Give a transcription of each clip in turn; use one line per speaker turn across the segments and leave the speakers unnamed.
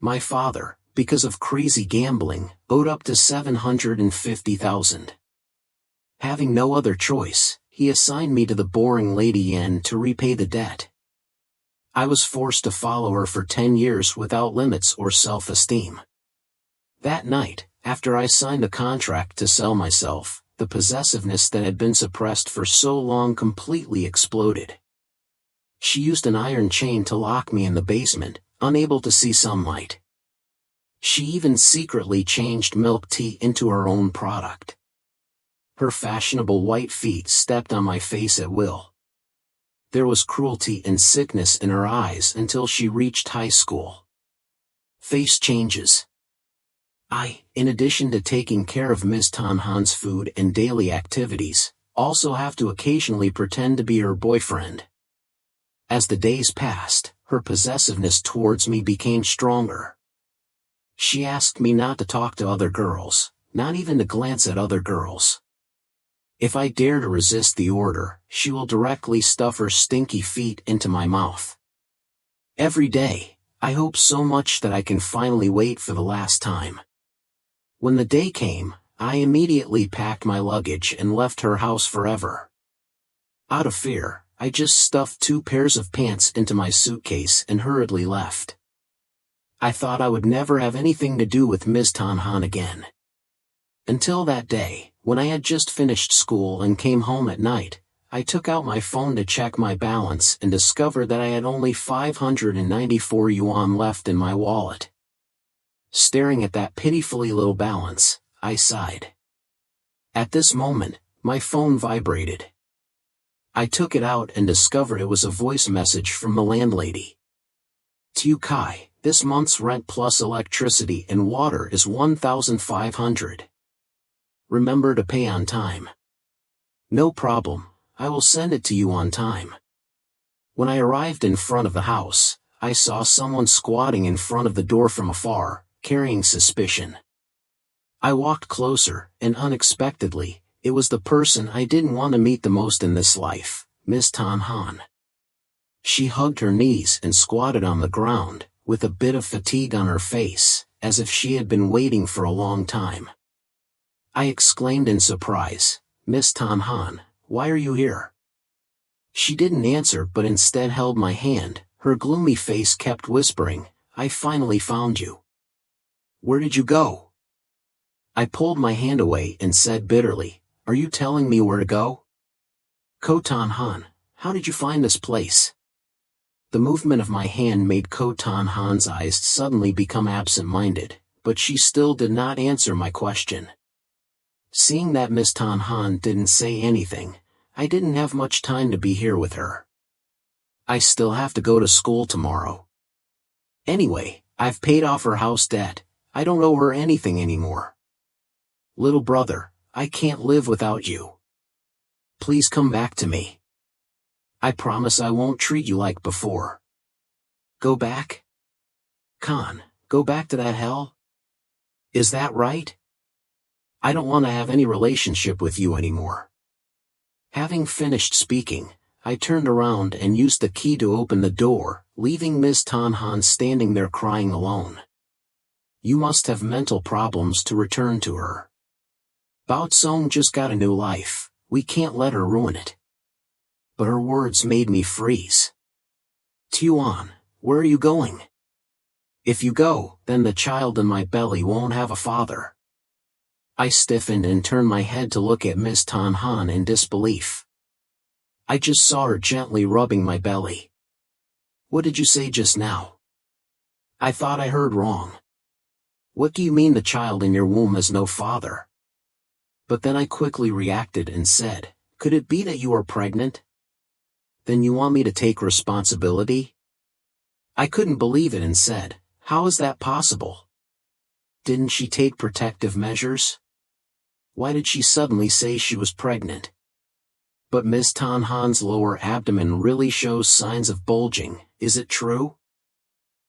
My father, because of crazy gambling, owed up to $750,000. Having no other choice, he assigned me to the boring Lady Yandere to repay the debt. I was forced to follow her for 10 years without limits or self-esteem. That night, after I signed the contract to sell myself, the possessiveness that had been suppressed for so long completely exploded. She used an iron chain to lock me in the basement, unable to see sunlight. She even secretly changed milk tea into her own product. Her fashionable white feet stepped on my face at will. There was cruelty and sickness in her eyes until she reached high school. Face changes. I, in addition to taking care of Ms. Tanhan's food and daily activities, also have to occasionally pretend to be her boyfriend. As the days passed, her possessiveness towards me became stronger. She asked me not to talk to other girls, not even to glance at other girls. If I dare to resist the order, she will directly stuff her stinky feet into my mouth. Every day, I hope so much that I can finally wait for the last time. When the day came, I immediately packed my luggage and left her house forever. Out of fear, I just stuffed 2 pairs of pants into my suitcase and hurriedly left. I thought I would never have anything to do with Ms. Tanhan again. Until that day, when I had just finished school and came home at night, I took out my phone to check my balance and discovered that I had only 594 yuan left in my wallet. Staring at that pitifully low balance, I sighed. At this moment, my phone vibrated. I took it out and discovered it was a voice message from the landlady. "To Kai, this month's rent plus electricity and water is 1,500. Remember to pay on time." "No problem, I will send it to you on time." When I arrived in front of the house, I saw someone squatting in front of the door from afar, carrying suspicion. I walked closer, and unexpectedly, it was the person I didn't want to meet the most in this life, Ms. Tanhan. She hugged her knees and squatted on the ground, with a bit of fatigue on her face, as if she had been waiting for a long time. I exclaimed in surprise, "Miss Tanhan, why are you here?" She didn't answer but instead held my hand. Her gloomy face kept whispering, "I finally found you. Where did you go?" I pulled my hand away and said bitterly, "Are you telling me where to go?" "Ko Tanhan, how did you find this place?" The movement of my hand made Ko Tanhan's eyes suddenly become absent-minded, but she still did not answer my question. Seeing that Miss Tanhan didn't say anything, I didn't have much time to be here with her. I still have to go to school tomorrow. Anyway, I've paid off her house debt. I don't owe her anything anymore. Little brother, I can't live without you. Please come back to me. I promise I won't treat you like before." "Go back? Khan, go back to that hell? Is that right? I don't want to have any relationship with you anymore." Having finished speaking, I turned around and used the key to open the door, leaving Ms. Tanhan standing there crying alone. "You must have mental problems to return to her. Bao Tsong just got a new life, we can't let her ruin it." But her words made me freeze. "Tuan, where are you going? If you go, then the child in my belly won't have a father." I stiffened and turned my head to look at Ms. Tanhan in disbelief. I just saw her gently rubbing my belly. "What did you say just now? I thought I heard wrong. What do you mean the child in your womb has no father?" But then I quickly reacted and said, "Could it be that you are pregnant? Then you want me to take responsibility?" I couldn't believe it and said, "How is that possible? Didn't she take protective measures? Why did she suddenly say she was pregnant?" "But Ms. Tanhan's lower abdomen really shows signs of bulging, is it true?"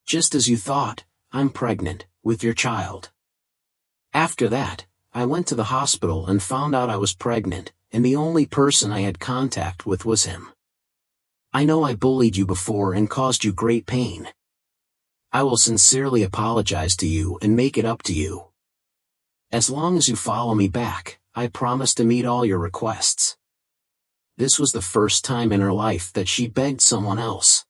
"Just as you thought, I'm pregnant, with your child." After that, I went to the hospital and found out I was pregnant, and the only person I had contact with was him. "I know I bullied you before and caused you great pain. I will sincerely apologize to you and make it up to you. As long as you follow me back, I promise to meet all your requests. This was the first time in her life that she begged someone else.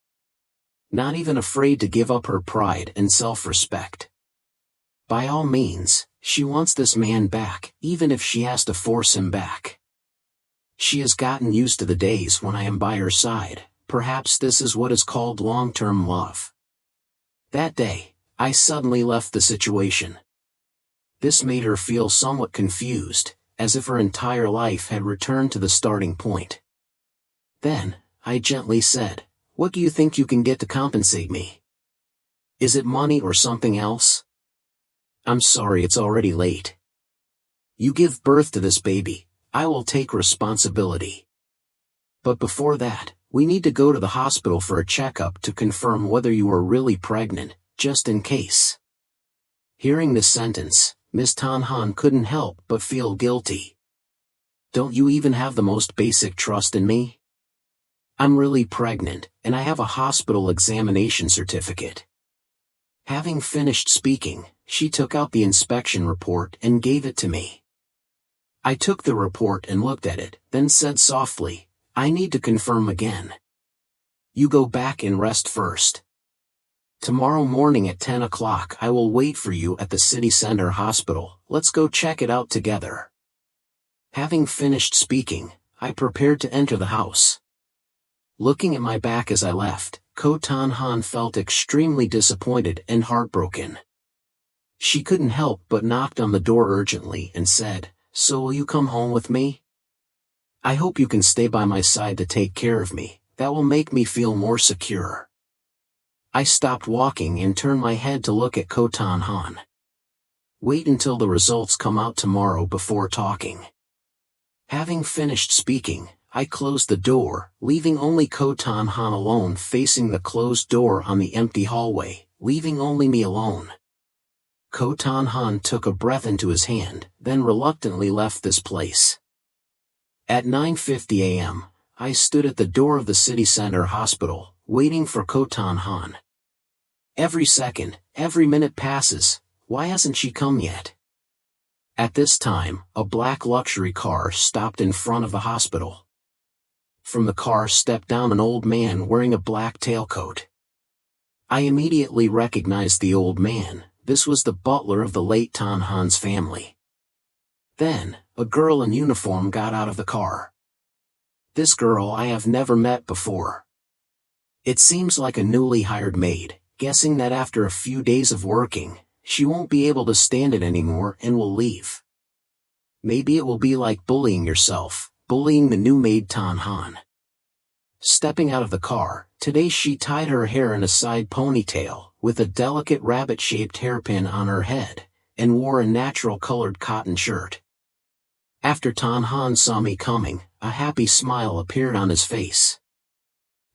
Not even afraid to give up her pride and self-respect. By all means, she wants this man back, even if she has to force him back. She has gotten used to the days when I am by her side. Perhaps this is what is called long-term love. That day, I suddenly left the situation. This made her feel somewhat confused, as if her entire life had returned to the starting point. Then, I gently said, "What do you think you can get to compensate me? Is it money or something else? I'm sorry it's already late. You give birth to this baby, I will take responsibility. But before that, we need to go to the hospital for a checkup to confirm whether you are really pregnant, just in case." Hearing this sentence, Miss Tanhan couldn't help but feel guilty. Don't you even have the most basic trust in me? I'm really pregnant, and I have a hospital examination certificate. Having finished speaking, she took out the inspection report and gave it to me. I took the report and looked at it, then said softly, "I need to confirm again. You go back and rest first. Tomorrow morning at 10 o'clock I will wait for you at the city center hospital. Let's go check it out together." Having finished speaking, I prepared to enter the house. Looking at my back as I left, Ko Tanhan felt extremely disappointed and heartbroken. She couldn't help but knocked on the door urgently and said, "So will you come home with me? I hope you can stay by my side to take care of me. That will make me feel more secure." I stopped walking and turned my head to look at Ko Tanhan. "Wait until the results come out tomorrow before talking." Having finished speaking, I closed the door, leaving only Ko Tanhan alone facing the closed door on the empty hallway, leaving only me alone. Ko Tanhan took a breath into his hand, then reluctantly left this place. At 9:50 a.m., I stood at the door of the city center hospital, waiting for Ko Tanhan. Every second, every minute passes. Why hasn't she come yet? At this time, a black luxury car stopped in front of the hospital. From the car stepped down an old man wearing a black tailcoat. I immediately recognized the old man. This was the butler of the late Tanhan's family. Then, a girl in uniform got out of the car. This girl I have never met before. It seems like a newly hired maid, guessing that after a few days of working, she won't be able to stand it anymore and will leave. Maybe it will be like bullying yourself, bullying the new maid Tanhan. Stepping out of the car, today she tied her hair in a side ponytail, with a delicate rabbit-shaped hairpin on her head, and wore a natural-colored cotton shirt. After Tanhan saw me coming, a happy smile appeared on his face.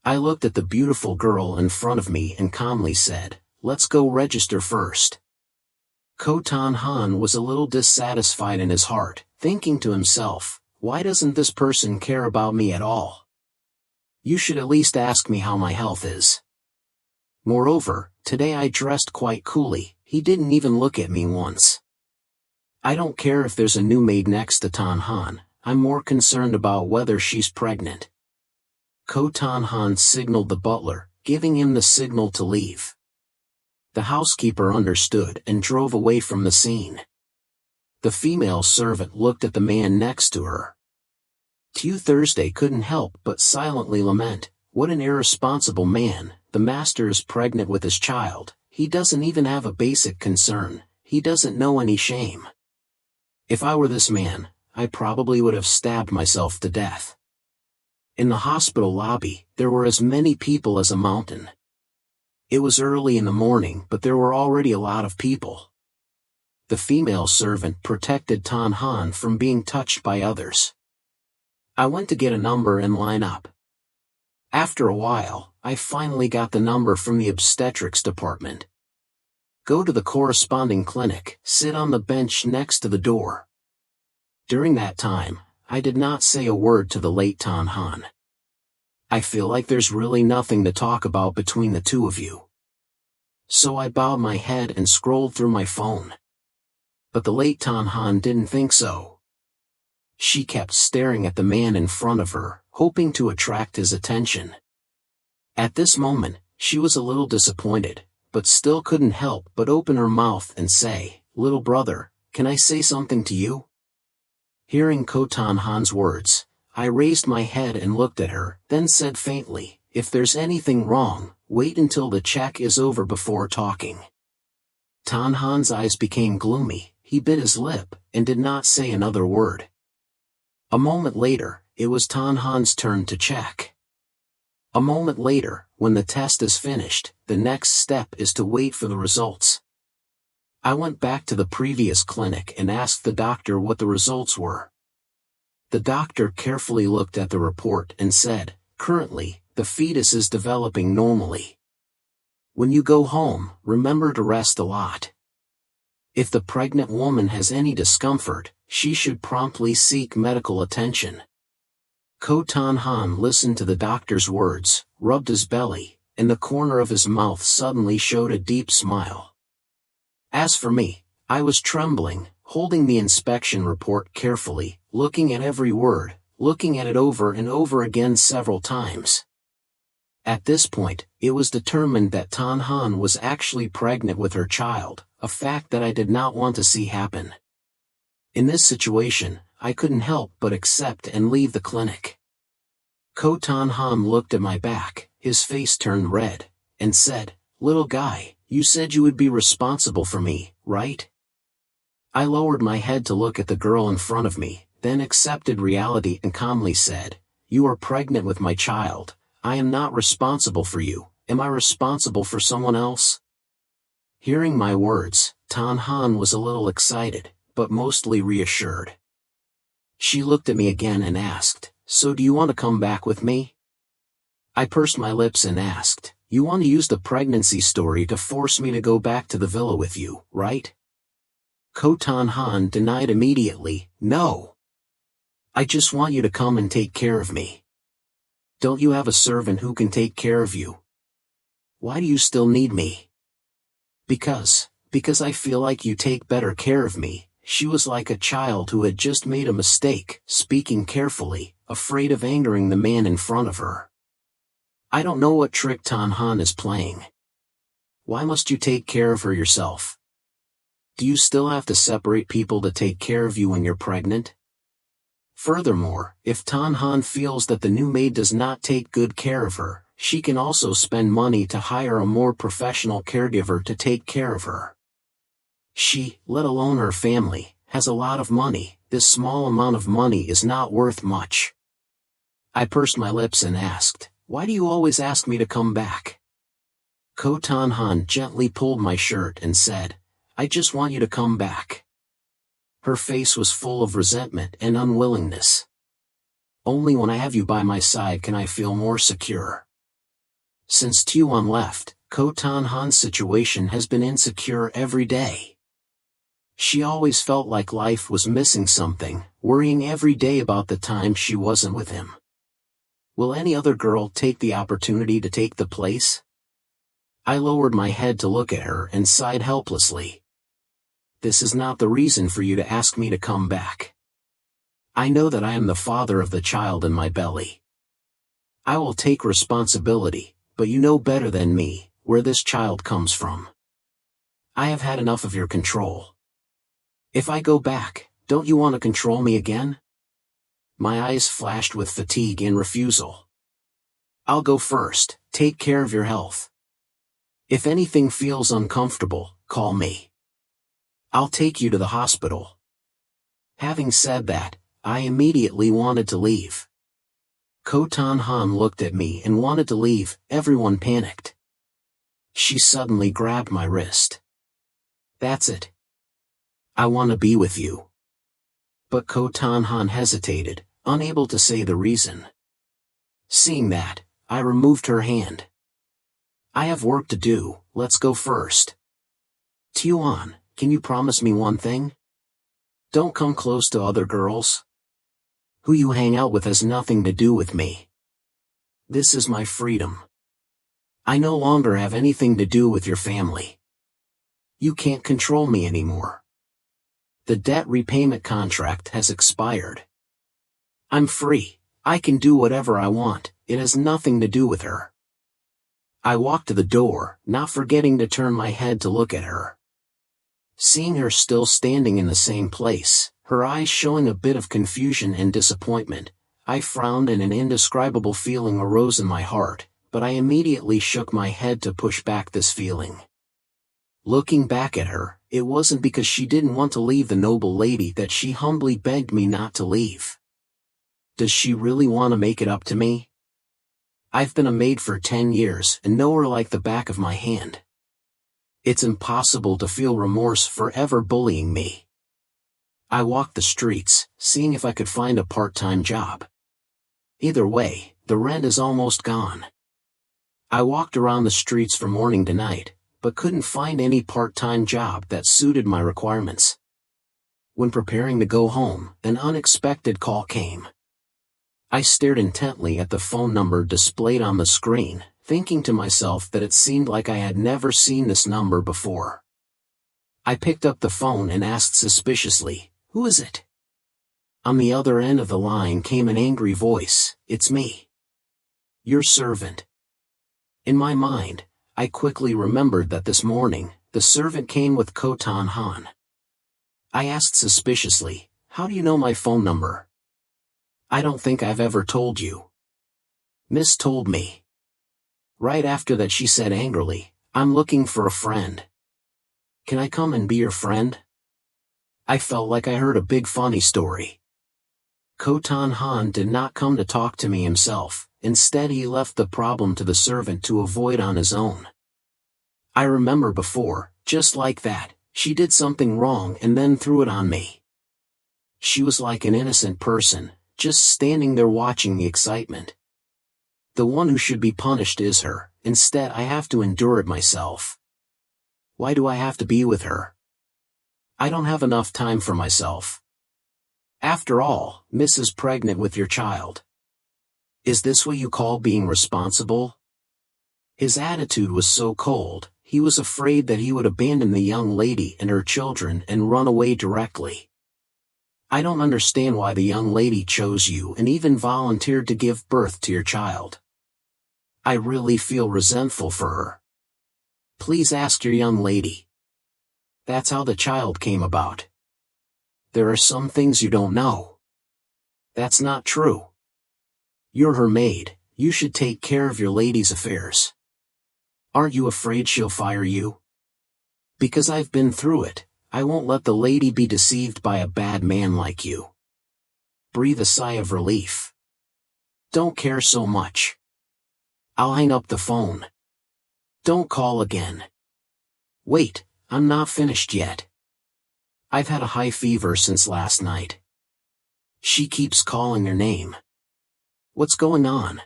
I looked at the beautiful girl in front of me and calmly said, "Let's go register first." Ko Tanhan was a little dissatisfied in his heart, thinking to himself, "Why doesn't this person care about me at all? You should at least ask me how my health is." Moreover, today I dressed quite coolly. He didn't even look at me once. I don't care if there's a new maid next to Tanhan, I'm more concerned about whether she's pregnant. Ko Tanhan signaled the butler, giving him the signal to leave. The housekeeper understood and drove away from the scene. The female servant looked at the man next to her. Tu Thursday couldn't help but silently lament, "What an irresponsible man, the master is pregnant with his child, he doesn't even have a basic concern, he doesn't know any shame." If I were this man, I probably would have stabbed myself to death. In the hospital lobby, there were as many people as a mountain. It was early in the morning, but there were already a lot of people. The female servant protected Tanhan from being touched by others. I went to get a number and line up. After a while, I finally got the number from the obstetrics department. Go to the corresponding clinic, sit on the bench next to the door. During that time, I did not say a word to the late Tanhan. I feel like there's really nothing to talk about between the two of you. So I bowed my head and scrolled through my phone. But the late Tan Han didn't think so. She kept staring at the man in front of her, hoping to attract his attention. At this moment, she was a little disappointed, but still couldn't help but open her mouth and say, "Little brother, can I say something to you?" Hearing Ko Tan Han's words, I raised my head and looked at her, then said faintly, "If there's anything wrong, wait until the check is over before talking." Tan Han's eyes became gloomy, he bit his lip, and did not say another word. A moment later, it was Tan Han's turn to check. A moment later, when the test is finished, the next step is to wait for the results. I went back to the previous clinic and asked the doctor what the results were. The doctor carefully looked at the report and said, "Currently, the fetus is developing normally. When you go home, remember to rest a lot. If the pregnant woman has any discomfort, she should promptly seek medical attention." Ko Tan Han listened to the doctor's words, rubbed his belly, and the corner of his mouth suddenly showed a deep smile. As for me, I was trembling, holding the inspection report carefully, looking at every word, looking at it over and over again several times. At this point, it was determined that Tan Han was actually pregnant with her child, a fact that I did not want to see happen. In this situation, I couldn't help but accept and leave the clinic. Ko Tan Han looked at my back, his face turned red, and said, "Little guy, you said you would be responsible for me, right?" I lowered my head to look at the girl in front of me, then accepted reality and calmly said, "You are pregnant with my child. I am not responsible for you. Am I responsible for someone else?" Hearing my words, Tan Han was a little excited, but mostly reassured. She looked at me again and asked, "So do you want to come back with me?" I pursed my lips and asked, "You want to use the pregnancy story to force me to go back to the villa with you, right?" Ko Tan Han denied immediately, "No. I just want you to come and take care of me. Don't you have a servant who can take care of you? Why do you still need me?" Because I feel like you take better care of me." She was like a child who had just made a mistake, speaking carefully, afraid of angering the man in front of her. I don't know what trick Tan Han is playing. Why must you take care of her yourself? Do you still have to separate people to take care of you when you're pregnant? Furthermore, if Tan Han feels that the new maid does not take good care of her, she can also spend money to hire a more professional caregiver to take care of her. She, let alone her family, has a lot of money. This small amount of money is not worth much. I pursed my lips and asked, "Why do you always ask me to come back?" Ko Tan Han gently pulled my shirt and said, "I just want you to come back." Her face was full of resentment and unwillingness. "Only when I have you by my side can I feel more secure." Since Tuan left, Ko Tan Han's situation has been insecure every day. She always felt like life was missing something, worrying every day about the time she wasn't with him. Will any other girl take the opportunity to take the place? I lowered my head to look at her and sighed helplessly. This is not the reason for you to ask me to come back. I know that I am the father of the child in my belly. I will take responsibility, but you know better than me where this child comes from. I have had enough of your control. If I go back, don't you want to control me again? My eyes flashed with fatigue and refusal. I'll go first. Take care of your health. If anything feels uncomfortable, call me. I'll take you to the hospital. Having said that, I immediately wanted to leave. Ko Tan Han looked at me and wanted to leave. Everyone panicked. She suddenly grabbed my wrist. "That's it. I want to be with you." But Ko Tan Han hesitated, unable to say the reason. Seeing that, I removed her hand. "I have work to do, let's go first. Tuan, can you promise me one thing? Don't come close to other girls. Who you hang out with has nothing to do with me. This is my freedom." I no longer have anything to do with your family. You can't control me anymore. The debt repayment contract has expired. I'm free. I can do whatever I want. It has nothing to do with her. I walked to the door, not forgetting to turn my head to look at her. Seeing her still standing in the same place, her eyes showing a bit of confusion and disappointment, I frowned and an indescribable feeling arose in my heart, but I immediately shook my head to push back this feeling. Looking back at her, it wasn't because she didn't want to leave the noble lady that she humbly begged me not to leave. Does she really want to make it up to me? I've been a maid for 10 years and know her like the back of my hand. It's impossible to feel remorse for ever bullying me. I walked the streets, seeing if I could find a part-time job. Either way, the rent is almost gone. I walked around the streets from morning to night, but couldn't find any part-time job that suited my requirements. When preparing to go home, an unexpected call came. I stared intently at the phone number displayed on the screen, thinking to myself that it seemed like I had never seen this number before. I picked up the phone and asked suspiciously, "Who is it?" On the other end of the line came an angry voice, "It's me. Your servant." In my mind, I quickly remembered that this morning, the servant came with Khotan Han. I asked suspiciously, "How do you know my phone number?" "I don't think I've ever told you." "Miss told me." Right after that she said angrily, "I'm looking for a friend. Can I come and be your friend?" I felt like I heard a big funny story. Khotan Han did not come to talk to me himself, instead he left the problem to the servant to avoid on his own. I remember before, just like that, she did something wrong and then threw it on me. She was like an innocent person, just standing there watching the excitement. The one who should be punished is her, instead I have to endure it myself. Why do I have to be with her? I don't have enough time for myself. After all, Miss is pregnant with your child. Is this what you call being responsible? His attitude was so cold, he was afraid that he would abandon the young lady and her children and run away directly. I don't understand why the young lady chose you and even volunteered to give birth to your child. I really feel resentful for her. Please ask your young lady. That's how the child came about. There are some things you don't know. That's not true. You're her maid, you should take care of your lady's affairs. Aren't you afraid she'll fire you? Because I've been through it, I won't let the lady be deceived by a bad man like you. Breathe a sigh of relief. Don't care so much. I'll hang up the phone. Don't call again. Wait, I'm not finished yet. I've had a high fever since last night. She keeps calling her name. What's going on?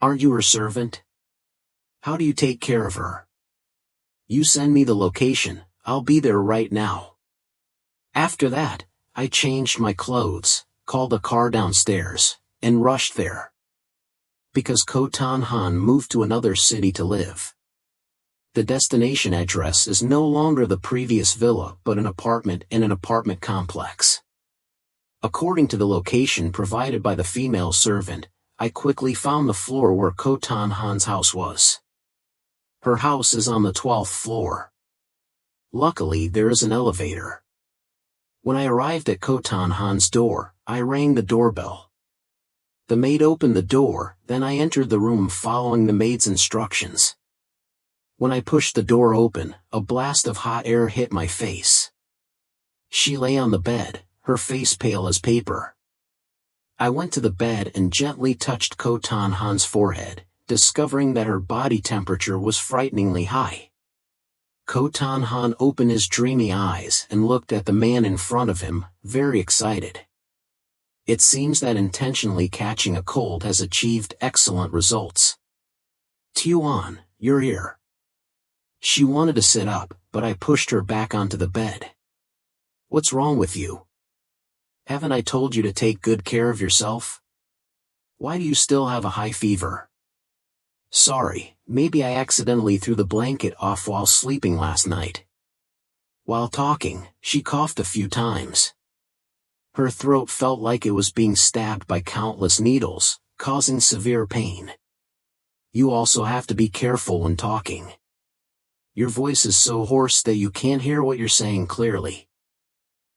Aren't you her servant? How do you take care of her? You send me the location, I'll be there right now. After that, I changed my clothes, called a car downstairs, and rushed there. Because Khotan Han moved to another city to live. The destination address is no longer the previous villa but an apartment in an apartment complex. According to the location provided by the female servant, I quickly found the floor where Khotan Han's house was. Her house is on the 12th floor. Luckily there is an elevator. When I arrived at Khotan Han's door, I rang the doorbell. The maid opened the door, then I entered the room following the maid's instructions. When I pushed the door open, a blast of hot air hit my face. She lay on the bed, her face pale as paper. I went to the bed and gently touched Khotan Han's forehead, discovering that her body temperature was frighteningly high. Khotan Han opened his dreamy eyes and looked at the man in front of him, very excited. It seems that intentionally catching a cold has achieved excellent results. Tuan, you're here. She wanted to sit up, but I pushed her back onto the bed. What's wrong with you? Haven't I told you to take good care of yourself? Why do you still have a high fever? Sorry, maybe I accidentally threw the blanket off while sleeping last night. While talking, she coughed a few times. Her throat felt like it was being stabbed by countless needles, causing severe pain. You also have to be careful when talking. Your voice is so hoarse that you can't hear what you're saying clearly.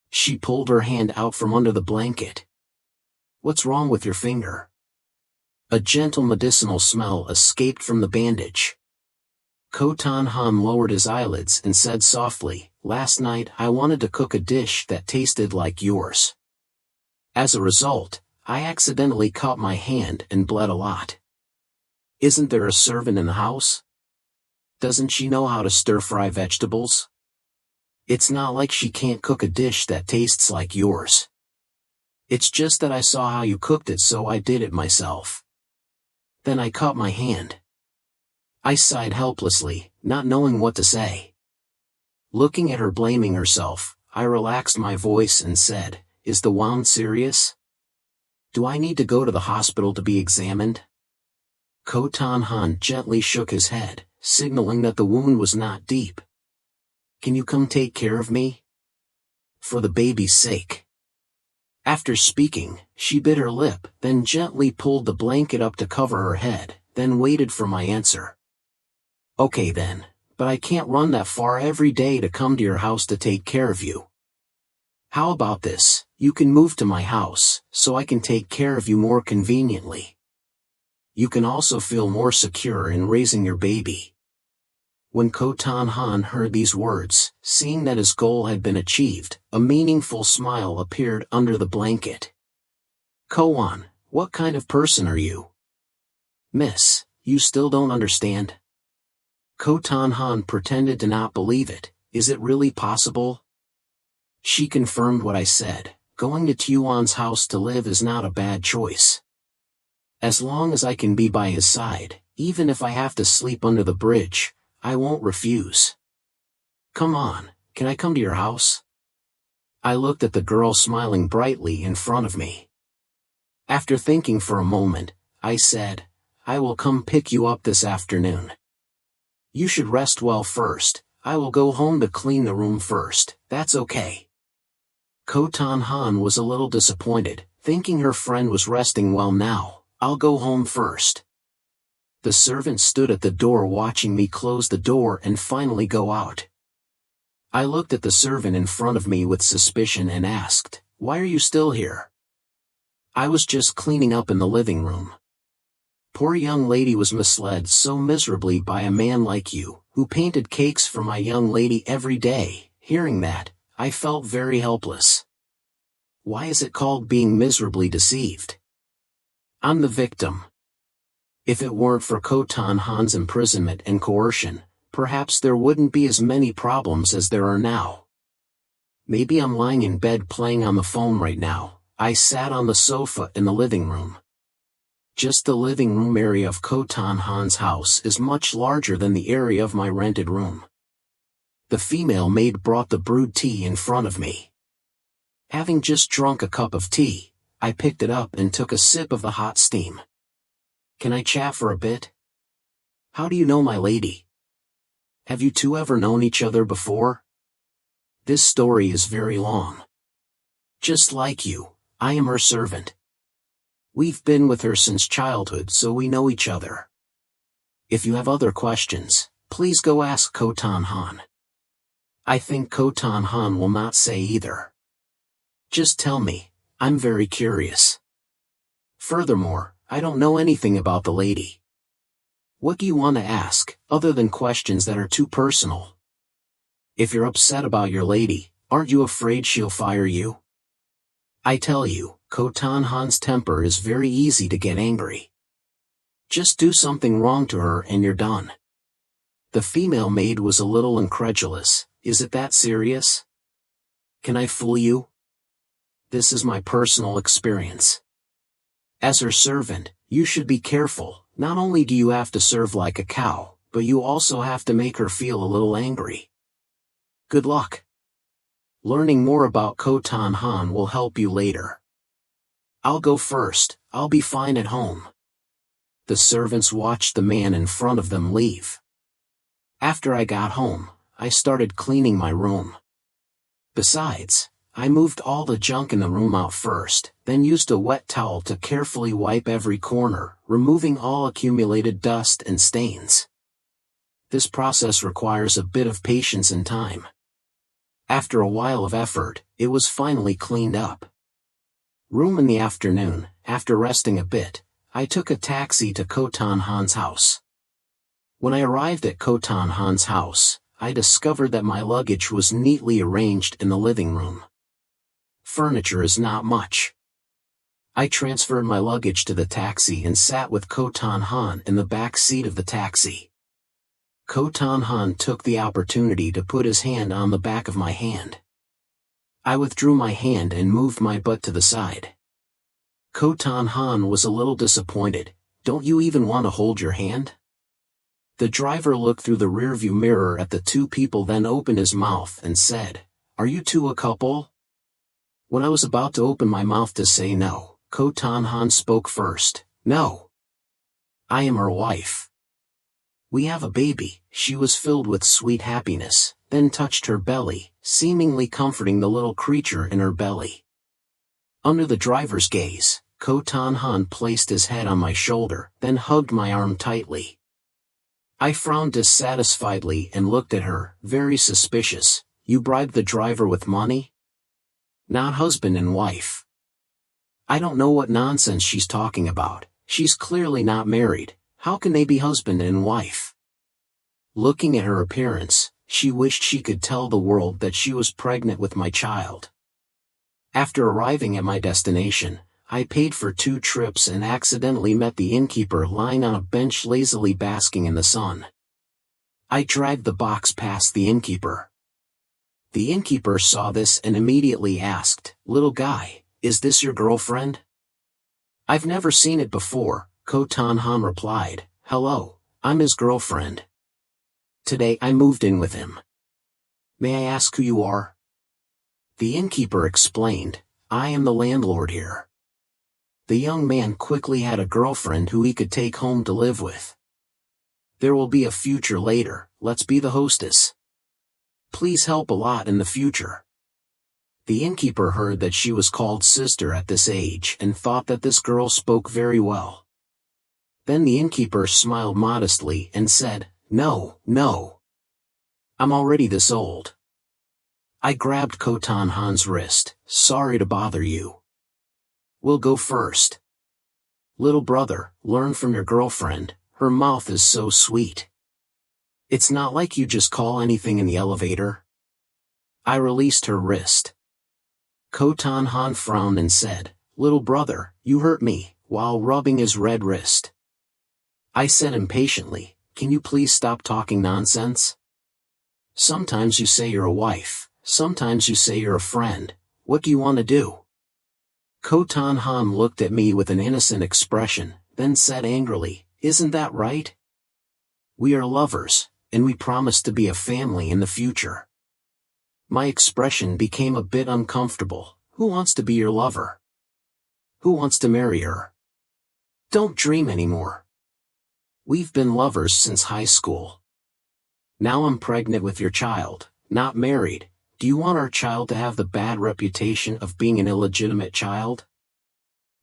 She pulled her hand out from under the blanket. What's wrong with your finger? A gentle medicinal smell escaped from the bandage. Khotan Han lowered his eyelids and said softly, "Last night I wanted to cook a dish that tasted like yours. As a result, I accidentally cut my hand and bled a lot. Isn't there a servant in the house? Doesn't she know how to stir-fry vegetables? It's not like she can't cook a dish that tastes like yours. It's just that I saw how you cooked it, so I did it myself. Then I cut my hand." I sighed helplessly, not knowing what to say. Looking at her blaming herself, I relaxed my voice and said, "Is the wound serious? Do I need to go to the hospital to be examined?" Khotan Han gently shook his head, signaling that the wound was not deep. "Can you come take care of me? For the baby's sake." After speaking, she bit her lip, then gently pulled the blanket up to cover her head, then waited for my answer. "Okay then, but I can't run that far every day to come to your house to take care of you. How about this, you can move to my house, so I can take care of you more conveniently. You can also feel more secure in raising your baby." When Khotan Han heard these words, seeing that his goal had been achieved, a meaningful smile appeared under the blanket. "Khoan, what kind of person are you? Miss, you still don't understand?" Khotan Han pretended to not believe it. "Is it really possible?" She confirmed what I said. Going to Tuan's house to live is not a bad choice. As long as I can be by his side, even if I have to sleep under the bridge, I won't refuse. Come on, can I come to your house? I looked at the girl smiling brightly in front of me. After thinking for a moment, I said, "I will come pick you up this afternoon. You should rest well first. I will go home to clean the room first, that's okay." Khotan Han was a little disappointed, thinking her friend was resting well now. "I'll go home first." The servant stood at the door watching me close the door and finally go out. I looked at the servant in front of me with suspicion and asked, "Why are you still here?" "I was just cleaning up in the living room." "Poor young lady was misled so miserably by a man like you, who painted cakes for my young lady every day." Hearing that, I felt very helpless. Why is it called being miserably deceived? I'm the victim. If it weren't for Khotan Han's imprisonment and coercion, perhaps there wouldn't be as many problems as there are now. Maybe I'm lying in bed playing on the phone right now. I sat on the sofa in the living room. Just the living room area of Khotan Han's house is much larger than the area of my rented room. The female maid brought the brewed tea in front of me. Having just drunk a cup of tea, I picked it up and took a sip of the hot steam. "Can I chat for a bit? How do you know my lady? Have you two ever known each other before?" "This story is very long. Just like you, I am her servant. We've been with her since childhood, so we know each other. If you have other questions, please go ask Khotan Han." I think Khotan Han will not say either. "Just tell me, I'm very curious. Furthermore, I don't know anything about the lady. What do you want to ask, other than questions that are too personal? If you're upset about your lady, aren't you afraid she'll fire you? I tell you, Khotan Han's temper is very easy to get angry. Just do something wrong to her and you're done." The female maid was a little incredulous. "Is it that serious? Can I fool you? This is my personal experience. As her servant, you should be careful. Not only do you have to serve like a cow, but you also have to make her feel a little angry. Good luck. Learning more about Khotan Han will help you later. I'll go first, I'll be fine at home." The servants watched the man in front of them leave. After I got home, I started cleaning my room. Besides, I moved all the junk in the room out first, then used a wet towel to carefully wipe every corner, removing all accumulated dust and stains. This process requires a bit of patience and time. After a while of effort, it was finally cleaned up. In the afternoon, after resting a bit, I took a taxi to Khotan Han's house. When I arrived at Khotan Han's house, I discovered that my luggage was neatly arranged in the living room. Furniture is not much. I transferred my luggage to the taxi and sat with Khotan Han in the back seat of the taxi. Khotan Han took the opportunity to put his hand on the back of my hand. I withdrew my hand and moved my butt to the side. Khotan Han was a little disappointed. "Don't you even want to hold your hand?" The driver looked through the rearview mirror at the two people, then opened his mouth and said, "Are you two a couple?" When I was about to open my mouth to say no, Khotan Han spoke first. "No. I am her wife. We have a baby." She was filled with sweet happiness, then touched her belly, seemingly comforting the little creature in her belly. Under the driver's gaze, Khotan Han placed his head on my shoulder, then hugged my arm tightly. I frowned dissatisfiedly and looked at her, very suspicious. "You bribed the driver with money? Not husband and wife." I don't know what nonsense she's talking about. She's clearly not married. How can they be husband and wife? Looking at her appearance, she wished she could tell the world that she was pregnant with my child. After arriving at my destination, I paid for 2 trips and accidentally met the innkeeper lying on a bench lazily basking in the sun. I dragged the box past the innkeeper. The innkeeper saw this and immediately asked, "Little guy, is this your girlfriend?" "I've never seen it before," Khotan Han replied. "Hello, I'm his girlfriend. Today I moved in with him." "May I ask who you are?" The innkeeper explained. "I am the landlord here." The young man quickly had a girlfriend who he could take home to live with. "There will be a future later, let's be the hostess. Please help a lot in the future." The innkeeper heard that she was called sister at this age and thought that this girl spoke very well. Then the innkeeper smiled modestly and said, No. I'm already this old." I grabbed Khotan Han's wrist. "Sorry to bother you. We'll go first. Little brother, learn from your girlfriend, her mouth is so sweet. It's not like you just call anything in the elevator." I released her wrist. Khotan Han frowned and said, "Little brother, you hurt me," while rubbing his red wrist. I said impatiently, "Can you please stop talking nonsense? Sometimes you say you're a wife, sometimes you say you're a friend. What do you want to do?" Khotan Han looked at me with an innocent expression, then said angrily, "Isn't that right? We are lovers, and we promise to be a family in the future." My expression became a bit uncomfortable. Who wants to be your lover? Who wants to marry her? Don't dream anymore. We've been lovers since high school. Now I'm pregnant with your child, not married. Do you want our child to have the bad reputation of being an illegitimate child?"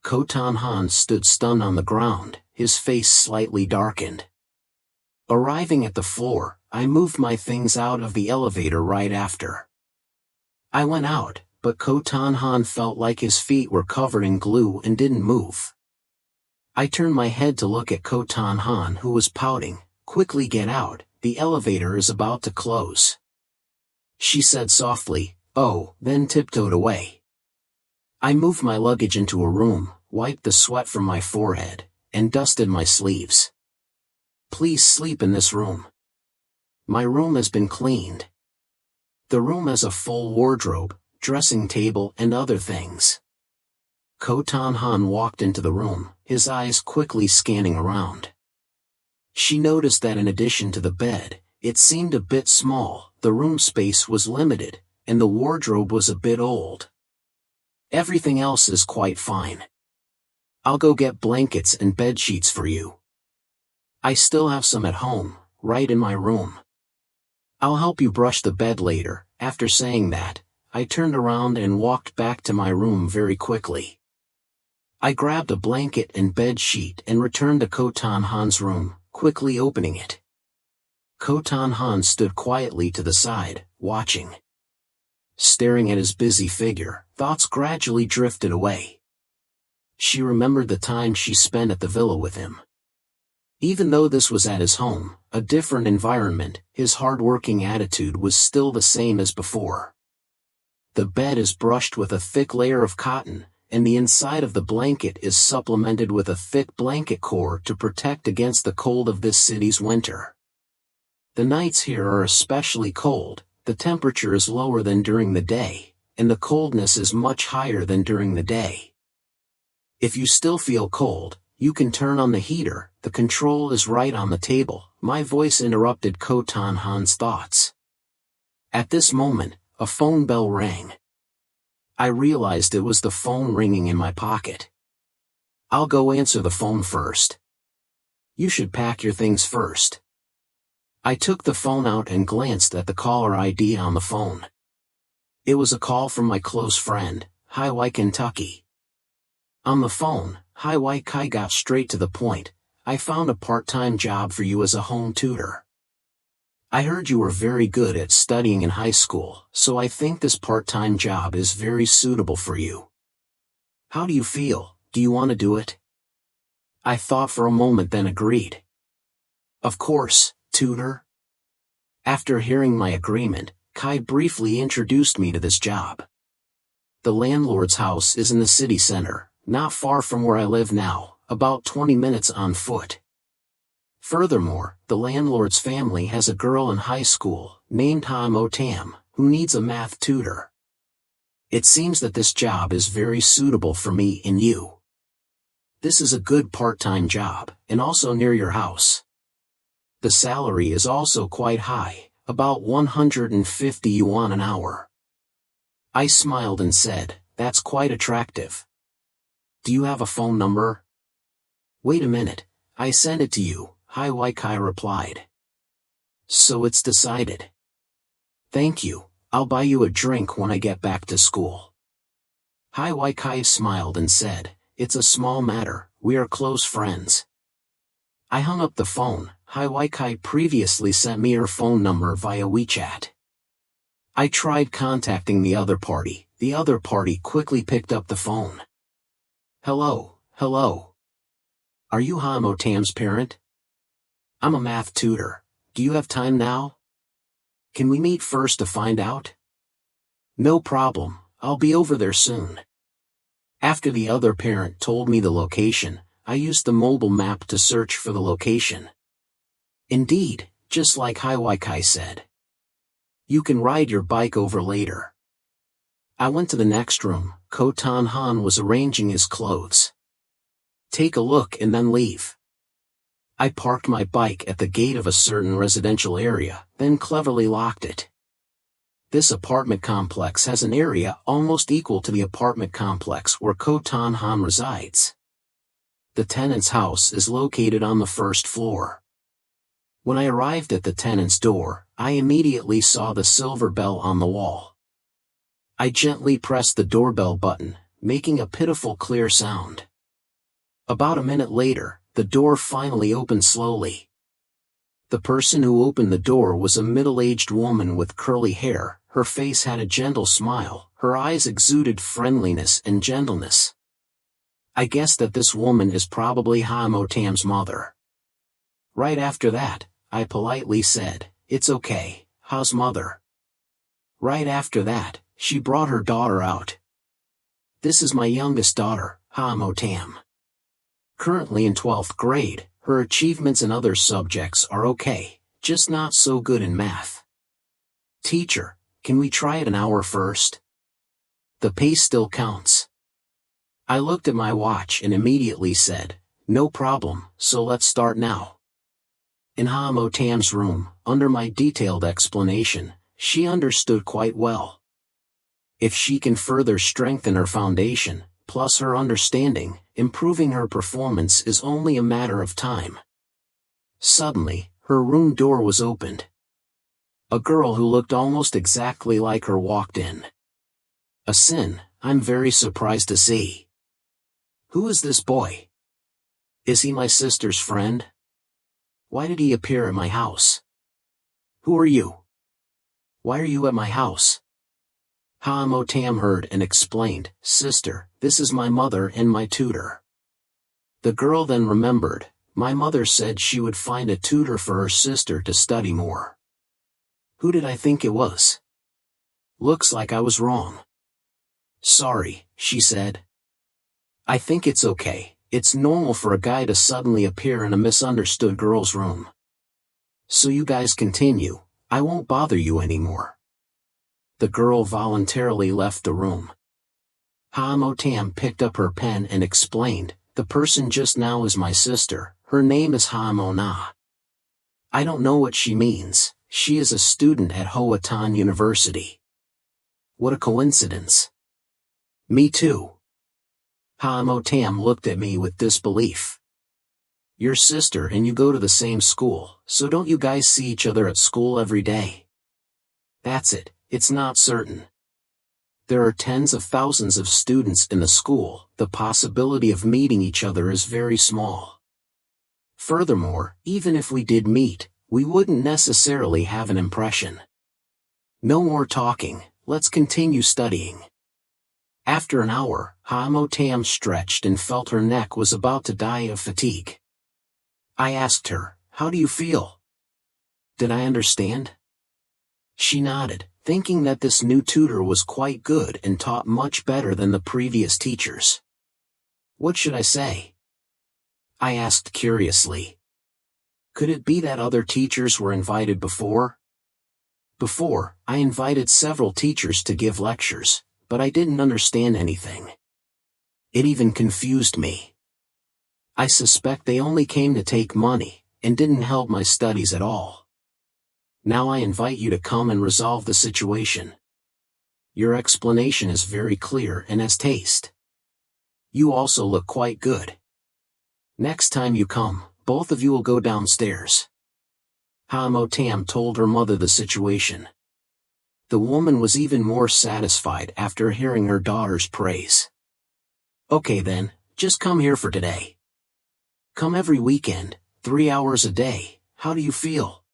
Khotan Han stood stunned on the ground, his face slightly darkened. Arriving at the floor, I moved my things out of the elevator right after. I went out, but Khotan Han felt like his feet were covered in glue and didn't move. I turned my head to look at Khotan Han, who was pouting. "Quickly get out, the elevator is about to close," she said softly. "Oh," then tiptoed away. I moved my luggage into a room, wiped the sweat from my forehead, and dusted my sleeves. "Please sleep in this room. My room has been cleaned." The room has a full wardrobe, dressing table and other things. Khotan Han walked into the room, his eyes quickly scanning around. She noticed that in addition to the bed, it seemed a bit small, the room space was limited, and the wardrobe was a bit old. "Everything else is quite fine. I'll go get blankets and bed sheets for you." I still have some at home, right in my room. I'll help you brush the bed later. After saying that, I turned around and walked back to my room very quickly. I grabbed a blanket and bed sheet and returned to Khotan Han's room, quickly opening it. Khotan Han stood quietly to the side, watching. Staring at his busy figure, thoughts gradually drifted away. She remembered the time she spent at the villa with him. Even though this was at his home, a different environment, his hard-working attitude was still the same as before. The bed is brushed with a thick layer of cotton, and the inside of the blanket is supplemented with a thick blanket core to protect against the cold of this city's winter. The nights here are especially cold, the temperature is lower than during the day, and the coldness is much higher than during the day. If you still feel cold, you can turn on the heater, the control is right on the table. My voice interrupted Khotan Han's thoughts. At this moment, a phone bell rang. I realized it was the phone ringing in my pocket. I'll go answer the phone first. You should pack your things first. I took the phone out and glanced at the caller ID on the phone. It was a call from my close friend, Hi Kentucky. On the phone, Hi Kai got straight to the point. I found a part-time job for you as a home tutor. I heard you were very good at studying in high school, so I think this part-time job is very suitable for you. How do you feel? Do you want to do it? I thought for a moment then agreed. Of course, tutor. After hearing my agreement, Kai briefly introduced me to this job. The landlord's house is in the city center, not far from where I live now, about 20 minutes on foot. Furthermore, the landlord's family has a girl in high school, named Tam, who needs a math tutor. It seems that this job is very suitable for me and you. This is a good part-time job, and also near your house. The salary is also quite high, about 150 yuan an hour. I smiled and said, that's quite attractive. Do you have a phone number? Wait a minute, I sent it to you, Hi Kai replied. So it's decided. Thank you, I'll buy you a drink when I get back to school. Hi Kai smiled and said, it's a small matter, we are close friends. I hung up the phone. Hi Kai previously sent me her phone number via WeChat. I tried contacting the other party. The other party quickly picked up the phone. Hello. Are you Tam's parent? I'm a math tutor. Do you have time now? Can we meet first to find out? No problem, I'll be over there soon. After the other parent told me the location, I used the mobile map to search for the location. Indeed, just like Hi Kai said. You can ride your bike over later. I went to the next room. Khotan Han was arranging his clothes. Take a look and then leave. I parked my bike at the gate of a certain residential area, then cleverly locked it. This apartment complex has an area almost equal to the apartment complex where Khotan Han resides. The tenant's house is located on the first floor. When I arrived at the tenant's door, I immediately saw the silver bell on the wall. I gently pressed the doorbell button, making a pitiful clear sound. About a minute later, the door finally opened slowly. The person who opened the door was a middle-aged woman with curly hair. Her face had a gentle smile, her eyes exuded friendliness and gentleness. I guessed that this woman is probably Tam's mother. Right after that, I politely said, "It's okay, how's mother?" Right after that, she brought her daughter out. This is my youngest daughter, Tam. Currently in 12th grade, her achievements in other subjects are okay, just not so good in math. Teacher, can we try it an hour first? The pace still counts. I looked at my watch and immediately said, no problem, so let's start now. In Tam's room, under my detailed explanation, she understood quite well. If she can further strengthen her foundation, plus her understanding, improving her performance is only a matter of time. Suddenly, her room door was opened. A girl who looked almost exactly like her walked in. A sin, I'm very surprised to see. Who is this boy? Is he my sister's friend? Why did he appear at my house? Who are you? Why are you at my house? Ha'amotam heard and explained, Sister, this is my mother and my tutor. The girl then remembered, my mother said she would find a tutor for her sister to study more. Who did I think it was? Looks like I was wrong. Sorry, she said. I think it's okay, it's normal for a guy to suddenly appear in a misunderstood girl's room. So you guys continue, I won't bother you anymore. The girl voluntarily left the room. Ha'amotam picked up her pen and explained, the person just now is my sister, her name is Ha'amona. I don't know what she means, she is a student at Hoatan University. What a coincidence. Me too. Ha'amotam looked at me with disbelief. Your sister and you go to the same school, so don't you guys see each other at school every day? That's it, it's not certain. There are tens of thousands of students in the school, the possibility of meeting each other is very small. Furthermore, even if we did meet, we wouldn't necessarily have an impression. No more talking, let's continue studying. After an hour, Ha'amotam stretched and felt her neck was about to die of fatigue. I asked her, how do you feel? Did I understand? She nodded, thinking that this new tutor was quite good and taught much better than the previous teachers. What should I say? I asked curiously. Could it be that other teachers were invited before? Before, I invited several teachers to give lectures, but I didn't understand anything. It even confused me. I suspect they only came to take money, and didn't help my studies at all. Now I invite you to come and resolve the situation. Your explanation is very clear and has taste. You also look quite good. Next time you come, both of you will go downstairs. Ha'amotam told her mother the situation. The woman was even more satisfied after hearing her daughter's praise. Okay then, just come here for today. Come every weekend, 3 hours a day, how do you feel?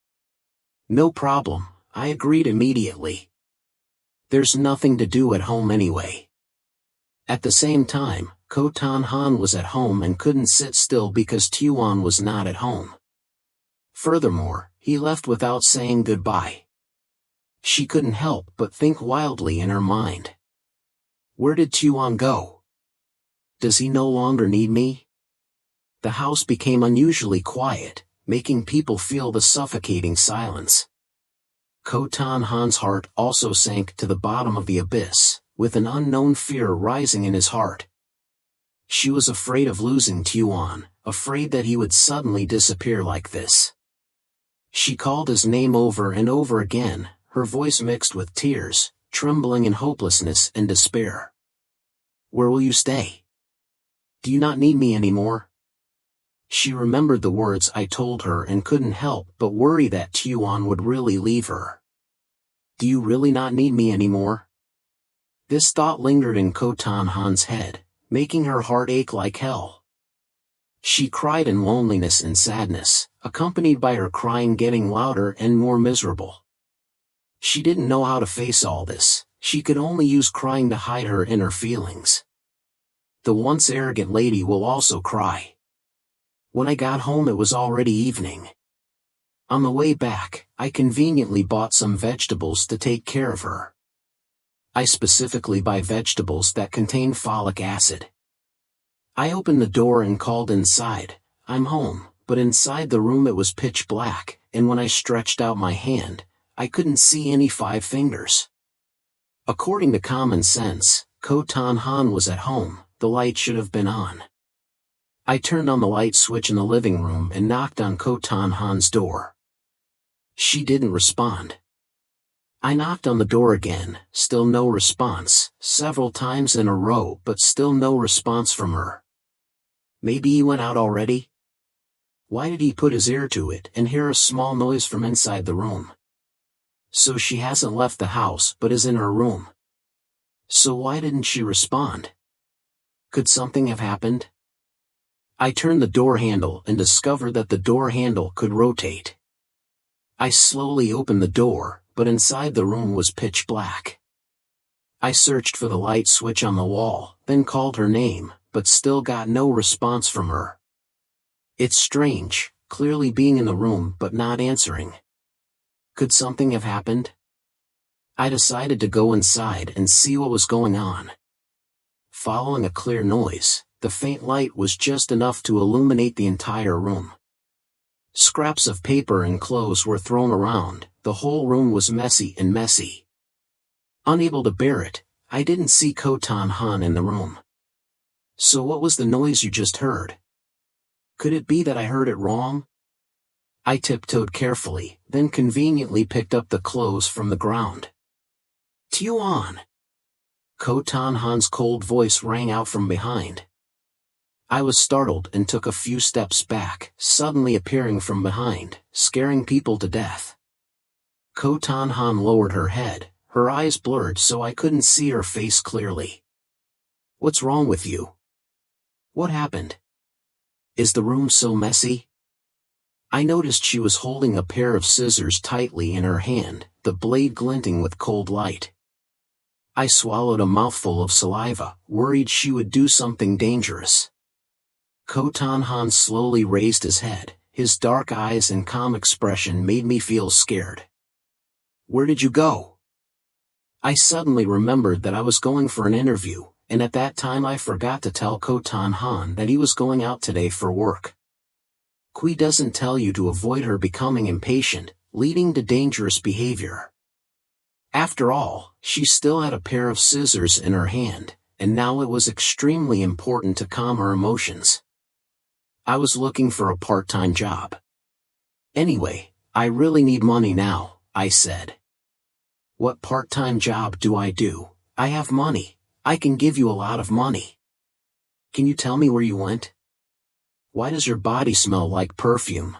No problem, I agreed immediately. There's nothing to do at home anyway. At the same time, Khotan Han was at home and couldn't sit still because Tuan was not at home. Furthermore, he left without saying goodbye. She couldn't help but think wildly in her mind. Where did Tuan go? Does he no longer need me? The house became unusually quiet, making people feel the suffocating silence. Khotan Han's heart also sank to the bottom of the abyss, with an unknown fear rising in his heart. She was afraid of losing Tuan, afraid that he would suddenly disappear like this. She called his name over and over again, her voice mixed with tears, trembling in hopelessness and despair. Where will you stay? Do you not need me anymore? She remembered the words I told her and couldn't help but worry that Tuan would really leave her. Do you really not need me anymore? This thought lingered in Khotan Han's head, making her heart ache like hell. She cried in loneliness and sadness, accompanied by her crying getting louder and more miserable. She didn't know how to face all this, she could only use crying to hide her inner feelings. The once arrogant lady will also cry. When I got home it was already evening. On the way back, I conveniently bought some vegetables to take care of her. I specifically buy vegetables that contain folic acid. I opened the door and called inside, I'm home, but inside the room it was pitch black, and when I stretched out my hand, I couldn't see any 5 fingers. According to common sense, Khotan Han was at home, the light should have been on. I turned on the light switch in the living room and knocked on Khotan Han's door. She didn't respond. I knocked on the door again, still no response, several times in a row but still no response from her. Maybe he went out already? Why did he put his ear to it and hear a small noise from inside the room? So she hasn't left the house but is in her room. So why didn't she respond? Could something have happened? I turned the door handle and discovered that the door handle could rotate. I slowly opened the door, but inside the room was pitch black. I searched for the light switch on the wall, then called her name, but still got no response from her. It's strange, clearly being in the room but not answering. Could something have happened? I decided to go inside and see what was going on. Following a clear noise, the faint light was just enough to illuminate the entire room. Scraps of paper and clothes were thrown around, the whole room was messy. Unable to bear it, I didn't see Khotan Han in the room. So what was the noise you just heard? Could it be that I heard it wrong? I tiptoed carefully, then conveniently picked up the clothes from the ground. Tuan! Khotan Han's cold voice rang out from behind. I was startled and took a few steps back, suddenly appearing from behind, scaring people to death. Khotan Han lowered her head, her eyes blurred so I couldn't see her face clearly. What's wrong with you? What happened? Is the room so messy? I noticed she was holding a pair of scissors tightly in her hand, the blade glinting with cold light. I swallowed a mouthful of saliva, worried she would do something dangerous. Khotan Han slowly raised his head, his dark eyes and calm expression made me feel scared. Where did you go? I suddenly remembered that I was going for an interview, and at that time I forgot to tell Khotan Han that he was going out today for work. Kui doesn't tell you to avoid her becoming impatient, leading to dangerous behavior. After all, she still had a pair of scissors in her hand, and now it was extremely important to calm her emotions. I was looking for a part-time job. Anyway, I really need money now, I said. What part-time job do I do? I have money. I can give you a lot of money. Can you tell me where you went? Why does your body smell like perfume?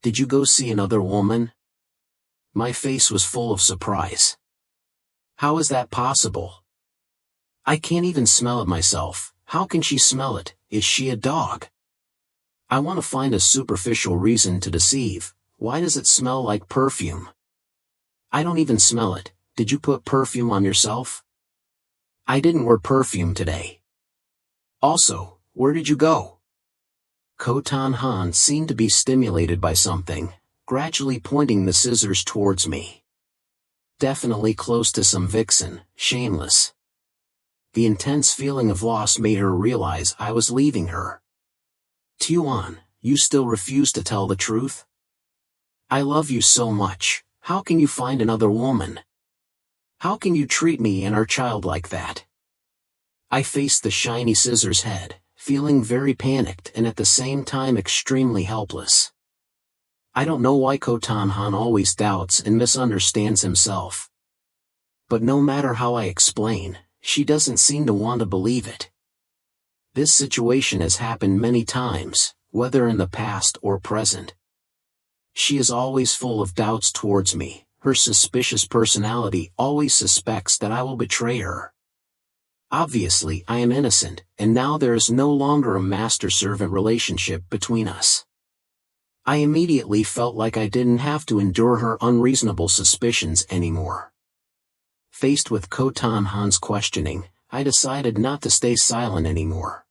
Did you go see another woman? My face was full of surprise. How is that possible? I can't even smell it myself. How can she smell it? Is she a dog? I want to find a superficial reason to deceive. Why does it smell like perfume? I don't even smell it. Did you put perfume on yourself? I didn't wear perfume today. Also, where did you go? Khotan Han seemed to be stimulated by something, gradually pointing the scissors towards me. Definitely close to some vixen, shameless. The intense feeling of loss made her realize I was leaving her. Tuan, you still refuse to tell the truth? I love you so much, how can you find another woman? How can you treat me and our child like that? I faced the shiny scissors head, feeling very panicked and at the same time extremely helpless. I don't know why Khotan Han always doubts and misunderstands himself. But no matter how I explain, she doesn't seem to want to believe it. This situation has happened many times, whether in the past or present. She is always full of doubts towards me, her suspicious personality always suspects that I will betray her. Obviously I am innocent, and now there is no longer a master-servant relationship between us. I immediately felt like I didn't have to endure her unreasonable suspicions anymore. Faced with Khotan Han's questioning, I decided not to stay silent anymore.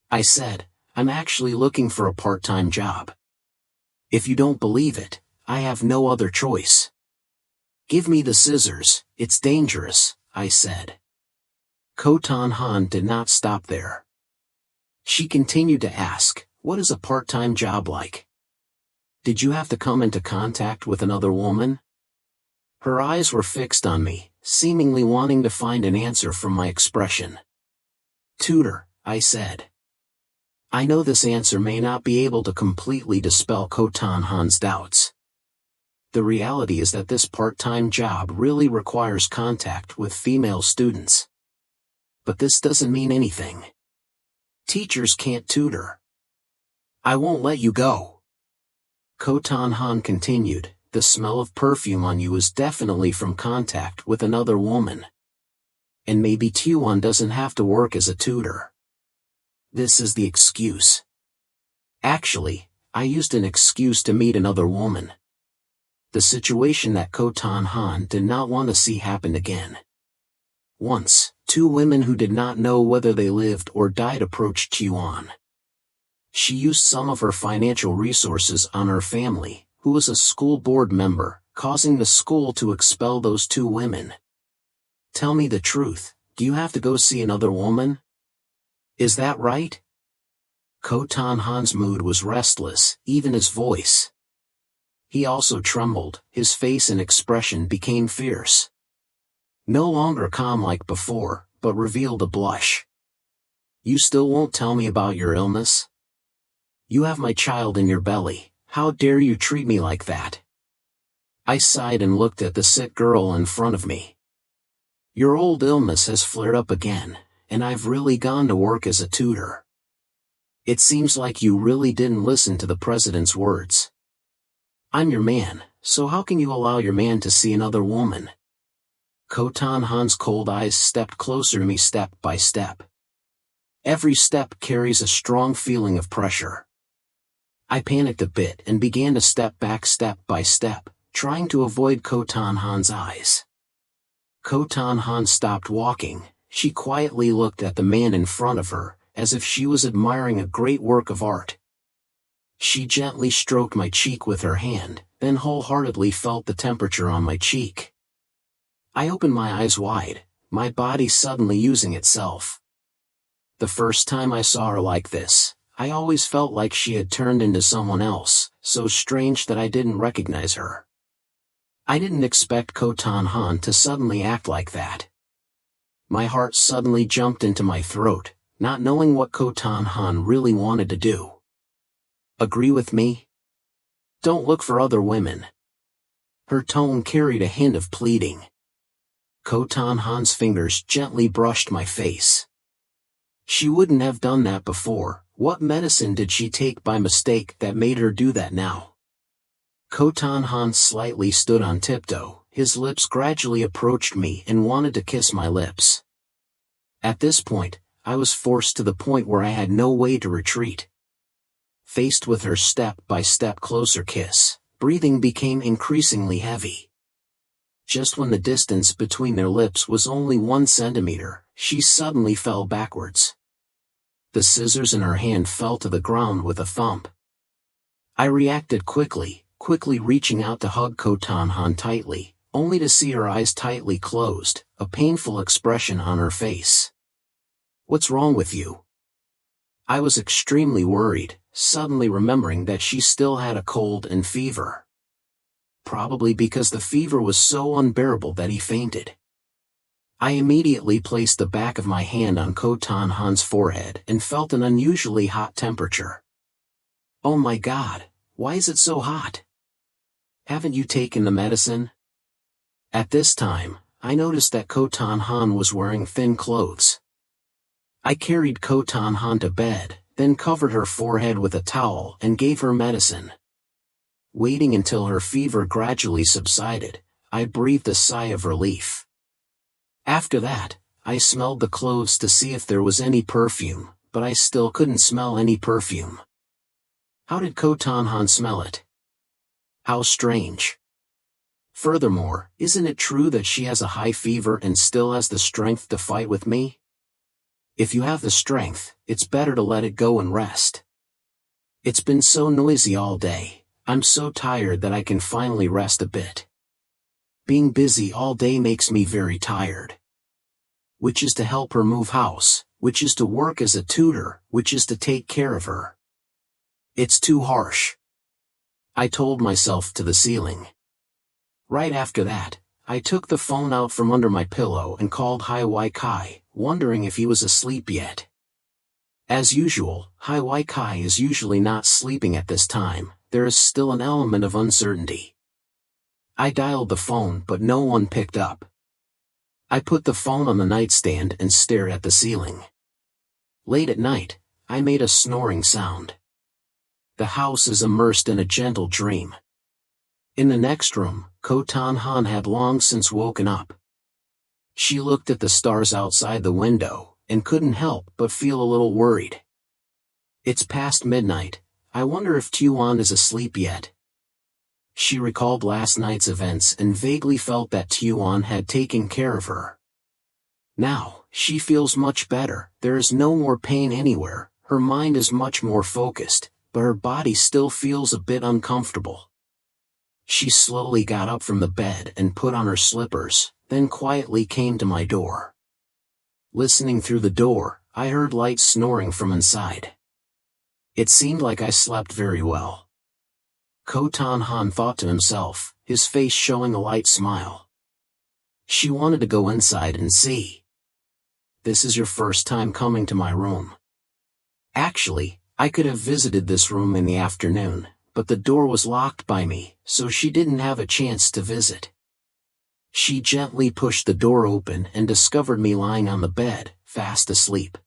I said, I'm actually looking for a part-time job. If you don't believe it, I have no other choice. Give me the scissors, it's dangerous, I said. Khotan Han did not stop there. She continued to ask, what is a part-time job like? Did you have to come into contact with another woman? Her eyes were fixed on me, seemingly wanting to find an answer from my expression. Tutor, I said. I know this answer may not be able to completely dispel Khotan Han's doubts. The reality is that this part-time job really requires contact with female students. But this doesn't mean anything. Teachers can't tutor. I won't let you go. Khotan Han continued, the smell of perfume on you is definitely from contact with another woman. And maybe Tuan doesn't have to work as a tutor. This is the excuse. Actually, I used an excuse to meet another woman. The situation that Khotan Han did not want to see happen again. Once, two women who did not know whether they lived or died approached Tuan. She used some of her financial resources on her family, who was a school board member, causing the school to expel those two women. Tell me the truth, do you have to go see another woman? Is that right? Khotan Han's mood was restless, even his voice. He also trembled, his face and expression became fierce. No longer calm like before, but revealed a blush. You still won't tell me about your illness? You have my child in your belly, how dare you treat me like that? I sighed and looked at the sick girl in front of me. Your old illness has flared up again, and I've really gone to work as a tutor. It seems like you really didn't listen to the president's words. I'm your man, so how can you allow your man to see another woman? Khotan Han's cold eyes stepped closer to me step by step. Every step carries a strong feeling of pressure. I panicked a bit and began to step back step by step, trying to avoid Khotan Han's eyes. Khotan Han stopped walking. She quietly looked at the man in front of her, as if she was admiring a great work of art. She gently stroked my cheek with her hand, then wholeheartedly felt the temperature on my cheek. I opened my eyes wide, my body suddenly using itself. The first time I saw her like this, I always felt like she had turned into someone else, so strange that I didn't recognize her. I didn't expect Khotan Han to suddenly act like that. My heart suddenly jumped into my throat, not knowing what Khotan Han really wanted to do. Agree with me? Don't look for other women. Her tone carried a hint of pleading. Khotan Han's fingers gently brushed my face. She wouldn't have done that before. What medicine did she take by mistake that made her do that now? Khotan Han slightly stood on tiptoe, his lips gradually approached me and wanted to kiss my lips. At this point, I was forced to the point where I had no way to retreat. Faced with her step-by-step closer kiss, breathing became increasingly heavy. Just when the distance between their lips was only 1 centimeter, she suddenly fell backwards. The scissors in her hand fell to the ground with a thump. I reacted quickly reaching out to hug Khotan Han tightly, only to see her eyes tightly closed, a painful expression on her face. What's wrong with you? I was extremely worried, suddenly remembering that she still had a cold and fever. Probably because the fever was so unbearable that he fainted. I immediately placed the back of my hand on Khotan Han's forehead and felt an unusually hot temperature. Oh my God, why is it so hot? Haven't you taken the medicine? At this time, I noticed that Khotan Han was wearing thin clothes. I carried Khotan Han to bed, then covered her forehead with a towel and gave her medicine. Waiting until her fever gradually subsided, I breathed a sigh of relief. After that, I smelled the clothes to see if there was any perfume, but I still couldn't smell any perfume. How did Khotan Han smell it? How strange. Furthermore, isn't it true that she has a high fever and still has the strength to fight with me? If you have the strength, it's better to let it go and rest. It's been so noisy all day, I'm so tired that I can finally rest a bit. Being busy all day makes me very tired. Which is to help her move house, which is to work as a tutor, which is to take care of her. It's too harsh. I told myself to the ceiling. Right after that, I took the phone out from under my pillow and called Hai Wai Kai, wondering if he was asleep yet. As usual, Hai Wai Kai is usually not sleeping at this time, there is still an element of uncertainty. I dialed the phone but no one picked up. I put the phone on the nightstand and stared at the ceiling. Late at night, I made a snoring sound. The house is immersed in a gentle dream. In the next room, Ko Tan Han had long since woken up. She looked at the stars outside the window, and couldn't help but feel a little worried. It's past midnight. I wonder if Tuan is asleep yet. She recalled last night's events and vaguely felt that Tuan had taken care of her. Now, she feels much better. There is no more pain anywhere, her mind is much more focused, but her body still feels a bit uncomfortable. She slowly got up from the bed and put on her slippers, then quietly came to my door. Listening through the door, I heard light snoring from inside. It seemed like I slept very well. Ko Tan Han thought to himself, his face showing a light smile. She wanted to go inside and see. This is your first time coming to my room. Actually, I could have visited this room in the afternoon, but the door was locked by me, so she didn't have a chance to visit. She gently pushed the door open and discovered me lying on the bed, fast asleep.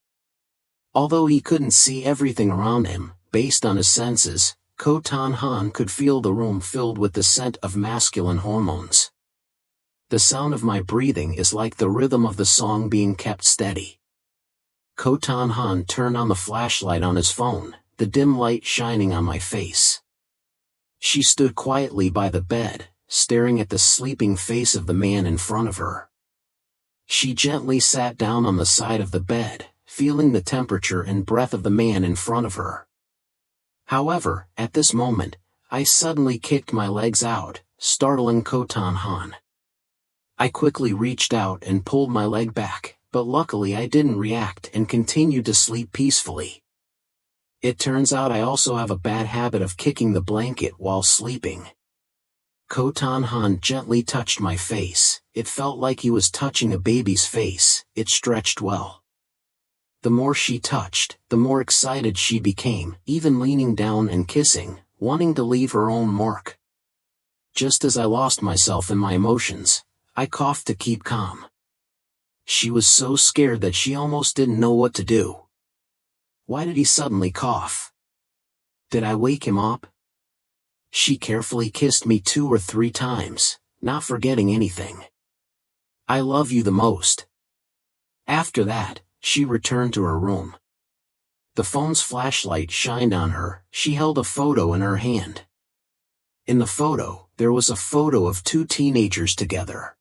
Although he couldn't see everything around him, based on his senses, Ko Tan Han could feel the room filled with the scent of masculine hormones. The sound of my breathing is like the rhythm of the song being kept steady. Ko Tan Han turned on the flashlight on his phone, the dim light shining on my face. She stood quietly by the bed, staring at the sleeping face of the man in front of her. She gently sat down on the side of the bed, feeling the temperature and breath of the man in front of her. However, at this moment, I suddenly kicked my legs out, startling Ko Tan Han. I quickly reached out and pulled my leg back, but luckily I didn't react and continued to sleep peacefully. It turns out I also have a bad habit of kicking the blanket while sleeping. Ko Tan Han gently touched my face. It felt like he was touching a baby's face. It stretched well. The more she touched, the more excited she became, even leaning down and kissing, wanting to leave her own mark. Just as I lost myself in my emotions, I coughed to keep calm. She was so scared that she almost didn't know what to do. Why did he suddenly cough? Did I wake him up? She carefully kissed me 2 or 3 times, not forgetting anything. I love you the most. After that, she returned to her room. The phone's flashlight shined on her. She held a photo in her hand. In the photo, there was a photo of 2 teenagers together.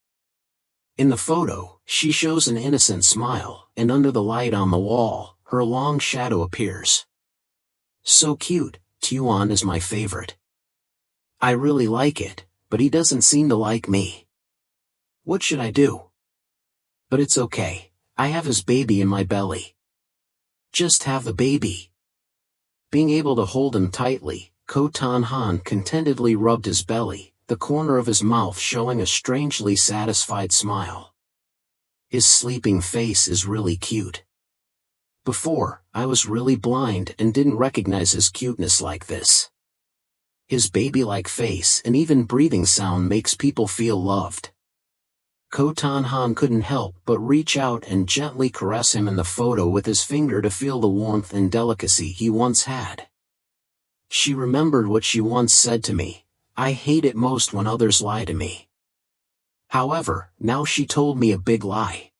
In the photo, she shows an innocent smile, and under the light on the wall, her long shadow appears. So cute. Tuan is my favorite. I really like it, but he doesn't seem to like me. What should I do? But it's okay. I have his baby in my belly. Just have the baby. Being able to hold him tightly, Ko Tan Han contentedly rubbed his belly, the corner of his mouth showing a strangely satisfied smile. His sleeping face is really cute. Before, I was really blind and didn't recognize his cuteness like this. His baby-like face and even breathing sound makes people feel loved. Ko Tan Han couldn't help but reach out and gently caress him in the photo with his finger to feel the warmth and delicacy he once had. She remembered what she once said to me, "I hate it most when others lie to me." However, now she told me a big lie.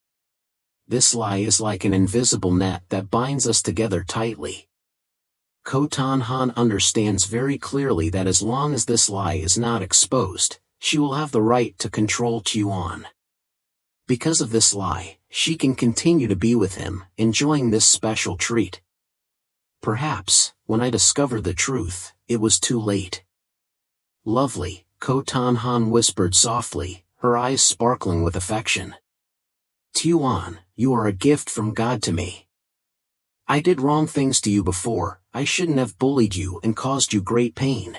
This lie is like an invisible net that binds us together tightly. Ko Tan Han understands very clearly that as long as this lie is not exposed, she will have the right to control Tuan. Because of this lie, she can continue to be with him, enjoying this special treat. Perhaps, when I discovered the truth, it was too late. Lovely, Ko Tan Han whispered softly, her eyes sparkling with affection. Tuan, you are a gift from God to me. I did wrong things to you before. I shouldn't have bullied you and caused you great pain.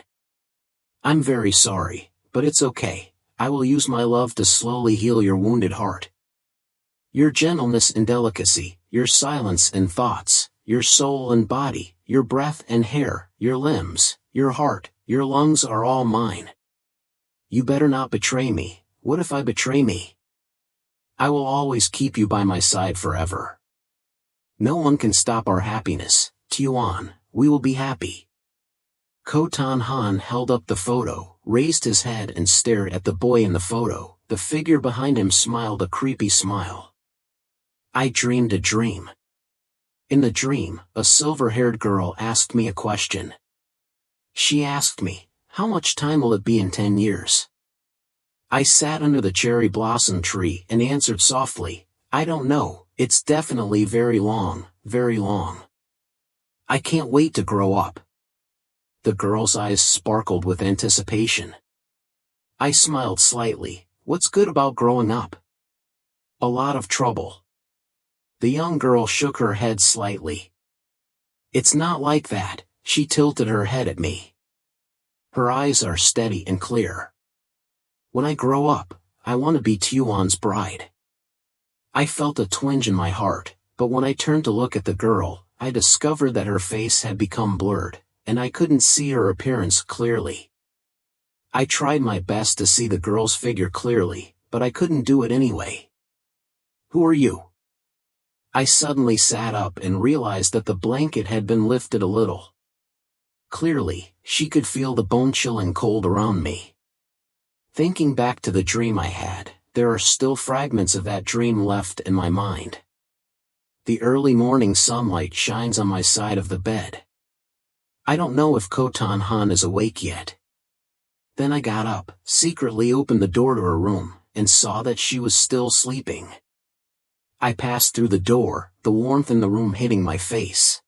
I'm very sorry, but it's okay. I will use my love to slowly heal your wounded heart. Your gentleness and delicacy, your silence and thoughts, your soul and body, your breath and hair, your limbs, your heart, your lungs are all mine. You better not betray me. What if I betray me? I will always keep you by my side forever. No one can stop our happiness, Tuan, we will be happy. Kotan Han held up the photo, raised his head and stared at the boy in the photo. The figure behind him smiled a creepy smile. I dreamed a dream. In the dream, a silver-haired girl asked me a question. She asked me, "How much time will it be in 10 years?" I sat under the cherry blossom tree and answered softly, "I don't know, it's definitely very long, very long. I can't wait to grow up." The girl's eyes sparkled with anticipation. I smiled slightly. What's good about growing up? A lot of trouble. The young girl shook her head slightly. It's not like that, she tilted her head at me. Her eyes are steady and clear. When I grow up, I want to be Tuan's bride. I felt a twinge in my heart, but when I turned to look at the girl, I discovered that her face had become blurred, and I couldn't see her appearance clearly. I tried my best to see the girl's figure clearly, but I couldn't do it anyway. Who are you? I suddenly sat up and realized that the blanket had been lifted a little. Clearly, she could feel the bone-chilling cold around me. Thinking back to the dream I had, there are still fragments of that dream left in my mind. The early morning sunlight shines on my side of the bed. I don't know if Kotan Han is awake yet. Then I got up, secretly opened the door to her room, and saw that she was still sleeping. I passed through the door, the warmth in the room hitting my face.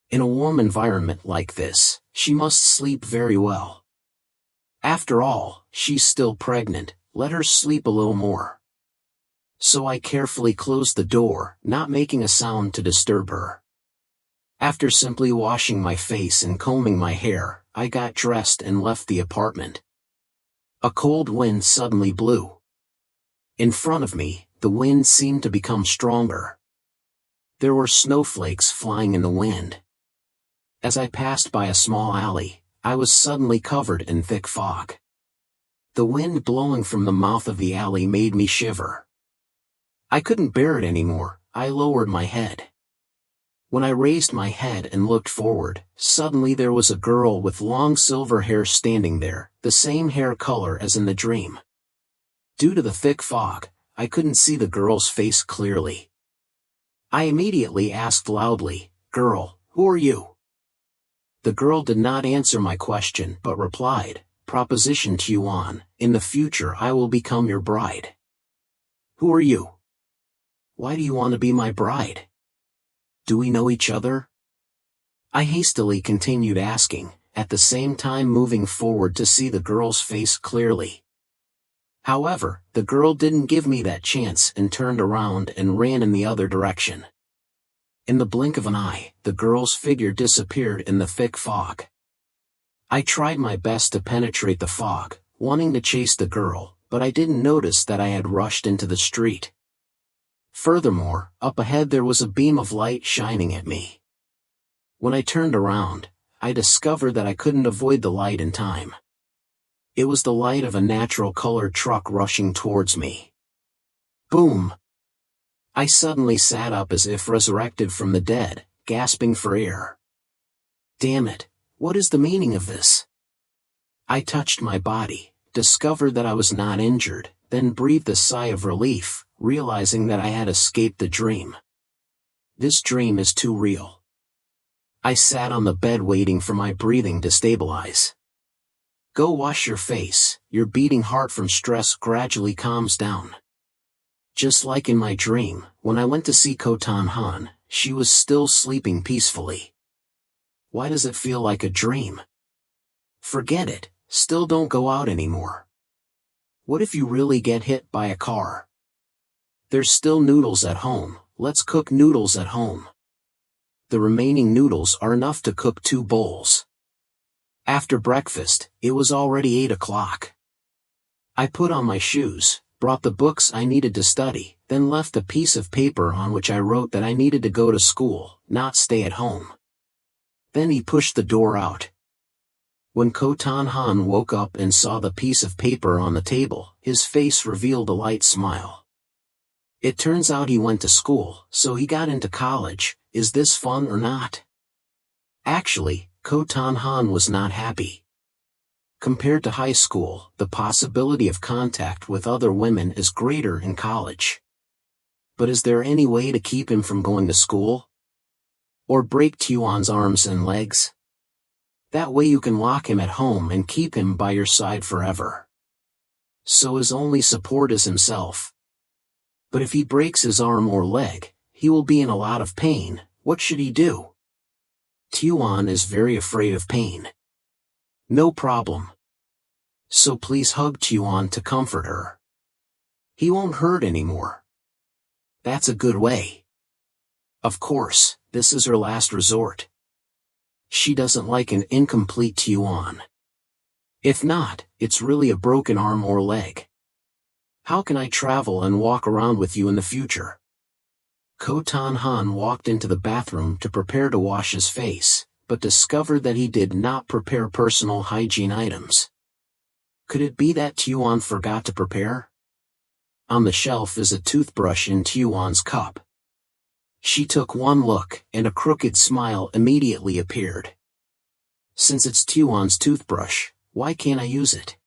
In a warm environment like this, she must sleep very well. After all, she's still pregnant, let her sleep a little more. So I carefully closed the door, not making a sound to disturb her. After simply washing my face and combing my hair, I got dressed and left the apartment. A cold wind suddenly blew. In front of me, the wind seemed to become stronger. There were snowflakes flying in the wind. As I passed by a small alley, I was suddenly covered in thick fog. The wind blowing from the mouth of the alley made me shiver. I couldn't bear it anymore. I lowered my head. When I raised my head and looked forward, suddenly there was a girl with long silver hair standing there, the same hair color as in the dream. Due to the thick fog, I couldn't see the girl's face clearly. I immediately asked loudly, "Girl, who are you?" The girl did not answer my question but replied, "Proposition Tuan, in the future I will become your bride." "Who are you? Why do you want to be my bride? Do we know each other?" I hastily continued asking, at the same time moving forward to see the girl's face clearly. However, the girl didn't give me that chance and turned around and ran in the other direction. In the blink of an eye, the girl's figure disappeared in the thick fog. I tried my best to penetrate the fog, wanting to chase the girl, but I didn't notice that I had rushed into the street. Furthermore, up ahead there was a beam of light shining at me. When I turned around, I discovered that I couldn't avoid the light in time. It was the light of a natural-colored truck rushing towards me. Boom! I suddenly sat up as if resurrected from the dead, gasping for air. Damn it, what is the meaning of this? I touched my body, discovered that I was not injured, then breathed a sigh of relief, realizing that I had escaped the dream. This dream is too real. I sat on the bed waiting for my breathing to stabilize. Go wash your face, your beating heart from stress gradually calms down. Just like in my dream, when I went to see Kotan Han, she was still sleeping peacefully. Why does it feel like a dream? Forget it, still don't go out anymore. What if you really get hit by a car? There's still noodles at home, let's cook noodles at home. The remaining noodles are enough to cook 2 bowls. After breakfast, it was already 8 o'clock. I put on my shoes, brought the books I needed to study, then left a piece of paper on which I wrote that I needed to go to school, not stay at home. Then he pushed the door out. When Kotan Han woke up and saw the piece of paper on the table, his face revealed a light smile. It turns out he went to school, so he got into college. Is this fun or not? Actually, Ko Tan-han was not happy. Compared to high school, the possibility of contact with other women is greater in college. But is there any way to keep him from going to school? Or break Tuan's arms and legs? That way you can lock him at home and keep him by your side forever. So his only support is himself. But if he breaks his arm or leg, he will be in a lot of pain. What should he do? Tuan is very afraid of pain. No problem. So please hug Tuan to comfort her. He won't hurt anymore. That's a good way. Of course, this is her last resort. She doesn't like an incomplete Tuan. If not, it's really a broken arm or leg. How can I travel and walk around with you in the future? Ko Tan-han walked into the bathroom to prepare to wash his face, but discovered that he did not prepare personal hygiene items. Could it be that Tuan forgot to prepare? On the shelf is a toothbrush in Tuan's cup. She took one look, and a crooked smile immediately appeared. Since it's Tuan's toothbrush, why can't I use it?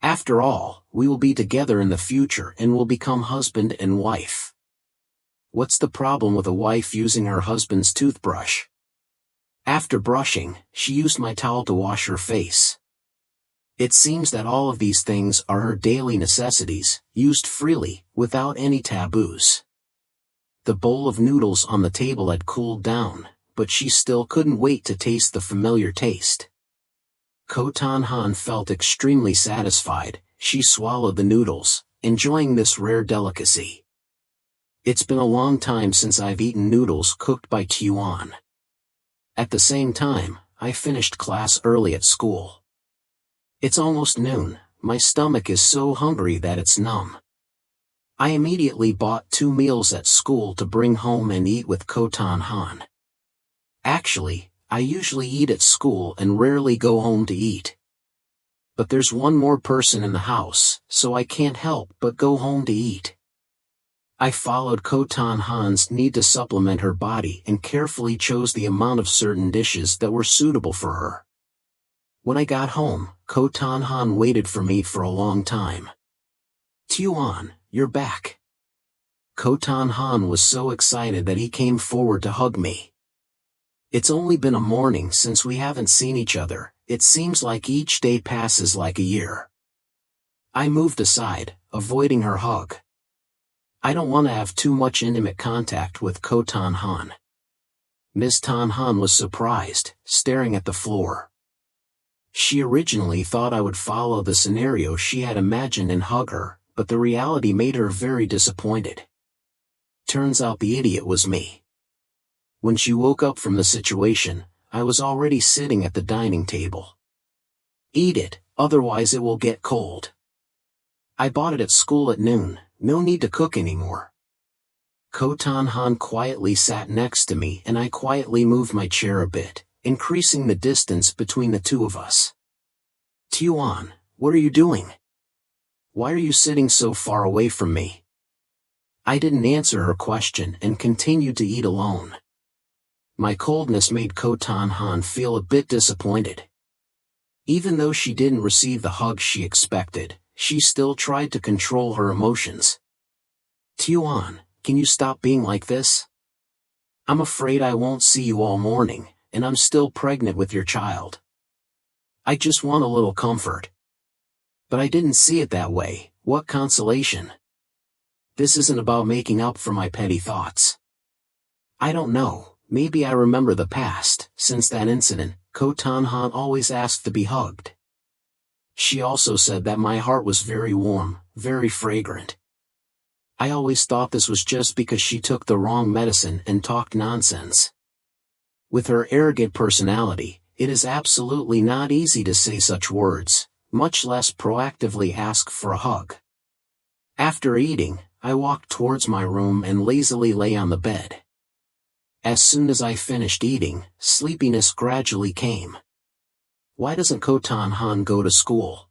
After all, we will be together in the future and will become husband and wife. What's the problem with a wife using her husband's toothbrush? After brushing, she used my towel to wash her face. It seems that all of these things are her daily necessities, used freely, without any taboos. The bowl of noodles on the table had cooled down, but she still couldn't wait to taste the familiar taste. Ko Tan-han felt extremely satisfied. She swallowed the noodles, enjoying this rare delicacy. It's been a long time since I've eaten noodles cooked by Tuan. At the same time, I finished class early at school. It's almost noon. My stomach is so hungry that it's numb. I immediately bought 2 meals at school to bring home and eat with Ko Tan-han. Actually, I usually eat at school and rarely go home to eat. But there's one more person in the house, so I can't help but go home to eat. I followed Ko Tan-han's need to supplement her body and carefully chose the amount of certain dishes that were suitable for her. When I got home, Ko Tan-han waited for me for a long time. Tuan, you're back. Ko Tan-han was so excited that he came forward to hug me. It's only been a morning since we haven't seen each other. It seems like each day passes like a year. I moved aside, avoiding her hug. I don't want to have too much intimate contact with Ko Tan-han. Miss Tan-han was surprised, staring at the floor. She originally thought I would follow the scenario she had imagined and hug her, but the reality made her very disappointed. Turns out the idiot was me. When she woke up from the situation, I was already sitting at the dining table. Eat it, otherwise it will get cold. I bought it at school at noon, no need to cook anymore. Ko Tan-han quietly sat next to me and I quietly moved my chair a bit, increasing the distance between the two of us. Tuan, what are you doing? Why are you sitting so far away from me? I didn't answer her question and continued to eat alone. My coldness made Ko Tan-han feel a bit disappointed. Even though she didn't receive the hug she expected, she still tried to control her emotions. Tuan, can you stop being like this? I'm afraid I won't see you all morning, and I'm still pregnant with your child. I just want a little comfort. But I didn't see it that way. What consolation. This isn't about making up for my petty thoughts. I don't know, maybe I remember the past. Since that incident, Ko Tan-han always asked to be hugged. She also said that my heart was very warm, very fragrant. I always thought this was just because she took the wrong medicine and talked nonsense. With her arrogant personality, it is absolutely not easy to say such words, much less proactively ask for a hug. After eating, I walked towards my room and lazily lay on the bed. As soon as I finished eating, sleepiness gradually came. Why doesn't Ko Tan-han go to school?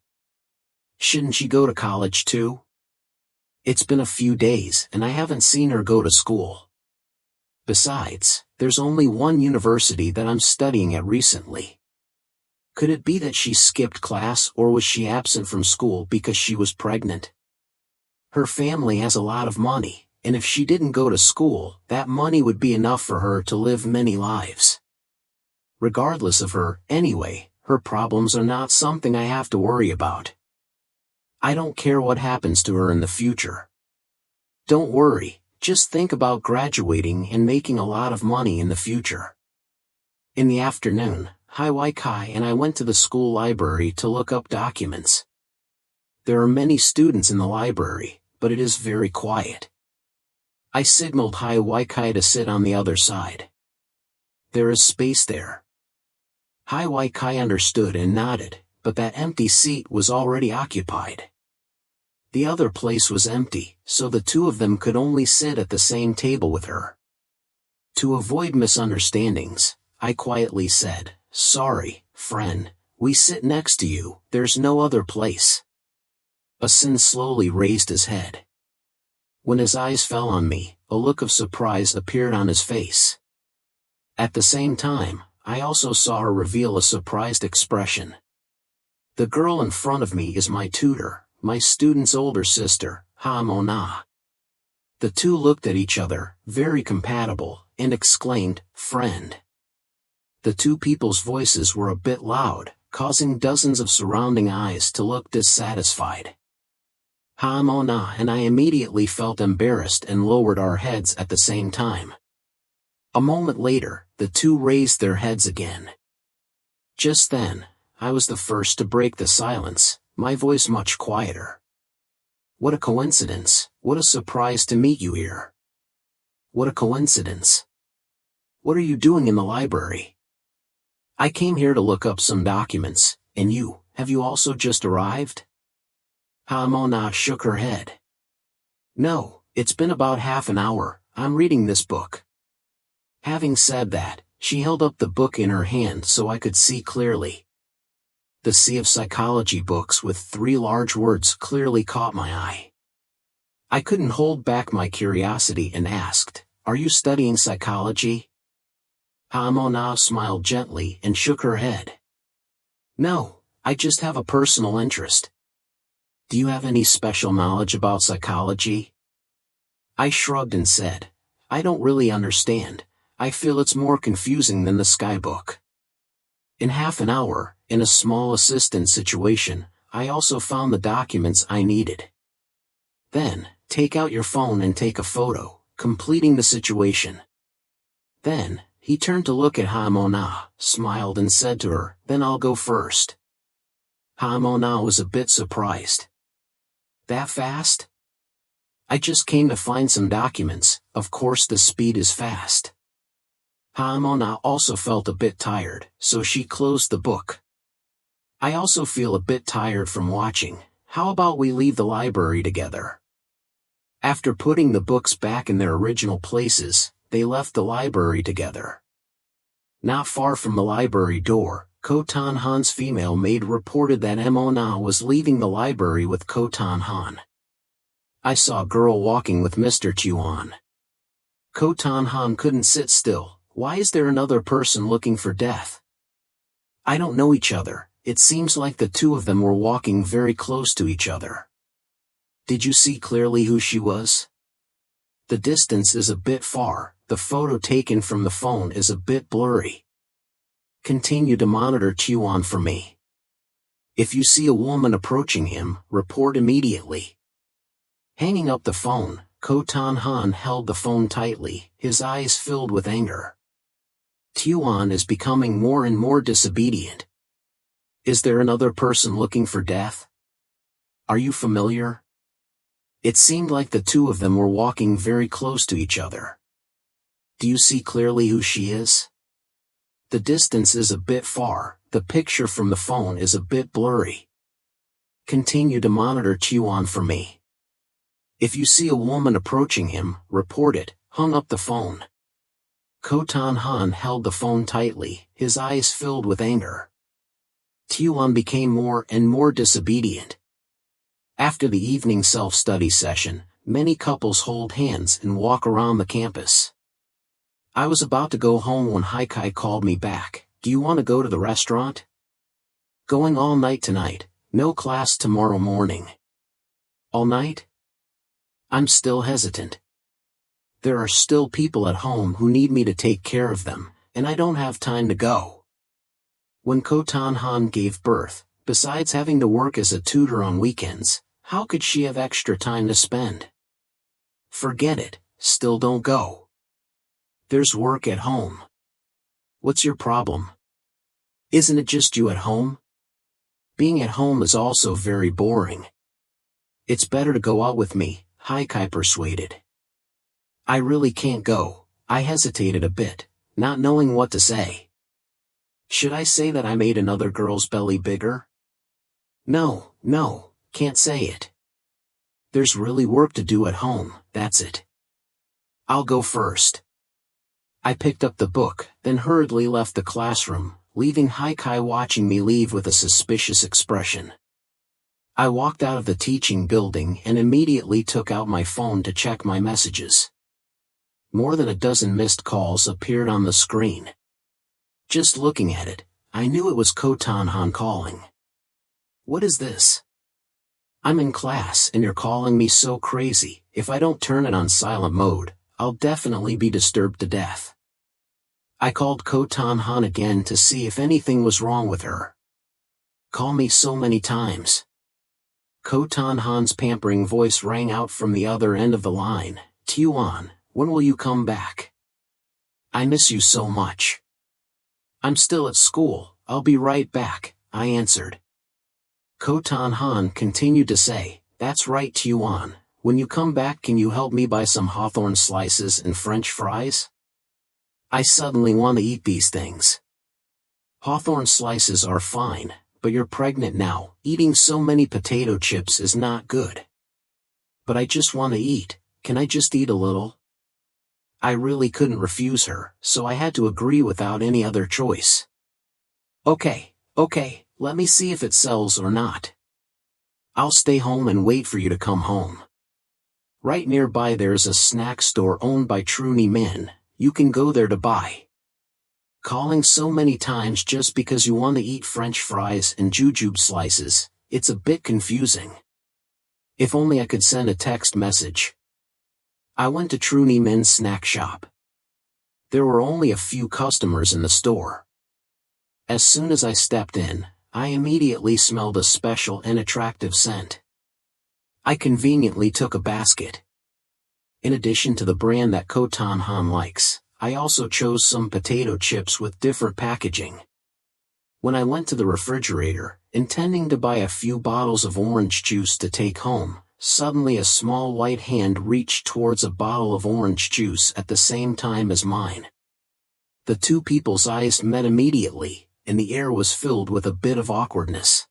Shouldn't she go to college too? It's been a few days and I haven't seen her go to school. Besides, There's only one university that I'm studying at recently. Could it be that she skipped class, or was she absent from school because she was pregnant? Her family has a lot of money, and if she didn't go to school, that money would be enough for her to live many lives. Regardless of her, anyway, her problems are not something I have to worry about. I don't care what happens to her in the future. Don't worry, just think about graduating and making a lot of money in the future. In the afternoon, Kai and I went to the school library to look up documents. There are many students in the library, but it is very quiet. I signaled Kai to sit on the other side. There is space there. Kai understood and nodded, but that empty seat was already occupied. The other place was empty, so the two of them could only sit at the same table with her. To avoid misunderstandings, I quietly said, "Sorry, friend, we sit next to you, there's no other place." Asin slowly raised his head. When his eyes fell on me, a look of surprise appeared on his face. At the same time, I also saw her reveal a surprised expression. The girl in front of me is my tutor, my student's older sister, Mona. The two looked at each other, very compatible, and exclaimed, "Friend." The two people's voices were a bit loud, causing dozens of surrounding eyes to look dissatisfied. Mona and I immediately felt embarrassed and lowered our heads at the same time. A moment later, the two raised their heads again. Just then, I was the first to break the silence, my voice much quieter. "What a coincidence, what a surprise to meet you here." "What a coincidence. What are you doing in the library?" "I came here to look up some documents, and have you also just arrived?" Mona shook her head. "No, it's been about half an hour, I'm reading this book." Having said that, she held up the book in her hand so I could see clearly. The sea of psychology books with 3 large words clearly caught my eye. I couldn't hold back my curiosity and asked, "Are you studying psychology?" Mona smiled gently and shook her head. "No, I just have a personal interest." "Do you have any special knowledge about psychology?" I shrugged and said, "I don't really understand. I feel it's more confusing than the Sky book." In half an hour, in a small assistant situation, I also found the documents I needed. "Then, take out your phone and take a photo, completing the situation." Then, he turned to look at Mona, smiled and said to her, "Then I'll go first." Mona was a bit surprised. "That fast?" "I just came to find some documents, of course the speed is fast." Mona also felt a bit tired, so she closed the book. "I also feel a bit tired from watching, how about we leave the library together?" After putting the books back in their original places, they left the library together. Not far from the library door, Kotan Han's female maid reported that Mona was leaving the library with Kotan Han. "I saw a girl walking with Mr. Tuan." Kotan Han couldn't sit still. "Why is there another person looking for death?" "I don't know each other, it seems like the two of them were walking very close to each other." "Did you see clearly who she was?" "The distance is a bit far, the photo taken from the phone is a bit blurry." "Continue to monitor Tuan for me. If you see a woman approaching him, report immediately." Hanging up the phone, Kotan Han held the phone tightly, his eyes filled with anger. Tuan is becoming more and more disobedient. "Is there another person looking for death? Are you familiar?" It seemed like the two of them were walking very close to each other. "Do you see clearly who she is?" "The distance is a bit far, the picture from the phone is a bit blurry." "Continue to monitor Tuan for me. If you see a woman approaching him, report it." Hung up the phone. Kotan Han held the phone tightly, his eyes filled with anger. Tuan became more and more disobedient. After the evening self-study session, many couples hold hands and walk around the campus. I was about to go home when Haikai called me back. Do you want to go to the restaurant? Going all night tonight, no class tomorrow morning. All night? I'm still hesitant. There are still people at home who need me to take care of them, and I don't have time to go. When Kotan Han gave birth, besides having to work as a tutor on weekends, how could she have extra time to spend? Forget it, still don't go. There's work at home. What's your problem? Isn't it just you at home? Being at home is also very boring. It's better to go out with me, Haikai persuaded. I really can't go. I hesitated a bit, not knowing what to say. Should I say that I made another girl's belly bigger? No, can't say it. There's really work to do at home, that's it. I'll go first. I picked up the book, then hurriedly left the classroom, leaving Haikai watching me leave with a suspicious expression. I walked out of the teaching building and immediately took out my phone to check my messages. More than a dozen missed calls appeared on the screen. Just looking at it, I knew it was Kotan Han calling. What is this? I'm in class and you're calling me so crazy. If I don't turn it on silent mode, I'll definitely be disturbed to death. I called Kotan Han again to see if anything was wrong with her. Call me so many times. Kotan Han's pampering voice rang out from the other end of the line. Tuan, when will you come back? I miss you so much. I'm still at school, I'll be right back, I answered. Kotan Han continued to say, that's right Tuan, when you come back can you help me buy some hawthorn slices and French fries? I suddenly want to eat these things. Hawthorn slices are fine, but you're pregnant now, eating so many potato chips is not good. But I just want to eat, can I just eat a little? I really couldn't refuse her, so I had to agree without any other choice. Okay, let me see if it sells or not. I'll stay home and wait for you to come home. Right nearby there's a snack store owned by Truny Min, you can go there to buy. Calling so many times just because you want to eat French fries and jujube slices, it's a bit confusing. If only I could send a text message. I went to Truny Min's snack shop. There were only a few customers in the store. As soon as I stepped in, I immediately smelled a special and attractive scent. I conveniently took a basket. In addition to the brand that Kotan Han likes, I also chose some potato chips with different packaging. When I went to the refrigerator, intending to buy a few bottles of orange juice to take home, suddenly a small white hand reached towards a bottle of orange juice at the same time as mine. The two people's eyes met immediately, and the air was filled with a bit of awkwardness.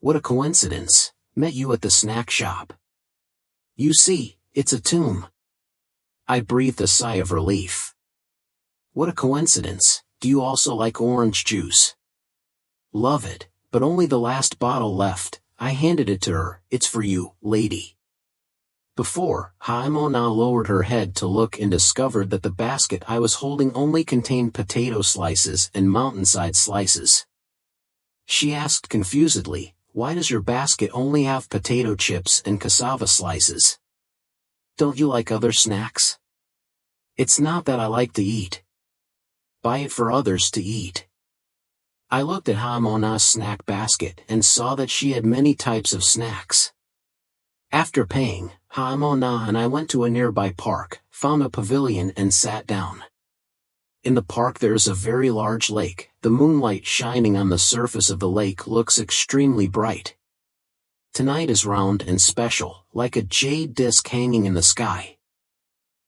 What a coincidence, met you at the snack shop. You see, it's a tomb. I breathed a sigh of relief. What a coincidence, do you also like orange juice? Love it, but only the last bottle left. I handed it to her. It's for you, lady. Before, Haimona lowered her head to look and discovered that the basket I was holding only contained potato slices and mountainside slices. She asked confusedly, why does your basket only have potato chips and cassava slices? Don't you like other snacks? It's not that I like to eat. Buy it for others to eat. I looked at Haimona's snack basket and saw that she had many types of snacks. After paying, Haimona and I went to a nearby park, found a pavilion and sat down. In the park there's a very large lake. The moonlight shining on the surface of the lake looks extremely bright. Tonight is round and special, like a jade disc hanging in the sky.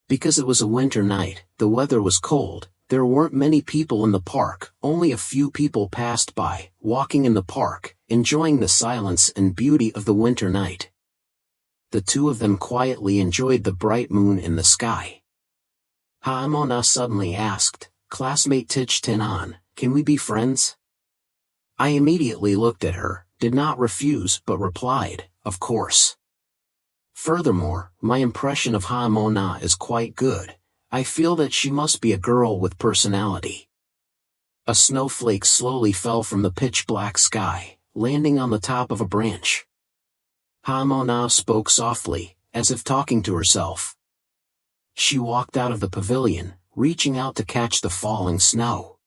Because it was a winter night, the weather was cold. There weren't many people in the park, only a few people passed by, walking in the park, enjoying the silence and beauty of the winter night. The two of them quietly enjoyed the bright moon in the sky. Haimona suddenly asked, classmate Tichtinan, can we be friends? I immediately looked at her, did not refuse but replied, of course. Furthermore, my impression of Haimona is quite good. I feel that she must be a girl with personality." A snowflake slowly fell from the pitch-black sky, landing on the top of a branch. Hamona spoke softly, as if talking to herself. She walked out of the pavilion, reaching out to catch the falling snow.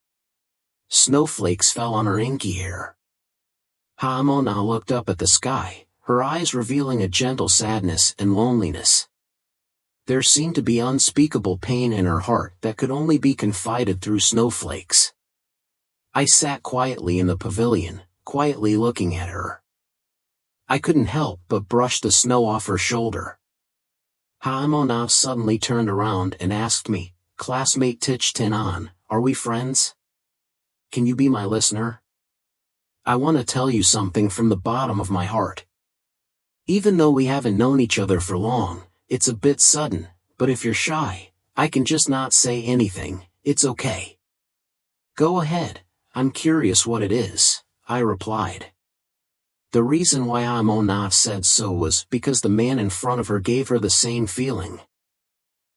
Snowflakes fell on her inky hair. Hamona looked up at the sky, her eyes revealing a gentle sadness and loneliness. There seemed to be unspeakable pain in her heart that could only be confided through snowflakes. I sat quietly in the pavilion, quietly looking at her. I couldn't help but brush the snow off her shoulder. Hamona suddenly turned around and asked me, "Classmate Tichtinan, are we friends? Can you be my listener? I want to tell you something from the bottom of my heart. Even though we haven't known each other for long, it's a bit sudden, but if you're shy, I can just not say anything, it's okay." "Go ahead, I'm curious what it is," I replied. The reason why Hamona said so was because the man in front of her gave her the same feeling.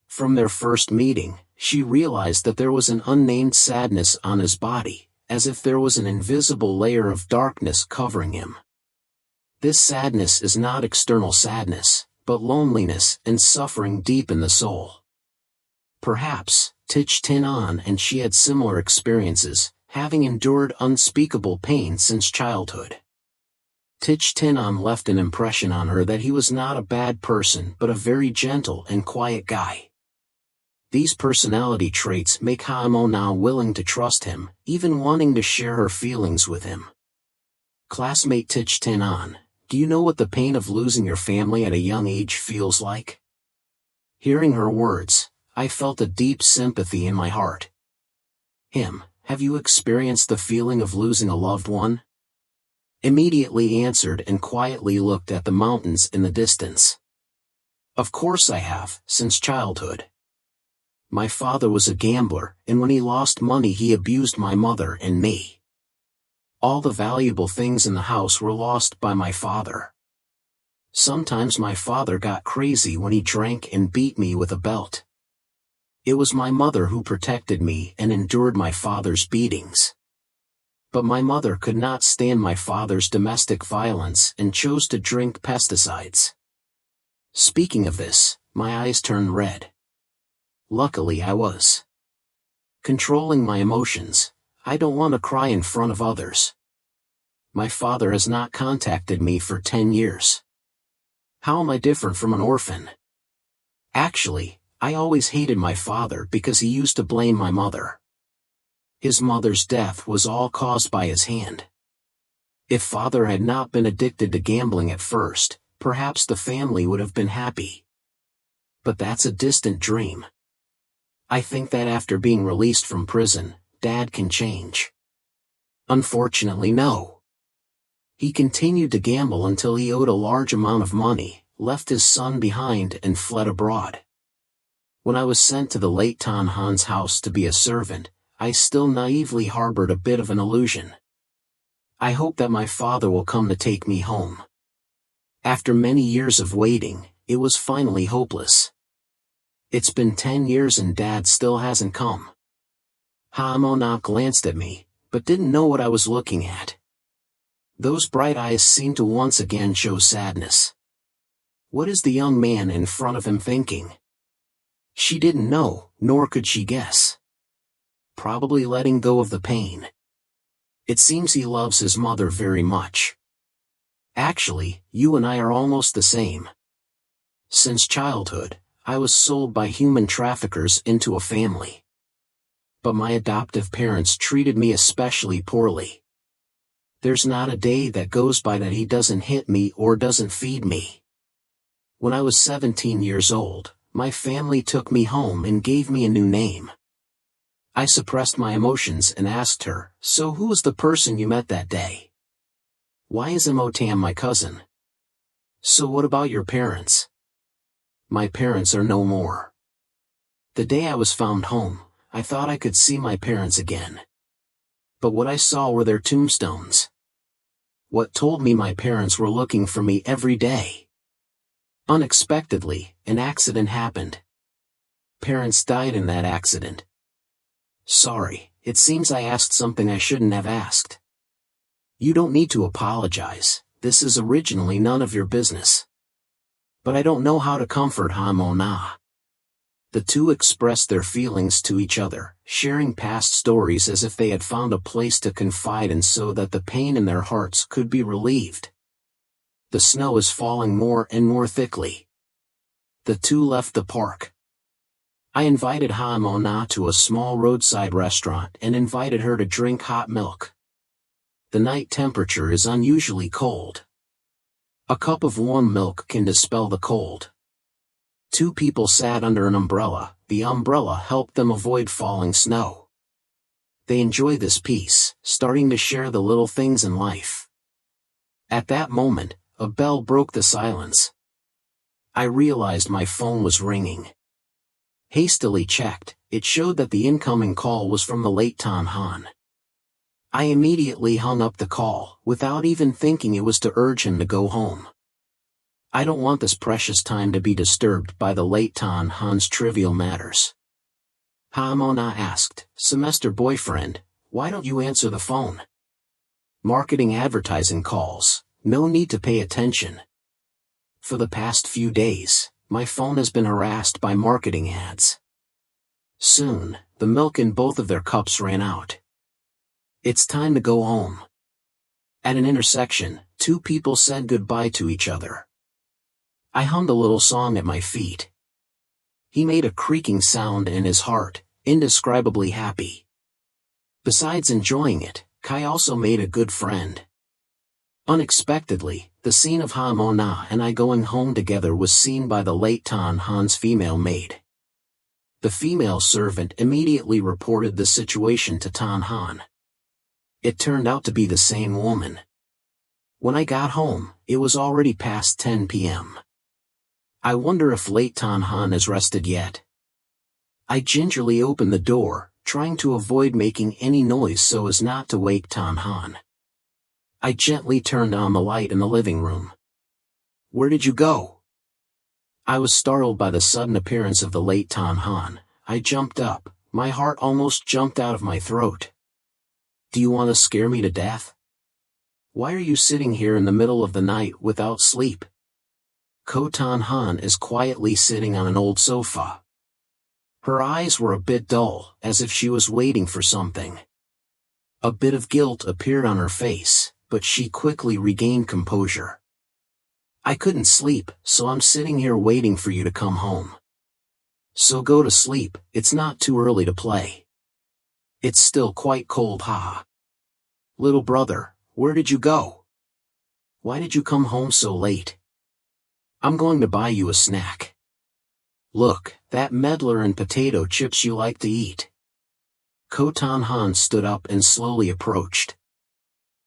From their first meeting, she realized that there was an unnamed sadness on his body, as if there was an invisible layer of darkness covering him. This sadness is not external sadness, but loneliness and suffering deep in the soul. Perhaps, Tichtinan and she had similar experiences, having endured unspeakable pain since childhood. Tichtinan left an impression on her that he was not a bad person but a very gentle and quiet guy. These personality traits make Hamona willing to trust him, even wanting to share her feelings with him. "Classmate Tichtinan, do you know what the pain of losing your family at a young age feels like?" Hearing her words, I felt a deep sympathy in my heart. "Have you experienced the feeling of losing a loved one?" Immediately answered and quietly looked at the mountains in the distance. "Of course I have, since childhood. My father was a gambler, and when he lost money he abused my mother and me. All the valuable things in the house were lost by my father. Sometimes my father got crazy when he drank and beat me with a belt. It was my mother who protected me and endured my father's beatings. But my mother could not stand my father's domestic violence and chose to drink pesticides. Speaking of this, my eyes turned red. Luckily I was controlling my emotions. I don't want to cry in front of others. My father has not contacted me for 10 years. How am I different from an orphan? Actually, I always hated my father because he used to blame my mother. His mother's death was all caused by his hand. If father had not been addicted to gambling at first, perhaps the family would have been happy. But that's a distant dream. I think that after being released from prison, Dad can change. Unfortunately, no. He continued to gamble until he owed a large amount of money, left his son behind and fled abroad. When I was sent to the late Tanhan's house to be a servant, I still naively harbored a bit of an illusion. I hope that my father will come to take me home. After many years of waiting, it was finally hopeless. It's been 10 years and Dad still hasn't come. Hamona glanced at me, but didn't know what I was looking at. Those bright eyes seemed to once again show sadness. What is the young man in front of him thinking? She didn't know, nor could she guess. Probably letting go of the pain. It seems he loves his mother very much. Actually, you and I are almost the same. Since childhood, I was sold by human traffickers into a family. But my adoptive parents treated me especially poorly. There's not a day that goes by that he doesn't hit me or doesn't feed me. When I was 17 years old, my family took me home and gave me a new name. I suppressed my emotions and asked her, "So who was the person you met that day?" "Why is Motam my cousin?" "So what about your parents?" "My parents are no more." The day I was found home, I thought I could see my parents again. But what I saw were their tombstones. What told me my parents were looking for me every day. Unexpectedly, an accident happened. parents died in that accident. Sorry, it seems I asked something I shouldn't have asked. You don't need to apologize, this is originally none of your business. But I don't know how to comfort Ha-mo-na. The two expressed their feelings to each other, sharing past stories as if they had found a place to confide in so that the pain in their hearts could be relieved. The snow is falling more and more thickly. The two left the park. I invited Ha-mo-na to a small roadside restaurant and invited her to drink hot milk. The night temperature is unusually cold. A cup of warm milk can dispel the cold. Two people sat under an umbrella. The umbrella helped them avoid falling snow. They enjoy this peace, starting to share the little things in life. At that moment, a bell broke the silence. I realized my phone was ringing. Hastily checked, it showed that the incoming call was from the late Tan Han. I immediately hung up the call, without even thinking it was to urge him to go home. I don't want this precious time to be disturbed by the late Tan Han's trivial matters. Ha-mo-na asked, "Semester boyfriend, why don't you answer the phone? Marketing advertising calls, no need to pay attention. For the past few days, my phone has been harassed by marketing ads." Soon, the milk in both of their cups ran out. It's time to go home. At an intersection, two people said goodbye to each other. I hummed a little song at my feet. He made a creaking sound in his heart, indescribably happy. Besides enjoying it, Kai also made a good friend. Unexpectedly, the scene of Ha-mo-na and I going home together was seen by the late Tan Han's female maid. The female servant immediately reported the situation to Tan Han. It turned out to be the same woman. When I got home, it was already past 10 p.m. I wonder if late Tan Han has rested yet. I gingerly opened the door, trying to avoid making any noise so as not to wake Tan Han. I gently turned on the light in the living room. "Where did you go?" I was startled by the sudden appearance of the late Tan Han. I jumped up, my heart almost jumped out of my throat. "Do you want to scare me to death? Why are you sitting here in the middle of the night without sleep?" Ko Tan Han is quietly sitting on an old sofa. Her eyes were a bit dull, as if she was waiting for something. A bit of guilt appeared on her face, but she quickly regained composure. "I couldn't sleep, so I'm sitting here waiting for you to come home. So go to sleep, it's not too early to play. It's still quite cold, ha. Little brother, where did you go? Why did you come home so late? I'm going to buy you a snack. Look, that medlar and potato chips you like to eat." Ko Tan Han stood up and slowly approached.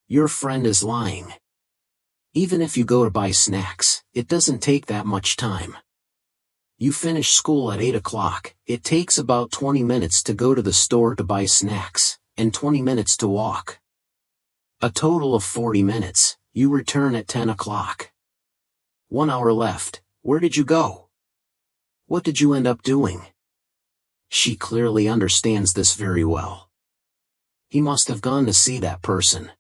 "Your friend is lying. Even if you go to buy snacks, it doesn't take that much time. You finish school at 8 o'clock, it takes about 20 minutes to go to the store to buy snacks, and 20 minutes to walk. A total of 40 minutes, you return at 10 o'clock. 1 hour left, where did you go? What did you end up doing?" She clearly understands this very well. He must have gone to see that person.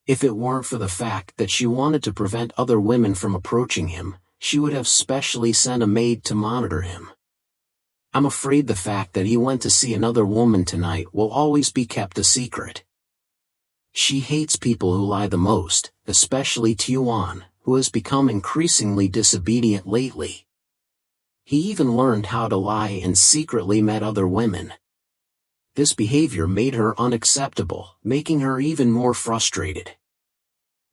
If it weren't for the fact that she wanted to prevent other women from approaching him, she would have specially sent a maid to monitor him. I'm afraid the fact that he went to see another woman tonight will always be kept a secret. She hates people who lie the most, especially Tuan, who has become increasingly disobedient lately. He even learned how to lie and secretly met other women. This behavior made her unacceptable, making her even more frustrated.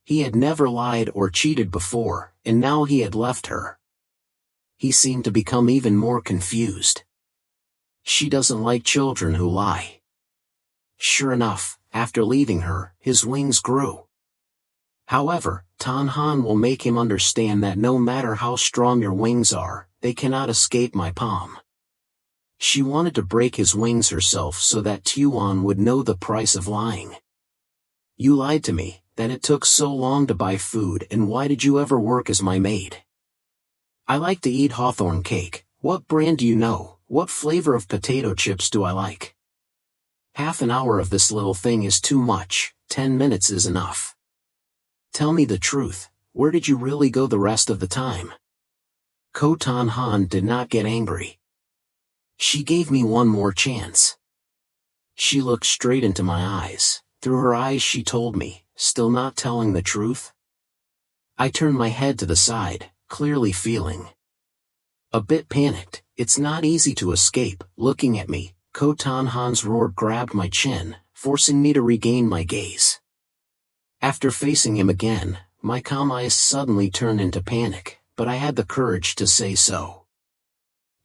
He had never lied or cheated before, and now he had left her. He seemed to become even more confused. She doesn't like children who lie. Sure enough, after leaving her, his wings grew. However, Tan Han will make him understand that no matter how strong your wings are, they cannot escape my palm. She wanted to break his wings herself so that Tuan would know the price of lying. "You lied to me, that it took so long to buy food, and why did you ever work as my maid? I like to eat hawthorn cake, what brand do you know, What flavor of potato chips do I like? Half an hour of this little thing is too much, 10 minutes is enough. Tell me the truth, where did you really go the rest of the time? Ko Tan Han did not get angry. She gave me one more chance. She looked straight into my eyes. Through her eyes she told me, still not telling the truth? I turned my head to the side, clearly feeling a bit panicked. It's not easy to escape. Looking at me, Ko Tan Han's roar grabbed my chin, forcing me to regain my gaze. After facing him again, my calm eyes suddenly turned into panic, but I had the courage to say so.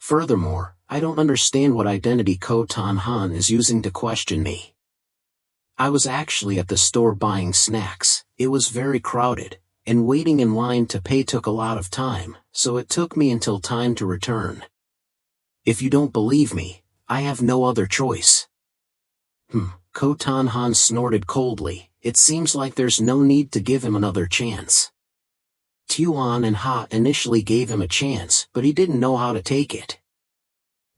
Furthermore, I don't understand what identity Ko Tan Han is using to question me. I was actually at the store buying snacks. It was very crowded, and waiting in line to pay took a lot of time, so it took me until time to return. If you don't believe me, I have no other choice. Ko Tan Han snorted coldly. It seems like there's no need to give him another chance. Tuan and Ha initially gave him a chance, but he didn't know how to take it.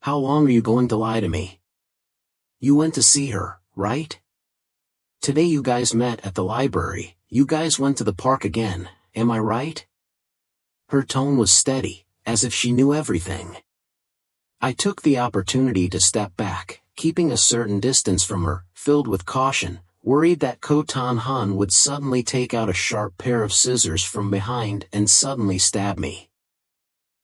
How long are you going to lie to me? You went to see her, right? Today you guys met at the library, you guys went to the park again, am I right? Her tone was steady, as if she knew everything. I took the opportunity to step back, keeping a certain distance from her, filled with caution, worried that Ko Tan Han would suddenly take out a sharp pair of scissors from behind and suddenly stab me.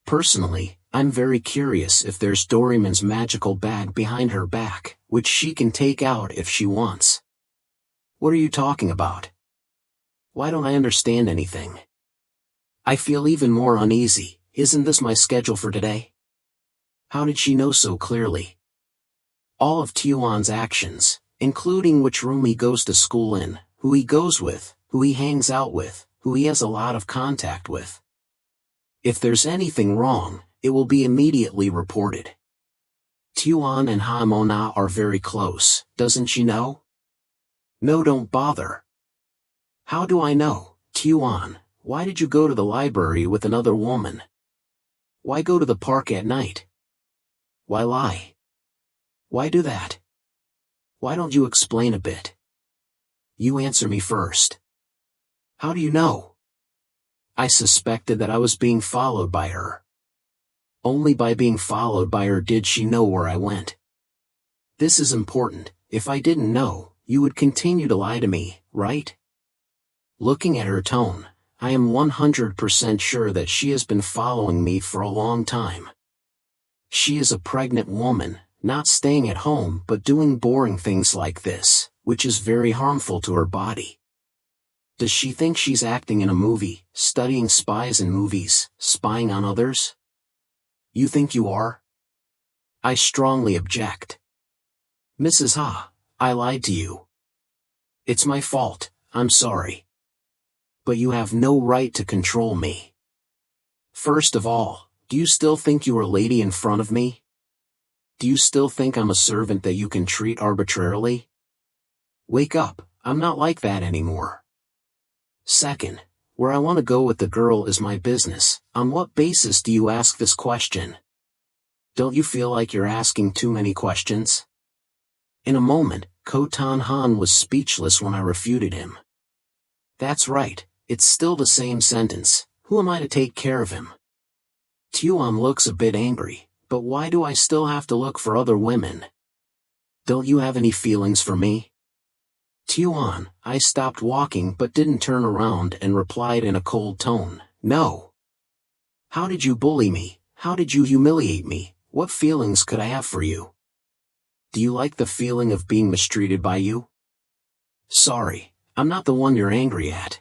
Personally, I'm very curious if there's Doraemon's magical bag behind her back, which she can take out if she wants. What are you talking about? Why don't I understand anything? I feel even more uneasy. Isn't this my schedule for today? How did she know so clearly? All of Tuan's actions, including which room he goes to school in, who he goes with, who he hangs out with, who he has a lot of contact with. If there's anything wrong, it will be immediately reported. Tuan and Ha Mona are very close, doesn't she know? No, don't bother. How do I know? Tuan, why did you go to the library with another woman? Why go to the park at night? Why lie? Why do that? Why don't you explain a bit? You answer me first. How do you know? I suspected that I was being followed by her. Only by being followed by her did she know where I went. This is important. If I didn't know, you would continue to lie to me, right? Looking at her tone, I am 100% sure that she has been following me for a long time. She is a pregnant woman, not staying at home but doing boring things like this, which is very harmful to her body. Does she think she's acting in a movie, studying spies in movies, spying on others? You think you are? I strongly object. Mrs. Ha, I lied to you. It's my fault, I'm sorry. But you have no right to control me. First of all, do you still think you are a lady in front of me? Do you still think I'm a servant that you can treat arbitrarily? Wake up, I'm not like that anymore. Second, where I want to go with the girl is my business. On what basis do you ask this question? Don't you feel like you're asking too many questions? In a moment, Ko Tan Han was speechless when I refuted him. That's right, it's still the same sentence. Who am I to take care of him? Tuan looks a bit angry, but why do I still have to look for other women? Don't you have any feelings for me? Tuan, I stopped walking but didn't turn around and replied in a cold tone, no. How did you bully me? How did you humiliate me? What feelings could I have for you? Do you like the feeling of being mistreated by you? Sorry, I'm not the one you're angry at.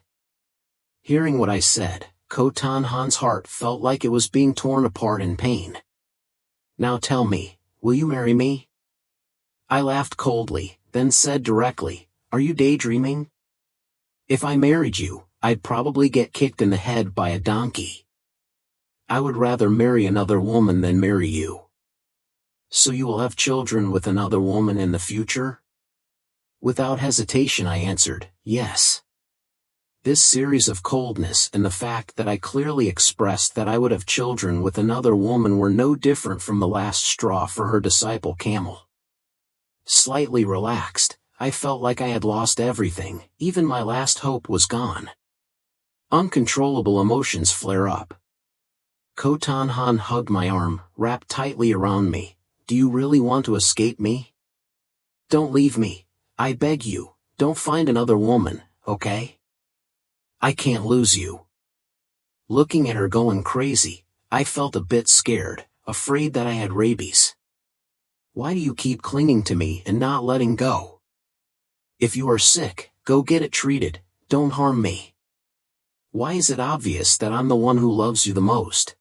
Hearing what I said, Ko Tan Han's heart felt like it was being torn apart in pain. Now tell me, will you marry me? I laughed coldly, then said directly, are you daydreaming? If I married you, I'd probably get kicked in the head by a donkey. I would rather marry another woman than marry you. So you will have children with another woman in the future? Without hesitation I answered, yes. This series of coldness and the fact that I clearly expressed that I would have children with another woman were no different from the last straw for her disciple camel. Slightly relaxed, I felt like I had lost everything, even my last hope was gone. Uncontrollable emotions flare up. Khotan Han hugged my arm, wrapped tightly around me. Do you really want to escape me? Don't leave me. I beg you, don't find another woman, okay? I can't lose you. Looking at her going crazy, I felt a bit scared, afraid that I had rabies. Why do you keep clinging to me and not letting go? If you are sick, go get it treated, don't harm me. Why is it obvious that I'm the one who loves you the most?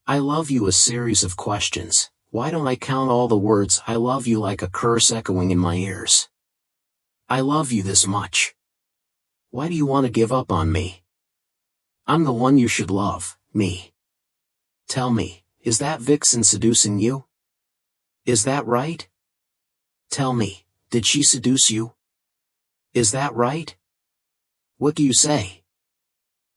I love you. A series of questions. Why don't I count all the words I love you like a curse echoing in my ears? I love you this much. Why do you want to give up on me? I'm the one you should love, me. Tell me, is that Vixen seducing you? Is that right? Tell me, did she seduce you? Is that right? What do you say?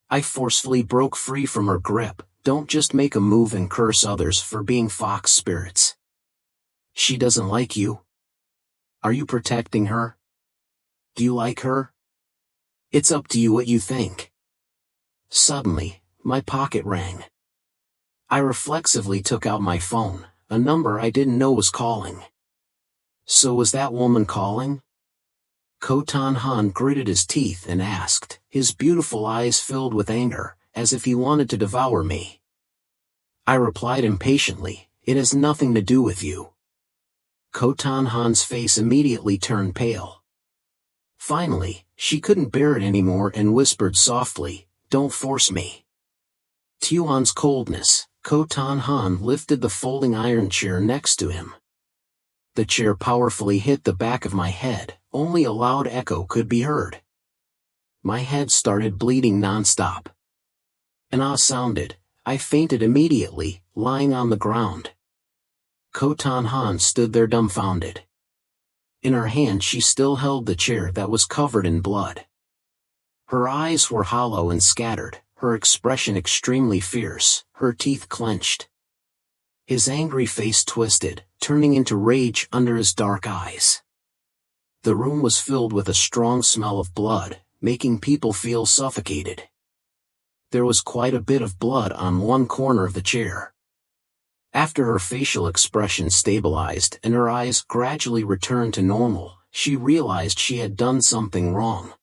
I forcefully broke free from her grip. Don't just make a move and curse others for being fox spirits. She doesn't like you. Are you protecting her? Do you like her? It's up to you what you think. Suddenly, my pocket rang. I reflexively took out my phone, a number I didn't know was calling. So was that woman calling? Khotan Han gritted his teeth and asked, his beautiful eyes filled with anger, as if he wanted to devour me. I replied impatiently, it has nothing to do with you. Khotan Han's face immediately turned pale. Finally, she couldn't bear it anymore and whispered softly, don't force me. Tuan's coldness, Khotan Han lifted the folding iron chair next to him. The chair powerfully hit the back of my head, only a loud echo could be heard. My head started bleeding non-stop. An ah sounded, I fainted immediately, lying on the ground. Khotan Han stood there dumbfounded. In her hand she still held the chair that was covered in blood. Her eyes were hollow and scattered, her expression extremely fierce, her teeth clenched. His angry face twisted, turning into rage under his dark eyes. The room was filled with a strong smell of blood, making people feel suffocated. There was quite a bit of blood on one corner of the chair. After her facial expression stabilized and her eyes gradually returned to normal, she realized she had done something wrong.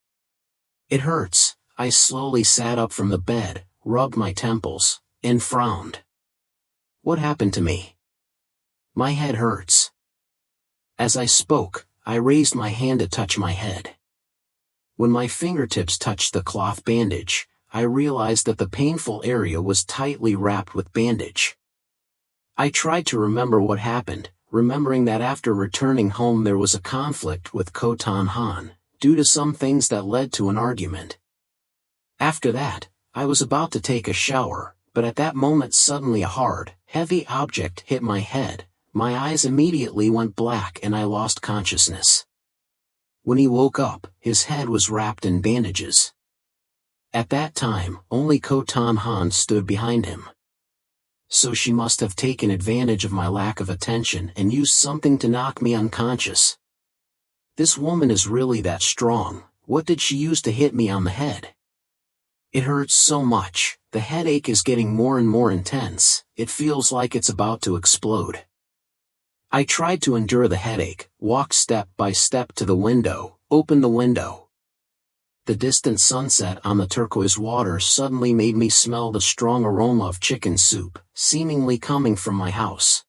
It hurts. I slowly sat up from the bed, rubbed my temples, and frowned. What happened to me? My head hurts. As I spoke, I raised my hand to touch my head. When my fingertips touched the cloth bandage, I realized that the painful area was tightly wrapped with bandage. I tried to remember what happened, remembering that after returning home there was a conflict with Khotan Han, due to some things that led to an argument. After that, I was about to take a shower, but at that moment suddenly a hard, heavy object hit my head, my eyes immediately went black and I lost consciousness. When he woke up, his head was wrapped in bandages. At that time, only Khotan Han stood behind him. So she must have taken advantage of my lack of attention and used something to knock me unconscious. This woman is really that strong. What did she use to hit me on the head? It hurts so much, the headache is getting more and more intense, it feels like it's about to explode. I tried to endure the headache, walked step by step to the window, opened the window. The distant sunset on the turquoise water suddenly made me smell the strong aroma of chicken soup, seemingly coming from my house.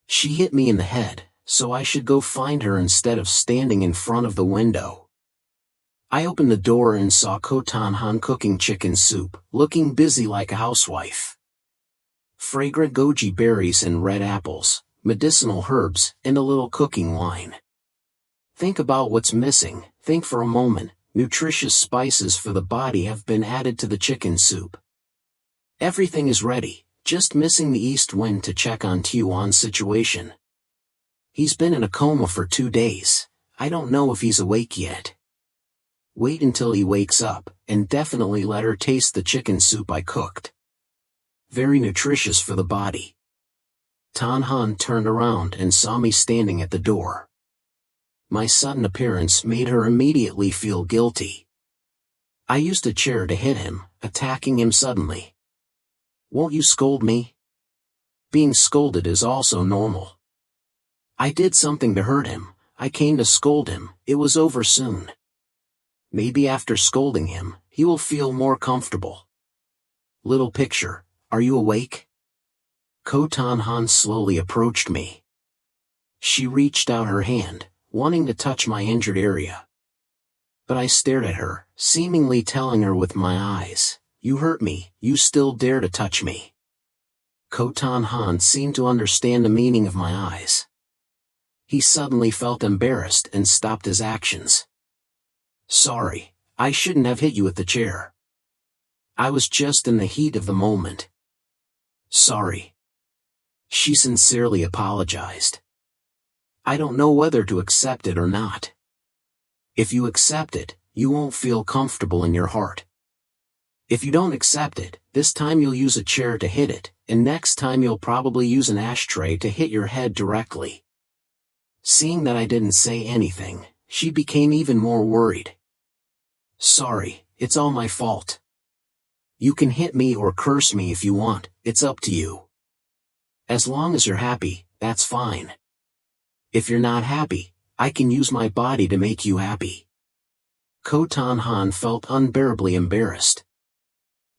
She hit me in the head, so I should go find her instead of standing in front of the window. I opened the door and saw Khotan Han cooking chicken soup, looking busy like a housewife. Fragrant goji berries and red apples, medicinal herbs, and a little cooking wine. Think about what's missing, think for a moment. Nutritious spices for the body have been added to the chicken soup. Everything is ready, just missing the east wind to check on Tuan's situation. He's been in a coma for 2 days, I don't know if he's awake yet. Wait until he wakes up, and definitely let her taste the chicken soup I cooked. Very nutritious for the body. Tanhan turned around and saw me standing at the door. My sudden appearance made her immediately feel guilty. I used a chair to hit him, attacking him suddenly. Won't you scold me? Being scolded is also normal. I did something to hurt him. I came to scold him. It was over soon. Maybe after scolding him, he will feel more comfortable. Little picture, are you awake? Ko Tanhan slowly approached me. She reached out her hand, wanting to touch my injured area. But I stared at her, seemingly telling her with my eyes, "You hurt me, you still dare to touch me." Ko Tanhan seemed to understand the meaning of my eyes. He suddenly felt embarrassed and stopped his actions. Sorry, I shouldn't have hit you with the chair. I was just in the heat of the moment. Sorry. She sincerely apologized. I don't know whether to accept it or not. If you accept it, you won't feel comfortable in your heart. If you don't accept it, this time you'll use a chair to hit it, and next time you'll probably use an ashtray to hit your head directly. Seeing that I didn't say anything, she became even more worried. Sorry, it's all my fault. You can hit me or curse me if you want, it's up to you. As long as you're happy, that's fine. If you're not happy, I can use my body to make you happy. Ko Tanhan felt unbearably embarrassed.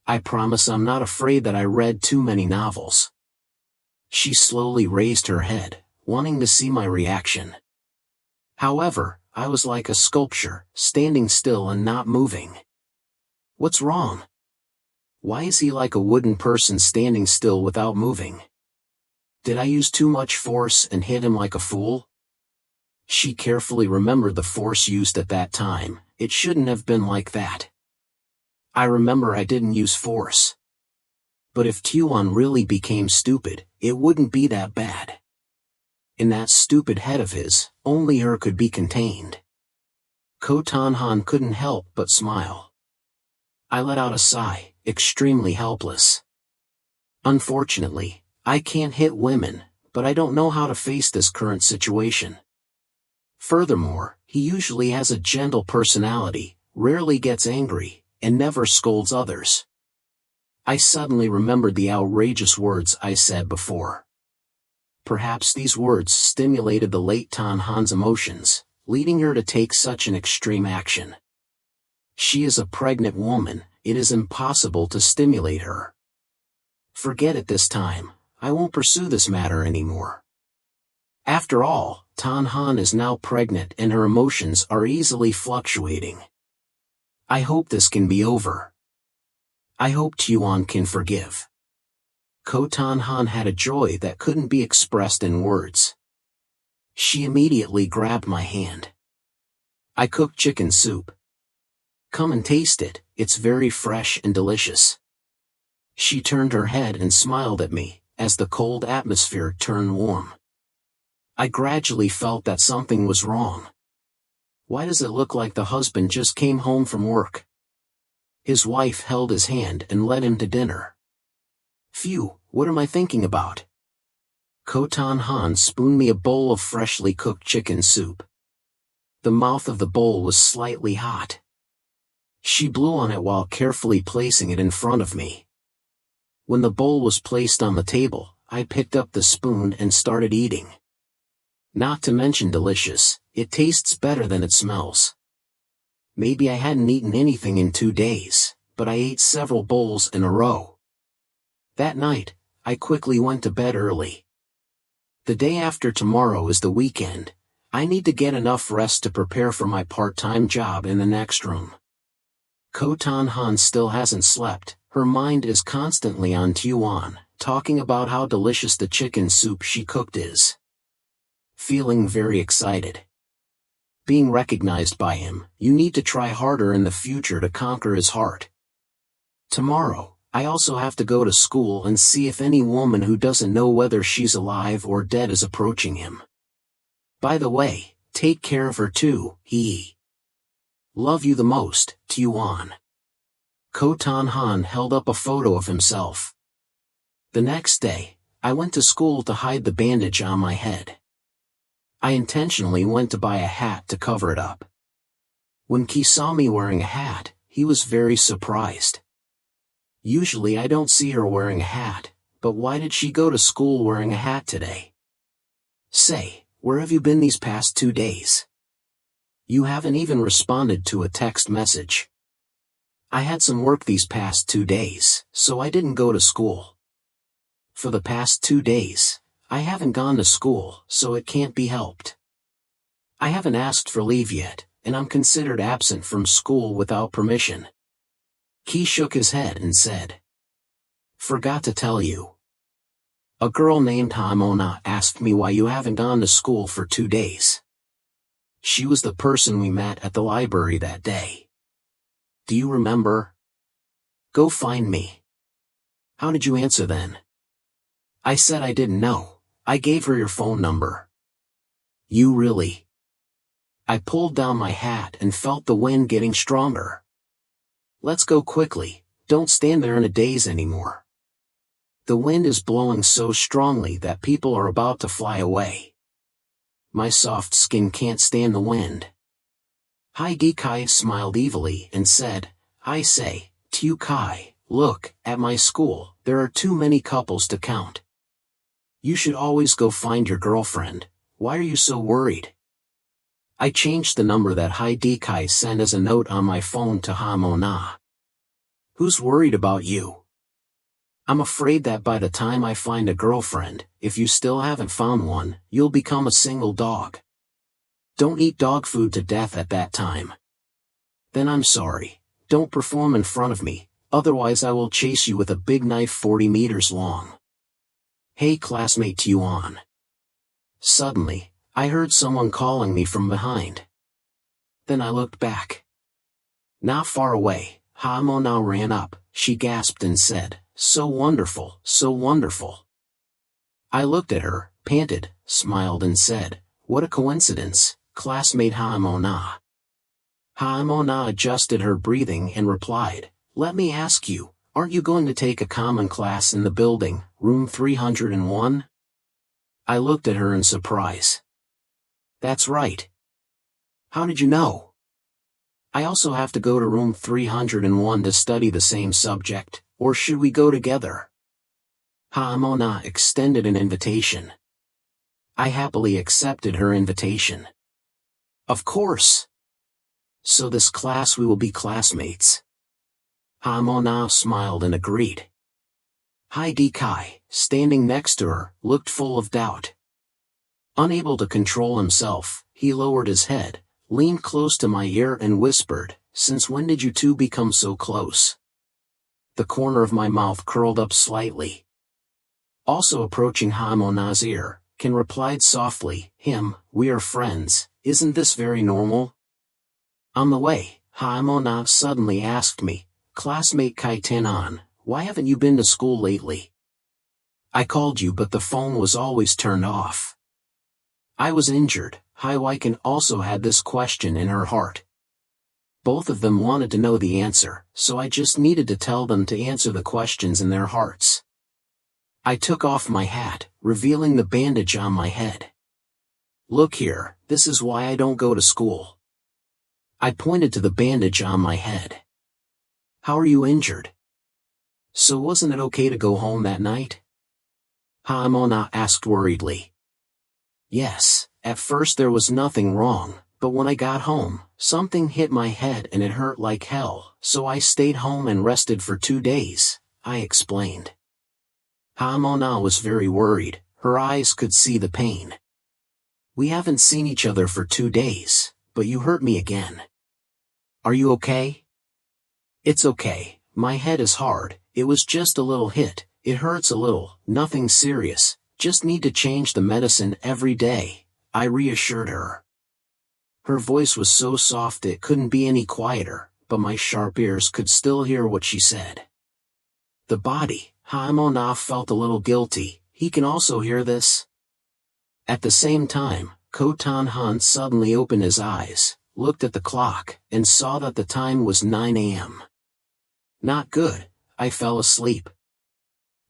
I promise I'm not afraid that I read too many novels. She slowly raised her head, wanting to see my reaction. However, I was like a sculpture, standing still and not moving. What's wrong? Why is he like a wooden person standing still without moving? Did I use too much force and hit him like a fool? She carefully remembered the force used at that time. It shouldn't have been like that. I remember I didn't use force. But if Tuan really became stupid, it wouldn't be that bad. In that stupid head of his, only her could be contained. Ko Tanhan couldn't help but smile. I let out a sigh, extremely helpless. Unfortunately, I can't hit women, but I don't know how to face this current situation. Furthermore, he usually has a gentle personality, rarely gets angry, and never scolds others. I suddenly remembered the outrageous words I said before. Perhaps these words stimulated the late Tanhan's emotions, leading her to take such an extreme action. She is a pregnant woman, it is impossible to stimulate her. Forget it this time, I won't pursue this matter anymore. After all, Tanhan is now pregnant and her emotions are easily fluctuating. I hope this can be over. I hope Tuan can forgive. Ko Tanhan had a joy that couldn't be expressed in words. She immediately grabbed my hand. I cooked chicken soup. Come and taste it, it's very fresh and delicious. She turned her head and smiled at me, as the cold atmosphere turned warm. I gradually felt that something was wrong. Why does it look like the husband just came home from work? His wife held his hand and led him to dinner. Phew, what am I thinking about? Ko Tanhan spooned me a bowl of freshly cooked chicken soup. The mouth of the bowl was slightly hot. She blew on it while carefully placing it in front of me. When the bowl was placed on the table, I picked up the spoon and started eating. Not to mention delicious, it tastes better than it smells. Maybe I hadn't eaten anything in 2 days, but I ate several bowls in a row. That night, I quickly went to bed early. The day after tomorrow is the weekend. I need to get enough rest to prepare for my part-time job in the next room. Ko Tanhan still hasn't slept, her mind is constantly on Tuan, talking about how delicious the chicken soup she cooked is. Feeling very excited. Being recognized by him, you need to try harder in the future to conquer his heart. Tomorrow, I also have to go to school and see if any woman who doesn't know whether she's alive or dead is approaching him. By the way, take care of her too, Love you the most, Tuan. Kotan Han held up a photo of himself. The next day, I went to school to hide the bandage on my head. I intentionally went to buy a hat to cover it up. When Ki saw me wearing a hat, he was very surprised. Usually I don't see her wearing a hat, but why did she go to school wearing a hat today? Say, where have you been these past 2 days? You haven't even responded to a text message. I had some work these past 2 days, so I didn't go to school. For the past 2 days, I haven't gone to school, so it can't be helped. I haven't asked for leave yet, and I'm considered absent from school without permission. Ki shook his head and said, Forgot to tell you. A girl named Hamona asked me why you haven't gone to school for 2 days. She was the person we met at the library that day. Do you remember? Go find me. How did you answer then? I said I didn't know. I gave her your phone number. You really? I pulled down my hat and felt the wind getting stronger. Let's go quickly, don't stand there in a daze anymore. The wind is blowing so strongly that people are about to fly away. My soft skin can't stand the wind. Heidi Kai smiled evilly and said, I say, Tu Kai, look, at my school, there are too many couples to count. You should always go find your girlfriend. Why are you so worried? I changed the number that Heidi Kai sent as a note on my phone to Hamona. Who's worried about you? I'm afraid that by the time I find a girlfriend, if you still haven't found one, you'll become a single dog. Don't eat dog food to death at that time. Then I'm sorry. Don't perform in front of me, otherwise I will chase you with a big knife 40 meters long. Hey classmate Yuan. Suddenly, I heard someone calling me from behind. Then I looked back. Not far away, Hamona ran up, she gasped and said, So wonderful, so wonderful. I looked at her, panted, smiled and said, What a coincidence, classmate Hamona. Hamona adjusted her breathing and replied, Let me ask you, aren't you going to take a common class in the building, room 301? I looked at her in surprise. That's right. How did you know? I also have to go to room 301 to study the same subject, or should we go together? Hamona extended an invitation. I happily accepted her invitation. Of course. So this class we will be classmates. Hamona smiled and agreed. Heidi Kai, standing next to her, looked full of doubt. Unable to control himself, he lowered his head, leaned close to my ear and whispered, Since when did you two become so close? The corner of my mouth curled up slightly. Also approaching Hamona's ear, Ken replied softly, We are friends, isn't this very normal? On the way, Hamona suddenly asked me, Classmate Kai Tenan, why haven't you been to school lately? I called you but the phone was always turned off. I was injured. Haiwaiken also had this question in her heart. Both of them wanted to know the answer, so I just needed to tell them to answer the questions in their hearts. I took off my hat, revealing the bandage on my head. Look here, this is why I don't go to school. I pointed to the bandage on my head. How are you injured? So wasn't it okay to go home that night? Hamona asked worriedly. Yes, at first there was nothing wrong, but when I got home, something hit my head and it hurt like hell, so I stayed home and rested for 2 days, I explained. Hamona was very worried, her eyes could see the pain. We haven't seen each other for 2 days, but you hurt me again. Are you okay? It's okay, my head is hard, it was just a little hit, it hurts a little, nothing serious, just need to change the medicine every day, I reassured her. Her voice was so soft it couldn't be any quieter, but my sharp ears could still hear what she said. The body, Hamona felt a little guilty, he can also hear this? At the same time, Kotan Han suddenly opened his eyes, looked at the clock, and saw that the time was 9 a.m. Not good, I fell asleep.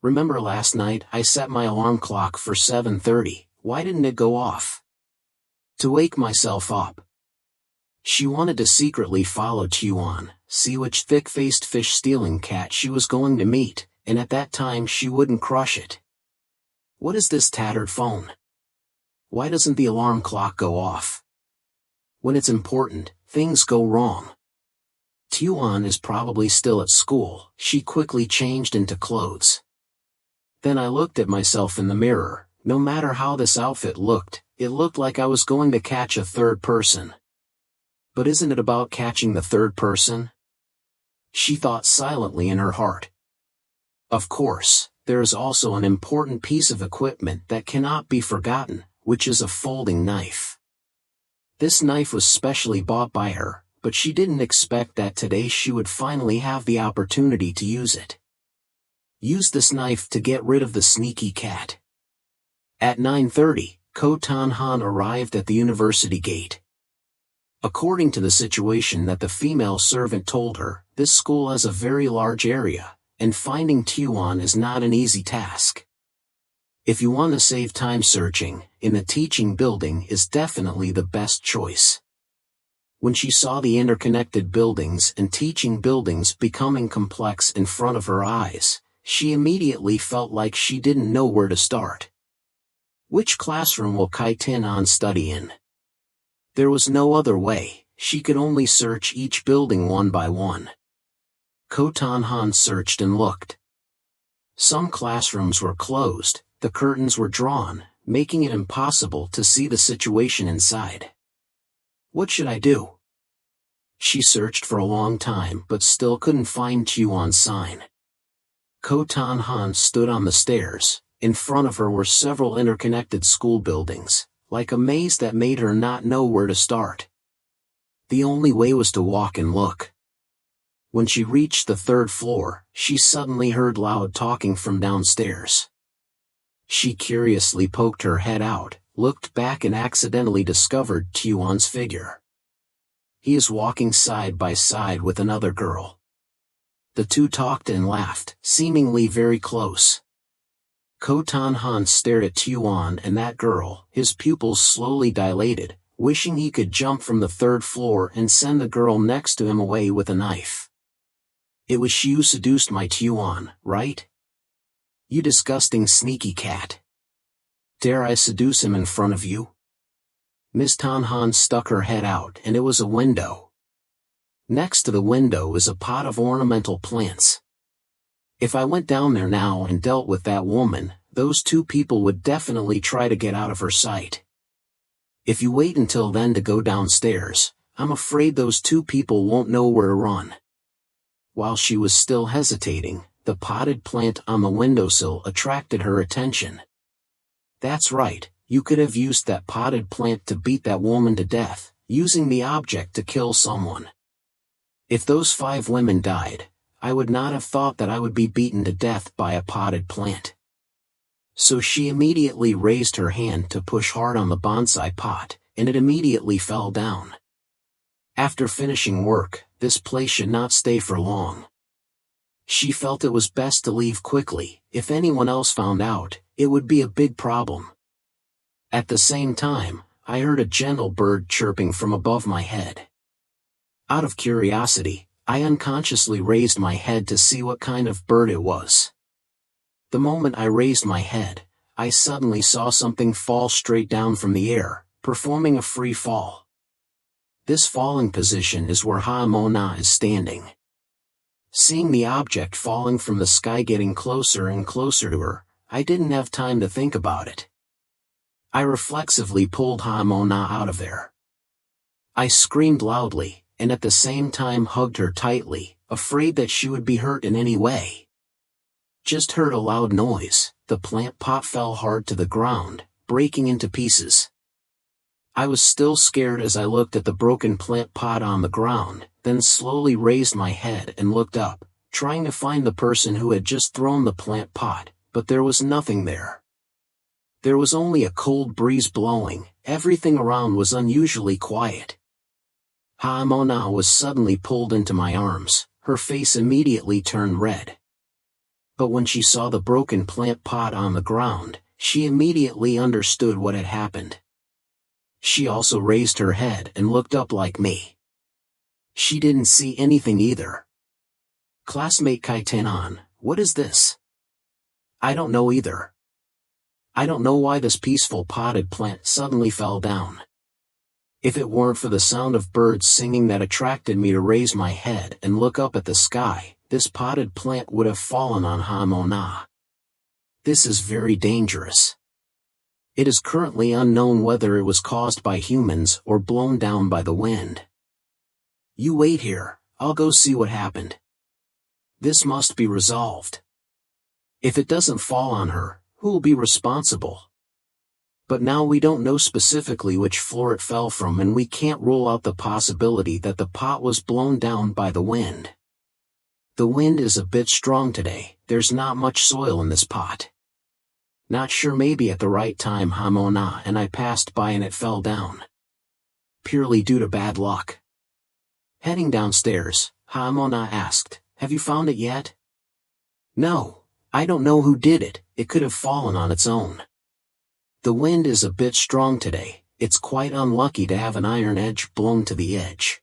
Remember last night I set my alarm clock for 7:30, why didn't it go off? To wake myself up. She wanted to secretly follow Tuan, see which thick-faced fish-stealing cat she was going to meet, and at that time she wouldn't crush it. What is this tattered phone? Why doesn't the alarm clock go off? When it's important, things go wrong. Tuan is probably still at school. She quickly changed into clothes. Then I looked at myself in the mirror. No matter how this outfit looked, it looked like I was going to catch a third person. But isn't it about catching the third person? She thought silently in her heart. Of course, there is also an important piece of equipment that cannot be forgotten, which is a folding knife. This knife was specially bought by her, but she didn't expect that today she would finally have the opportunity to use it. Use this knife to get rid of the sneaky cat. At 9:30, Ko Tan-han arrived at the university gate. According to the situation that the female servant told her, this school has a very large area, and finding Tuan is not an easy task. If you want to save time searching, in the teaching building is definitely the best choice. When she saw the interconnected buildings and teaching buildings becoming complex in front of her eyes, she immediately felt like she didn't know where to start. Which classroom will Kai Tin-an study in? There was no other way, she could only search each building one by one. Ko Tan-han searched and looked. Some classrooms were closed, the curtains were drawn, making it impossible to see the situation inside. What should I do? She searched for a long time but still couldn't find Tuan's sign. Ko Tan-han stood on the stairs. In front of her were several interconnected school buildings, like a maze that made her not know where to start. The only way was to walk and look. When she reached the third floor, she suddenly heard loud talking from downstairs. She curiously poked her head out, looked back and accidentally discovered Tuan's figure. He is walking side by side with another girl. The two talked and laughed, seemingly very close. Ko Tan-han stared at Tuan and that girl, his pupils slowly dilated, wishing he could jump from the third floor and send the girl next to him away with a knife. It was she who seduced my Tuan, right? You disgusting sneaky cat. Dare I seduce him in front of you? Miss Tan-han stuck her head out and it was a window. Next to the window is a pot of ornamental plants. If I went down there now and dealt with that woman, those two people would definitely try to get out of her sight. If you wait until then to go downstairs, I'm afraid those two people won't know where to run. While she was still hesitating, the potted plant on the windowsill attracted her attention. That's right, you could have used that potted plant to beat that woman to death, using the object to kill someone. If those 5 women died, I would not have thought that I would be beaten to death by a potted plant. So she immediately raised her hand to push hard on the bonsai pot, and it immediately fell down. After finishing work, this place should not stay for long. She felt it was best to leave quickly. If anyone else found out, it would be a big problem. At the same time, I heard a gentle bird chirping from above my head. Out of curiosity, I unconsciously raised my head to see what kind of bird it was. The moment I raised my head, I suddenly saw something fall straight down from the air, performing a free fall. This falling position is where Ha-mo-na is standing. Seeing the object falling from the sky getting closer and closer to her, I didn't have time to think about it. I reflexively pulled Ha-mo-na out of there. I screamed loudly, and at the same time hugged her tightly, afraid that she would be hurt in any way. Just heard a loud noise, the plant pot fell hard to the ground, breaking into pieces. I was still scared as I looked at the broken plant pot on the ground, then slowly raised my head and looked up, trying to find the person who had just thrown the plant pot, but there was nothing there. There was only a cold breeze blowing, everything around was unusually quiet. Hamona was suddenly pulled into my arms, her face immediately turned red. But when she saw the broken plant pot on the ground, she immediately understood what had happened. She also raised her head and looked up like me. She didn't see anything either. Classmate Kaitanon, what is this? I don't know either. I don't know why this peaceful potted plant suddenly fell down. If it weren't for the sound of birds singing that attracted me to raise my head and look up at the sky, this potted plant would have fallen on Hamona. This is very dangerous. It is currently unknown whether it was caused by humans or blown down by the wind. You wait here, I'll go see what happened. This must be resolved. If it doesn't fall on her, who'll be responsible? But now we don't know specifically which floor it fell from, and we can't rule out the possibility that the pot was blown down by the wind. The wind is a bit strong today, there's not much soil in this pot. Not sure, maybe at the right time Hamona and I passed by and it fell down. Purely due to bad luck. Heading downstairs, Hamona asked, have you found it yet? No, I don't know who did it, it could have fallen on its own. The wind is a bit strong today, it's quite unlucky to have an iron edge blown to the edge.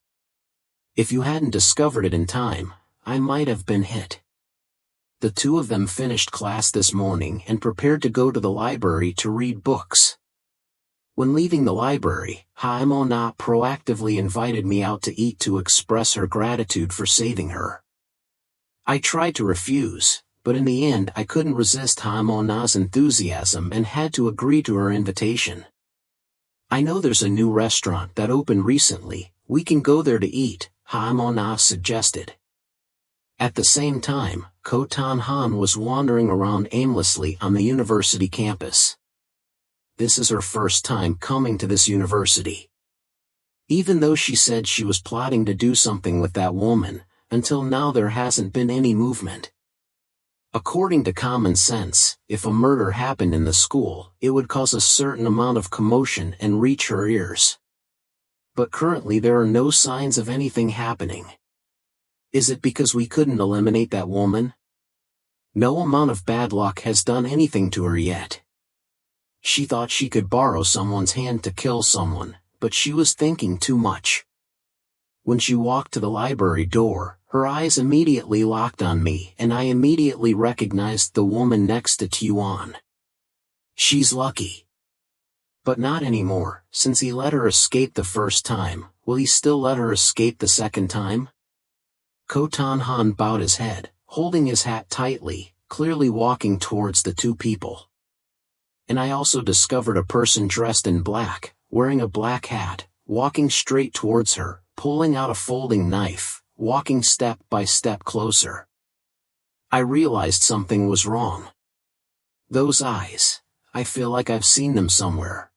If you hadn't discovered it in time, I might have been hit. The two of them finished class this morning and prepared to go to the library to read books. When leaving the library, Hamona proactively invited me out to eat to express her gratitude for saving her. I tried to refuse, but in the end I couldn't resist Hamona's enthusiasm and had to agree to her invitation. I know there's a new restaurant that opened recently, we can go there to eat, Hamona suggested. At the same time, Kotan Han was wandering around aimlessly on the university campus. This is her first time coming to this university. Even though she said she was plotting to do something with that woman, until now there hasn't been any movement. According to common sense, if a murder happened in the school, it would cause a certain amount of commotion and reach her ears. But currently there are no signs of anything happening. Is it because we couldn't eliminate that woman? No amount of bad luck has done anything to her yet. She thought she could borrow someone's hand to kill someone, but she was thinking too much. When she walked to the library door, her eyes immediately locked on me and I immediately recognized the woman next to Tuan. She's lucky. But not anymore, since he let her escape the first time, will he still let her escape the second time? Kotan Han bowed his head, holding his hat tightly, clearly walking towards the two people. And I also discovered a person dressed in black, wearing a black hat, walking straight towards her, pulling out a folding knife, walking step by step closer. I realized something was wrong. Those eyes, I feel like I've seen them somewhere.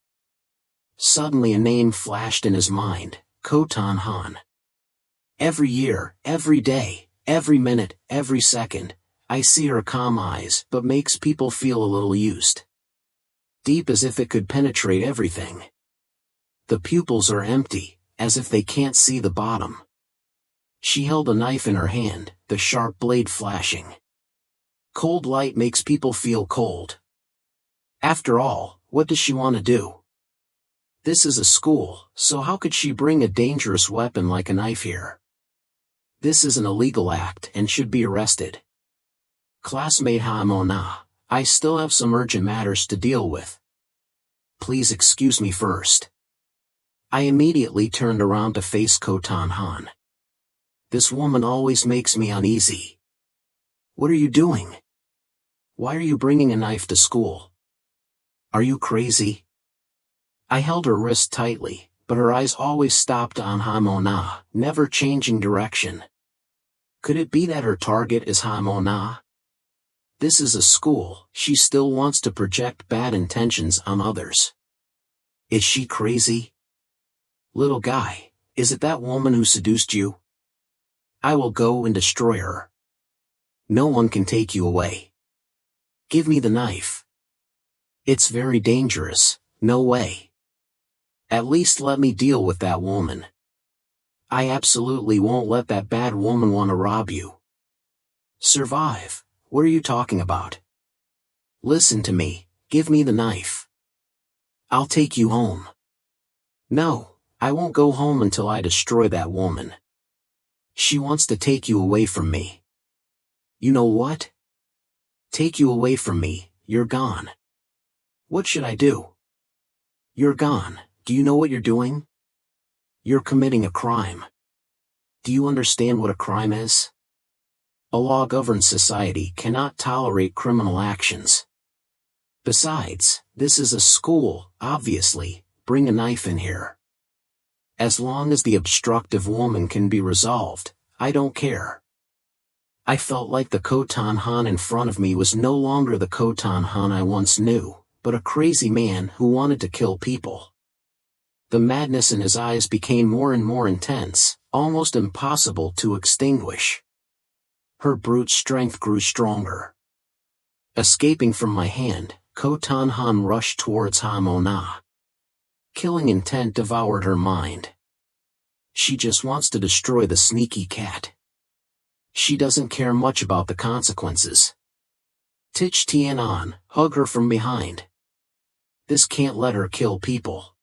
Suddenly a name flashed in his mind, Kotan Han. Every year, every day, every minute, every second, I see her calm eyes but makes people feel a little used. Deep as if it could penetrate everything. The pupils are empty, as if they can't see the bottom. She held a knife in her hand, the sharp blade flashing. Cold light makes people feel cold. After all, what does she want to do? This is a school, so how could she bring a dangerous weapon like a knife here? This is an illegal act and should be arrested. Classmate Hamona, I still have some urgent matters to deal with. Please excuse me first. I immediately turned around to face Kotan Han. This woman always makes me uneasy. What are you doing? Why are you bringing a knife to school? Are you crazy? I held her wrist tightly, but her eyes always stopped on Hamona, never changing direction. Could it be that her target is Hamona? This is a school, she still wants to project bad intentions on others. Is she crazy? Little guy, is it that woman who seduced you? I will go and destroy her. No one can take you away. Give me the knife. It's very dangerous, no way. At least let me deal with that woman. I absolutely won't let that bad woman wanna rob you. Survive? What are you talking about? Listen to me, give me the knife. I'll take you home. No, I won't go home until I destroy that woman. She wants to take you away from me. You know what? Take you away from me, you're gone. What should I do? You're gone. Do you know what you're doing? You're committing a crime. Do you understand what a crime is? A law-governed society cannot tolerate criminal actions. Besides, this is a school, obviously. Bring a knife in here. As long as the obstructive woman can be resolved, I don't care. I felt like the Khotan Han in front of me was no longer the Khotan Han I once knew, but a crazy man who wanted to kill people. The madness in his eyes became more and more intense, almost impossible to extinguish. Her brute strength grew stronger. Escaping from my hand, Khotan Han rushed towards Ha-Mona. Killing intent devoured her mind. She just wants to destroy the sneaky cat. She doesn't care much about the consequences. Tich Tianan, hug her from behind. This can't let her kill people.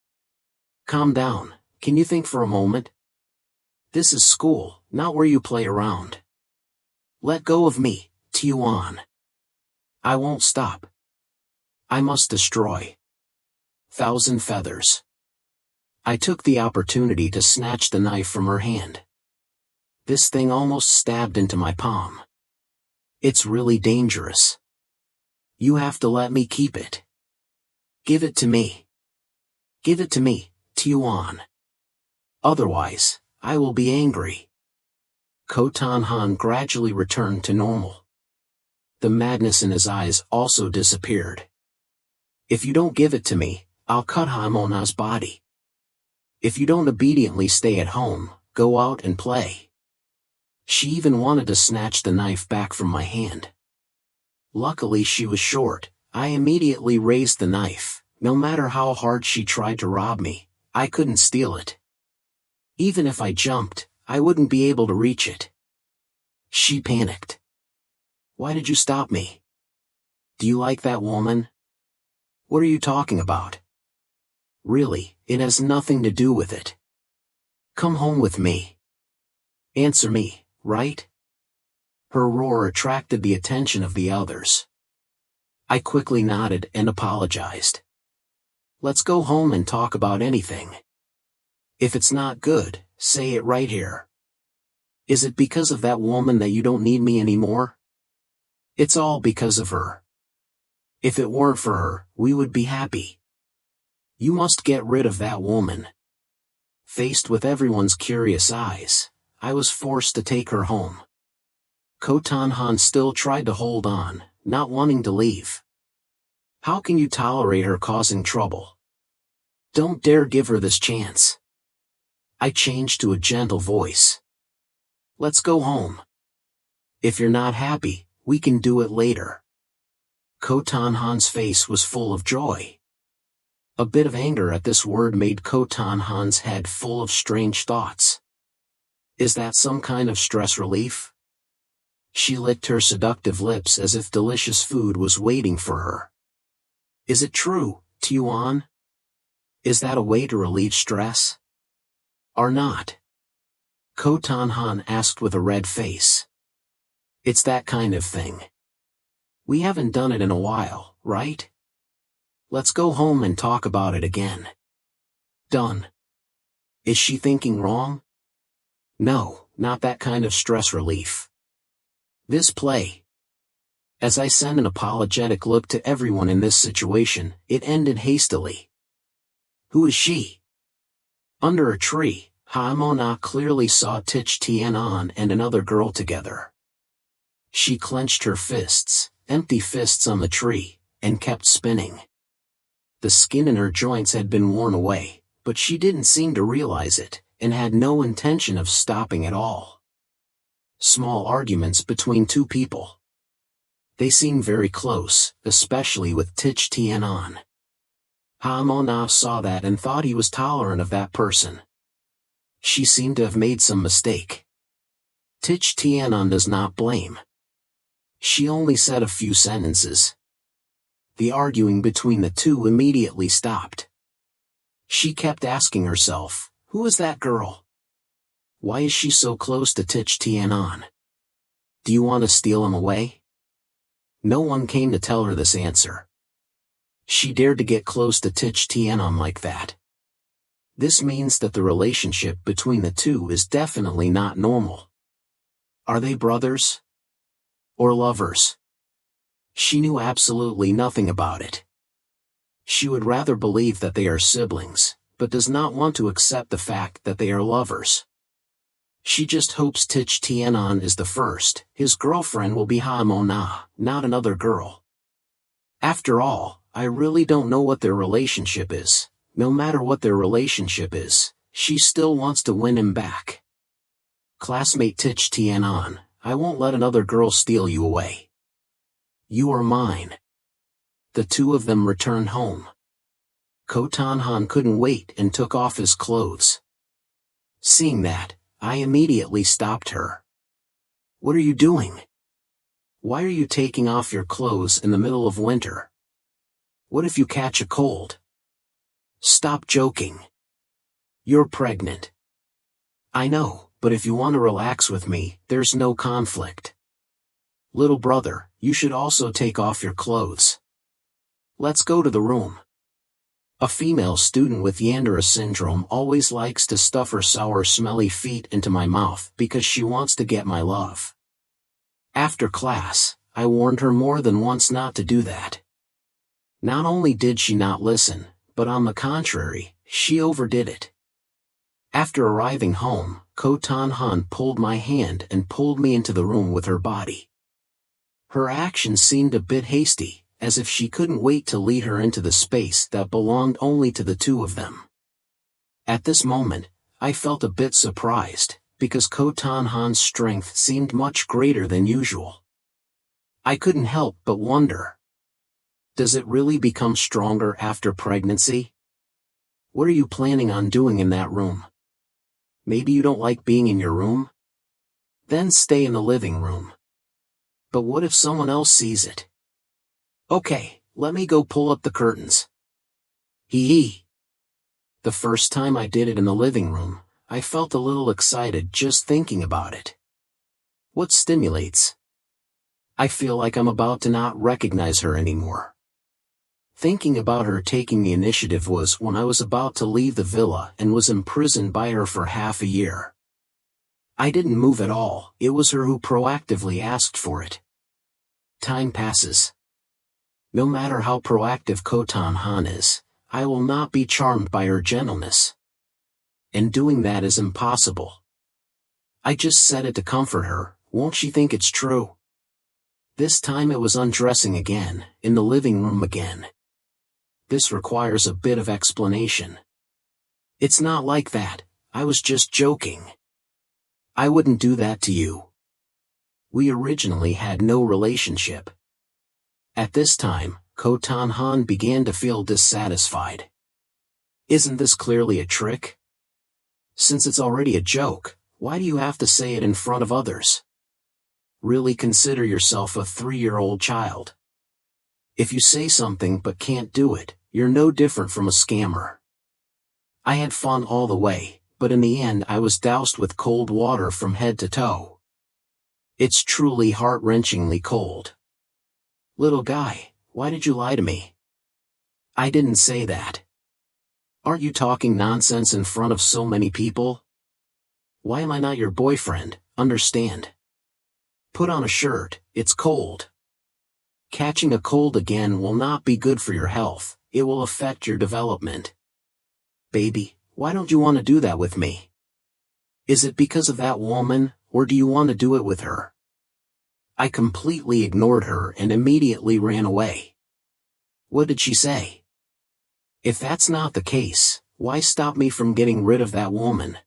Calm down, can you think for a moment? This is school, not where you play around. Let go of me, Tian. I won't stop. I must destroy. Thousand feathers. I took the opportunity to snatch the knife from her hand. This thing almost stabbed into my palm. It's really dangerous. You have to let me keep it. Give it to me. Give it to me, Tian. Otherwise, I will be angry. Khotan Han gradually returned to normal. The madness in his eyes also disappeared. If you don't give it to me, I'll cut Ha-Mona's body. If you don't obediently stay at home, go out and play. She even wanted to snatch the knife back from my hand. Luckily she was short. I immediately raised the knife. No matter how hard she tried to rob me, I couldn't steal it. Even if I jumped, I wouldn't be able to reach it. She panicked. Why did you stop me? Do you like that woman? What are you talking about? Really, it has nothing to do with it. Come home with me. Answer me, right? Her roar attracted the attention of the others. I quickly nodded and apologized. Let's go home and talk about anything. If it's not good, say it right here. Is it because of that woman that you don't need me anymore? It's all because of her. If it weren't for her, we would be happy. You must get rid of that woman. Faced with everyone's curious eyes, I was forced to take her home. Khotan Han still tried to hold on, not wanting to leave. How can you tolerate her causing trouble? Don't dare give her this chance. I changed to a gentle voice. Let's go home. If you're not happy, we can do it later. Khotan Han's face was full of joy. A bit of anger at this word made Khotan Han's head full of strange thoughts. Is that some kind of stress relief? She licked her seductive lips as if delicious food was waiting for her. Is it true, Tian? Is that a way to relieve stress? Or not? Khotan Han asked with a red face. It's that kind of thing. We haven't done it in a while, right? Let's go home and talk about it again. Done. Is she thinking wrong? No, not that kind of stress relief. This play. As I sent an apologetic look to everyone in this situation, it ended hastily. Who is she? Under a tree, Ha-Mona clearly saw Tich Tianan and another girl together. She clenched her fists, empty fists on the tree, and kept spinning. The skin in her joints had been worn away, but she didn't seem to realize it, and had no intention of stopping at all. Small arguments between two people. They seemed very close, especially with Tich Tianan. Ha-Mona saw that and thought he was tolerant of that person. She seemed to have made some mistake. Tich Tianon does not blame. She only said a few sentences. The arguing between the two immediately stopped. She kept asking herself, who is that girl? Why is she so close to Tich Tianon? Do you want to steal him away? No one came to tell her this answer. She dared to get close to Tich Tianon like that. This means that the relationship between the two is definitely not normal. Are they brothers? Or lovers? She knew absolutely nothing about it. She would rather believe that they are siblings, but does not want to accept the fact that they are lovers. She just hopes Tich Tianon is the first. His girlfriend will be Hamona, not another girl. After all, I really don't know what their relationship is. No matter what their relationship is, she still wants to win him back. Classmate Tich Tianon, I won't let another girl steal you away. You are mine. The two of them returned home. Ko Tanhan couldn't wait and took off his clothes. Seeing that, I immediately stopped her. What are you doing? Why are you taking off your clothes in the middle of winter? What if you catch a cold? Stop joking. You're pregnant. I know, but if you want to relax with me, there's no conflict. Little brother, you should also take off your clothes. Let's go to the room. A female student with Yandere syndrome always likes to stuff her sour smelly feet into my mouth because she wants to get my love. After class, I warned her more than once not to do that. Not only did she not listen, but on the contrary, she overdid it. After arriving home, Ko Tanhan pulled my hand and pulled me into the room with her body. Her actions seemed a bit hasty, as if she couldn't wait to lead her into the space that belonged only to the two of them. At this moment, I felt a bit surprised, because Ko Tanhan's strength seemed much greater than usual. I couldn't help but wonder. Does it really become stronger after pregnancy? What are you planning on doing in that room? Maybe you don't like being in your room? Then stay in the living room. But what if someone else sees it? Okay, let me go pull up the curtains. Hee. The first time I did it in the living room, I felt a little excited just thinking about it. What stimulates? I feel like I'm about to not recognize her anymore. Thinking about her taking the initiative was when I was about to leave the villa and was imprisoned by her for half a year. I didn't move at all, it was her who proactively asked for it. Time passes. No matter how proactive Ko Tanhan is, I will not be charmed by her gentleness. And doing that is impossible. I just said it to comfort her, won't she think it's true? This time it was undressing again, in the living room again. This requires a bit of explanation. It's not like that, I was just joking. I wouldn't do that to you. We originally had no relationship. At this time, Ko Tanhan began to feel dissatisfied. Isn't this clearly a trick? Since it's already a joke, why do you have to say it in front of others? Really consider yourself a 3-year-old child. If you say something but can't do it, you're no different from a scammer. I had fun all the way, but in the end I was doused with cold water from head to toe. It's truly heart-wrenchingly cold. Little guy, why did you lie to me? I didn't say that. Aren't you talking nonsense in front of so many people? Why am I not your boyfriend, understand? Put on a shirt, it's cold. Catching a cold again will not be good for your health, it will affect your development. Baby, why don't you want to do that with me? Is it because of that woman, or do you want to do it with her? I completely ignored her and immediately ran away. What did she say? If that's not the case, why stop me from getting rid of that woman?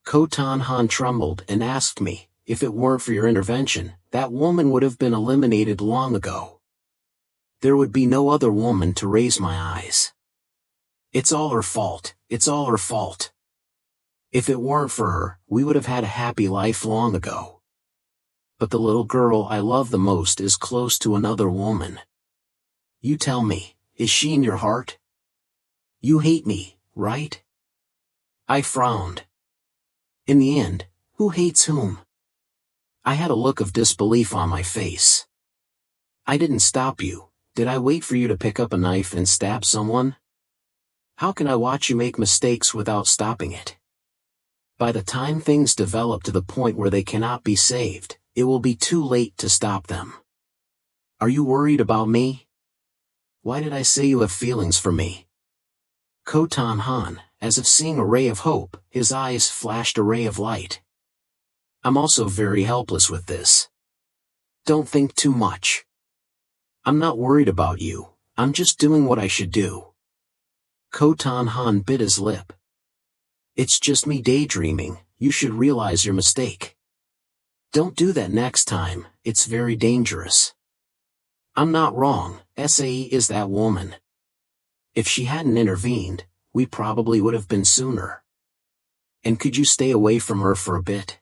Ko Tanhan trembled and asked me, if it weren't for your intervention, that woman would have been eliminated long ago. There would be no other woman to raise my eyes. It's all her fault, it's all her fault. If it weren't for her, we would have had a happy life long ago. But the little girl I love the most is close to another woman. You tell me, is she in your heart? You hate me, right? I frowned. In the end, who hates whom? I had a look of disbelief on my face. I didn't stop you. Did I wait for you to pick up a knife and stab someone? How can I watch you make mistakes without stopping it? By the time things develop to the point where they cannot be saved, it will be too late to stop them. Are you worried about me? Why did I say you have feelings for me? Khotan Han, as if seeing a ray of hope, his eyes flashed a ray of light. I'm also very helpless with this. Don't think too much. I'm not worried about you, I'm just doing what I should do. Khotan Han bit his lip. It's just me daydreaming, you should realize your mistake. Don't do that next time, it's very dangerous. I'm not wrong, Sae is that woman. If she hadn't intervened, we probably would have been sooner. And could you stay away from her for a bit?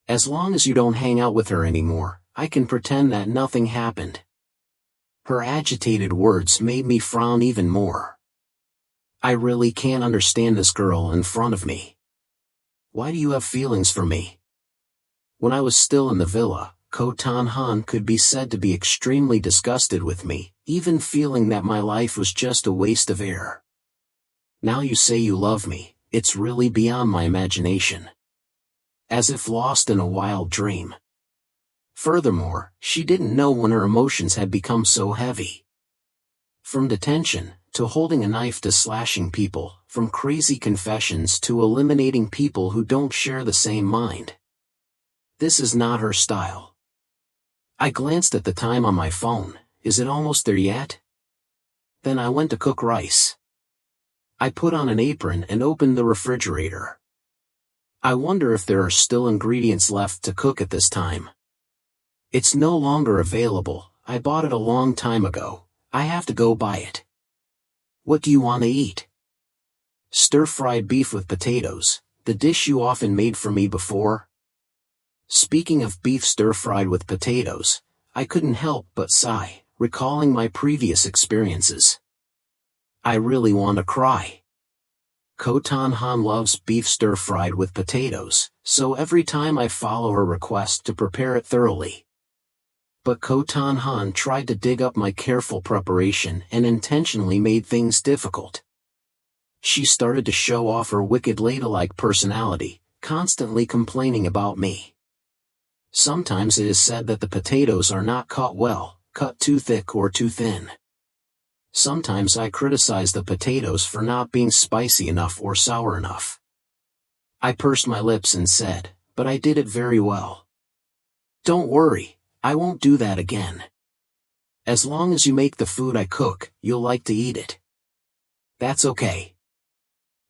As long as you don't hang out with her anymore, I can pretend that nothing happened. Her agitated words made me frown even more. I really can't understand this girl in front of me. Why do you have feelings for me? When I was still in the villa, Khotan Han could be said to be extremely disgusted with me, even feeling that my life was just a waste of air. Now you say you love me, it's really beyond my imagination. As if lost in a wild dream. Furthermore, she didn't know when her emotions had become so heavy. From detention, to holding a knife to slashing people, from crazy confessions to eliminating people who don't share the same mind. This is not her style. I glanced at the time on my phone, is it almost there yet? Then I went to cook rice. I put on an apron and opened the refrigerator. I wonder if there are still ingredients left to cook at this time. It's no longer available, I bought it a long time ago, I have to go buy it. What do you want to eat? Stir-fried beef with potatoes, the dish you often made for me before. Speaking of beef stir-fried with potatoes, I couldn't help but sigh, recalling my previous experiences. I really want to cry. Khotan Han loves beef stir-fried with potatoes, so every time I follow her request to prepare it thoroughly. But Khotan Han tried to dig up my careful preparation and intentionally made things difficult. She started to show off her wicked ladylike personality, constantly complaining about me. Sometimes it is said that the potatoes are not cut well, cut too thick or too thin. Sometimes I criticize the potatoes for not being spicy enough or sour enough. I pursed my lips and said, but I did it very well. Don't worry, I won't do that again. As long as you make the food I cook, you'll like to eat it. That's okay.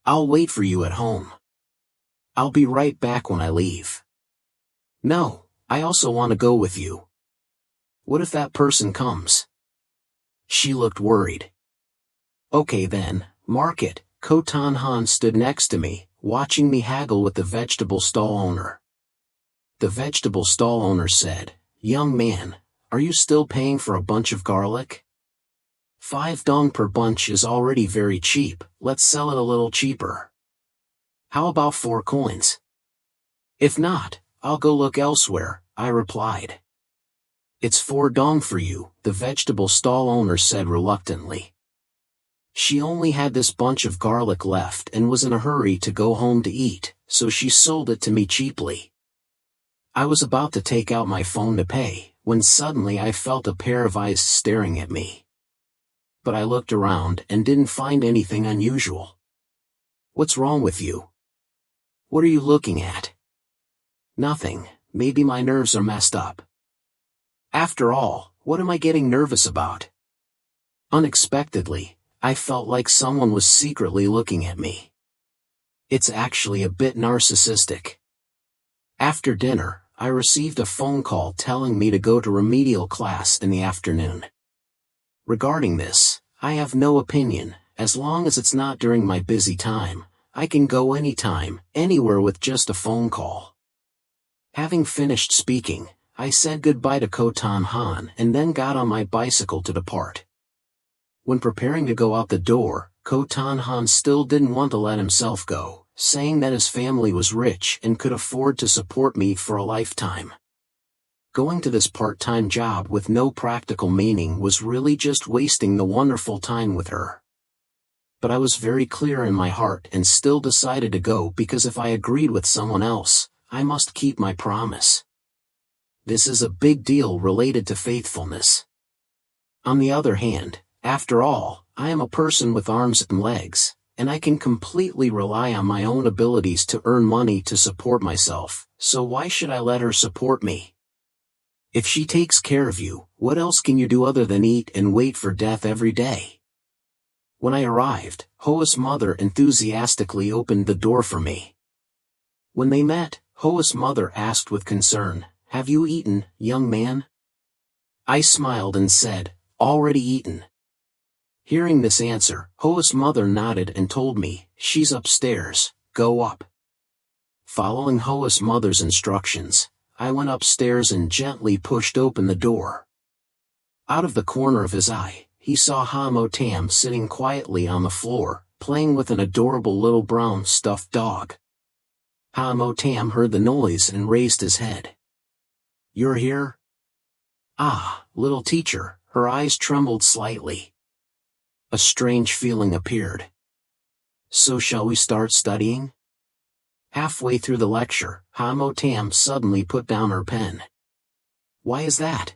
I'll wait for you at home. I'll be right back when I leave. No, I also want to go with you. What if that person comes? She looked worried. Okay then, mark it. Khotan Han stood next to me, watching me haggle with the vegetable stall owner. The vegetable stall owner said, "Young man, are you still paying for a bunch of garlic? 5 dong per bunch is already very cheap, let's sell it a little cheaper. How about 4 coins? If not, I'll go look elsewhere," I replied. It's 4 dong for you, the vegetable stall owner said reluctantly. She only had this bunch of garlic left and was in a hurry to go home to eat, so she sold it to me cheaply. I was about to take out my phone to pay, when suddenly I felt a pair of eyes staring at me. But I looked around and didn't find anything unusual. What's wrong with you? What are you looking at? Nothing, maybe my nerves are messed up. After all, what am I getting nervous about? Unexpectedly, I felt like someone was secretly looking at me. It's actually a bit narcissistic. After dinner, I received a phone call telling me to go to remedial class in the afternoon. Regarding this, I have no opinion, as long as it's not during my busy time. I can go anytime, anywhere with just a phone call. Having finished speaking, I said goodbye to Kotan Han and then got on my bicycle to depart. When preparing to go out the door, Kotan Han still didn't want to let himself go, saying that his family was rich and could afford to support me for a lifetime. Going to this part-time job with no practical meaning was really just wasting the wonderful time with her. But I was very clear in my heart and still decided to go because if I agreed with someone else, I must keep my promise. This is a big deal related to faithfulness. On the other hand, after all, I am a person with arms and legs, and I can completely rely on my own abilities to earn money to support myself, so why should I let her support me? If she takes care of you, what else can you do other than eat and wait for death every day? When I arrived, Hoa's mother enthusiastically opened the door for me. When they met, Hoa's mother asked with concern, "Have you eaten, young man?" I smiled and said, "Already eaten." Hearing this answer, Hoa's mother nodded and told me, "She's upstairs, go up." Following Hoa's mother's instructions, I went upstairs and gently pushed open the door. Out of the corner of his eye, he saw Ha-Mo Tam sitting quietly on the floor, playing with an adorable little brown stuffed dog. Ha-Mo Tam heard the noise and raised his head. "You're here?" "Ah, little teacher," her eyes trembled slightly. A strange feeling appeared. "So shall we start studying?" Halfway through the lecture, Ha-Mo Tam suddenly put down her pen. "Why is that?"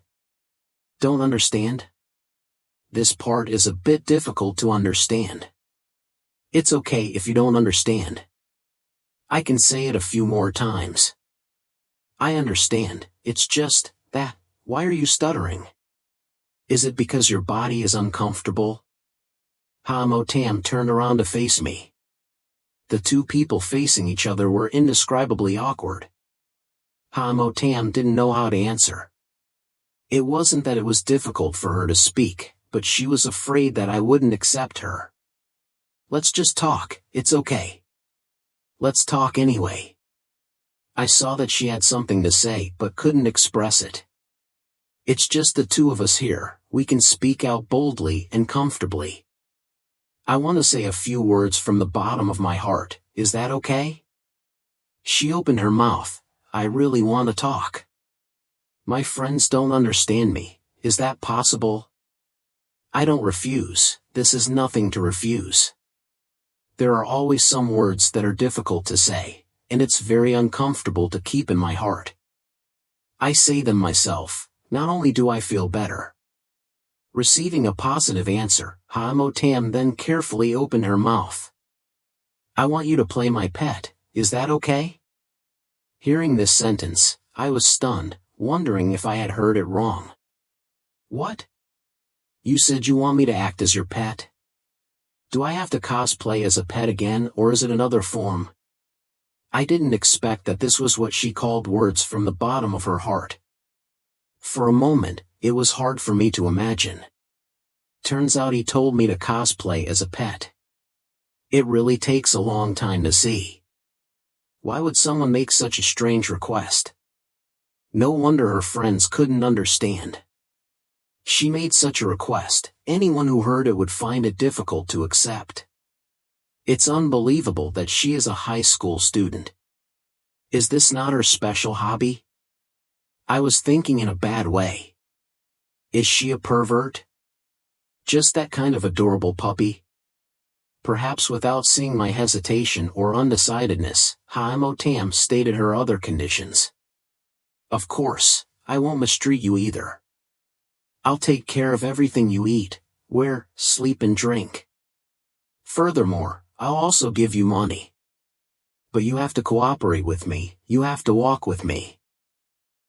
"Don't understand?" "This part is a bit difficult to understand." "It's okay if you don't understand. I can say it a few more times." "I understand, it's just that, why are you stuttering? Is it because your body is uncomfortable?" Ha-Mo Tam turned around to face me. The two people facing each other were indescribably awkward. Ha-Mo Tam didn't know how to answer. It wasn't that it was difficult for her to speak, but she was afraid that I wouldn't accept her. "Let's just talk, it's okay." "Let's talk anyway." I saw that she had something to say but couldn't express it. "It's just the two of us here, we can speak out boldly and comfortably. I want to say a few words from the bottom of my heart, is that okay?" She opened her mouth. "I really want to talk. My friends don't understand me, is that possible?" "I don't refuse, this is nothing to refuse. There are always some words that are difficult to say, and it's very uncomfortable to keep in my heart. I say them myself, not only do I feel better." Receiving a positive answer, Ha-Mo Tam then carefully opened her mouth. "I want you to play my pet, is that okay?" Hearing this sentence, I was stunned, wondering if I had heard it wrong. "What? You said you want me to act as your pet? Do I have to cosplay as a pet again or is it another form?" I didn't expect that this was what she called words from the bottom of her heart. For a moment, it was hard for me to imagine. Turns out he told me to cosplay as a pet. It really takes a long time to see. Why would someone make such a strange request? No wonder her friends couldn't understand. She made such a request, anyone who heard it would find it difficult to accept. It's unbelievable that she is a high school student. Is this not her special hobby? I was thinking in a bad way. Is she a pervert? Just that kind of adorable puppy? Perhaps without seeing my hesitation or undecidedness, Ha-Mo Tam stated her other conditions. "Of course, I won't mistreat you either. I'll take care of everything you eat, wear, sleep and drink. Furthermore, I'll also give you money. But you have to cooperate with me, you have to walk with me.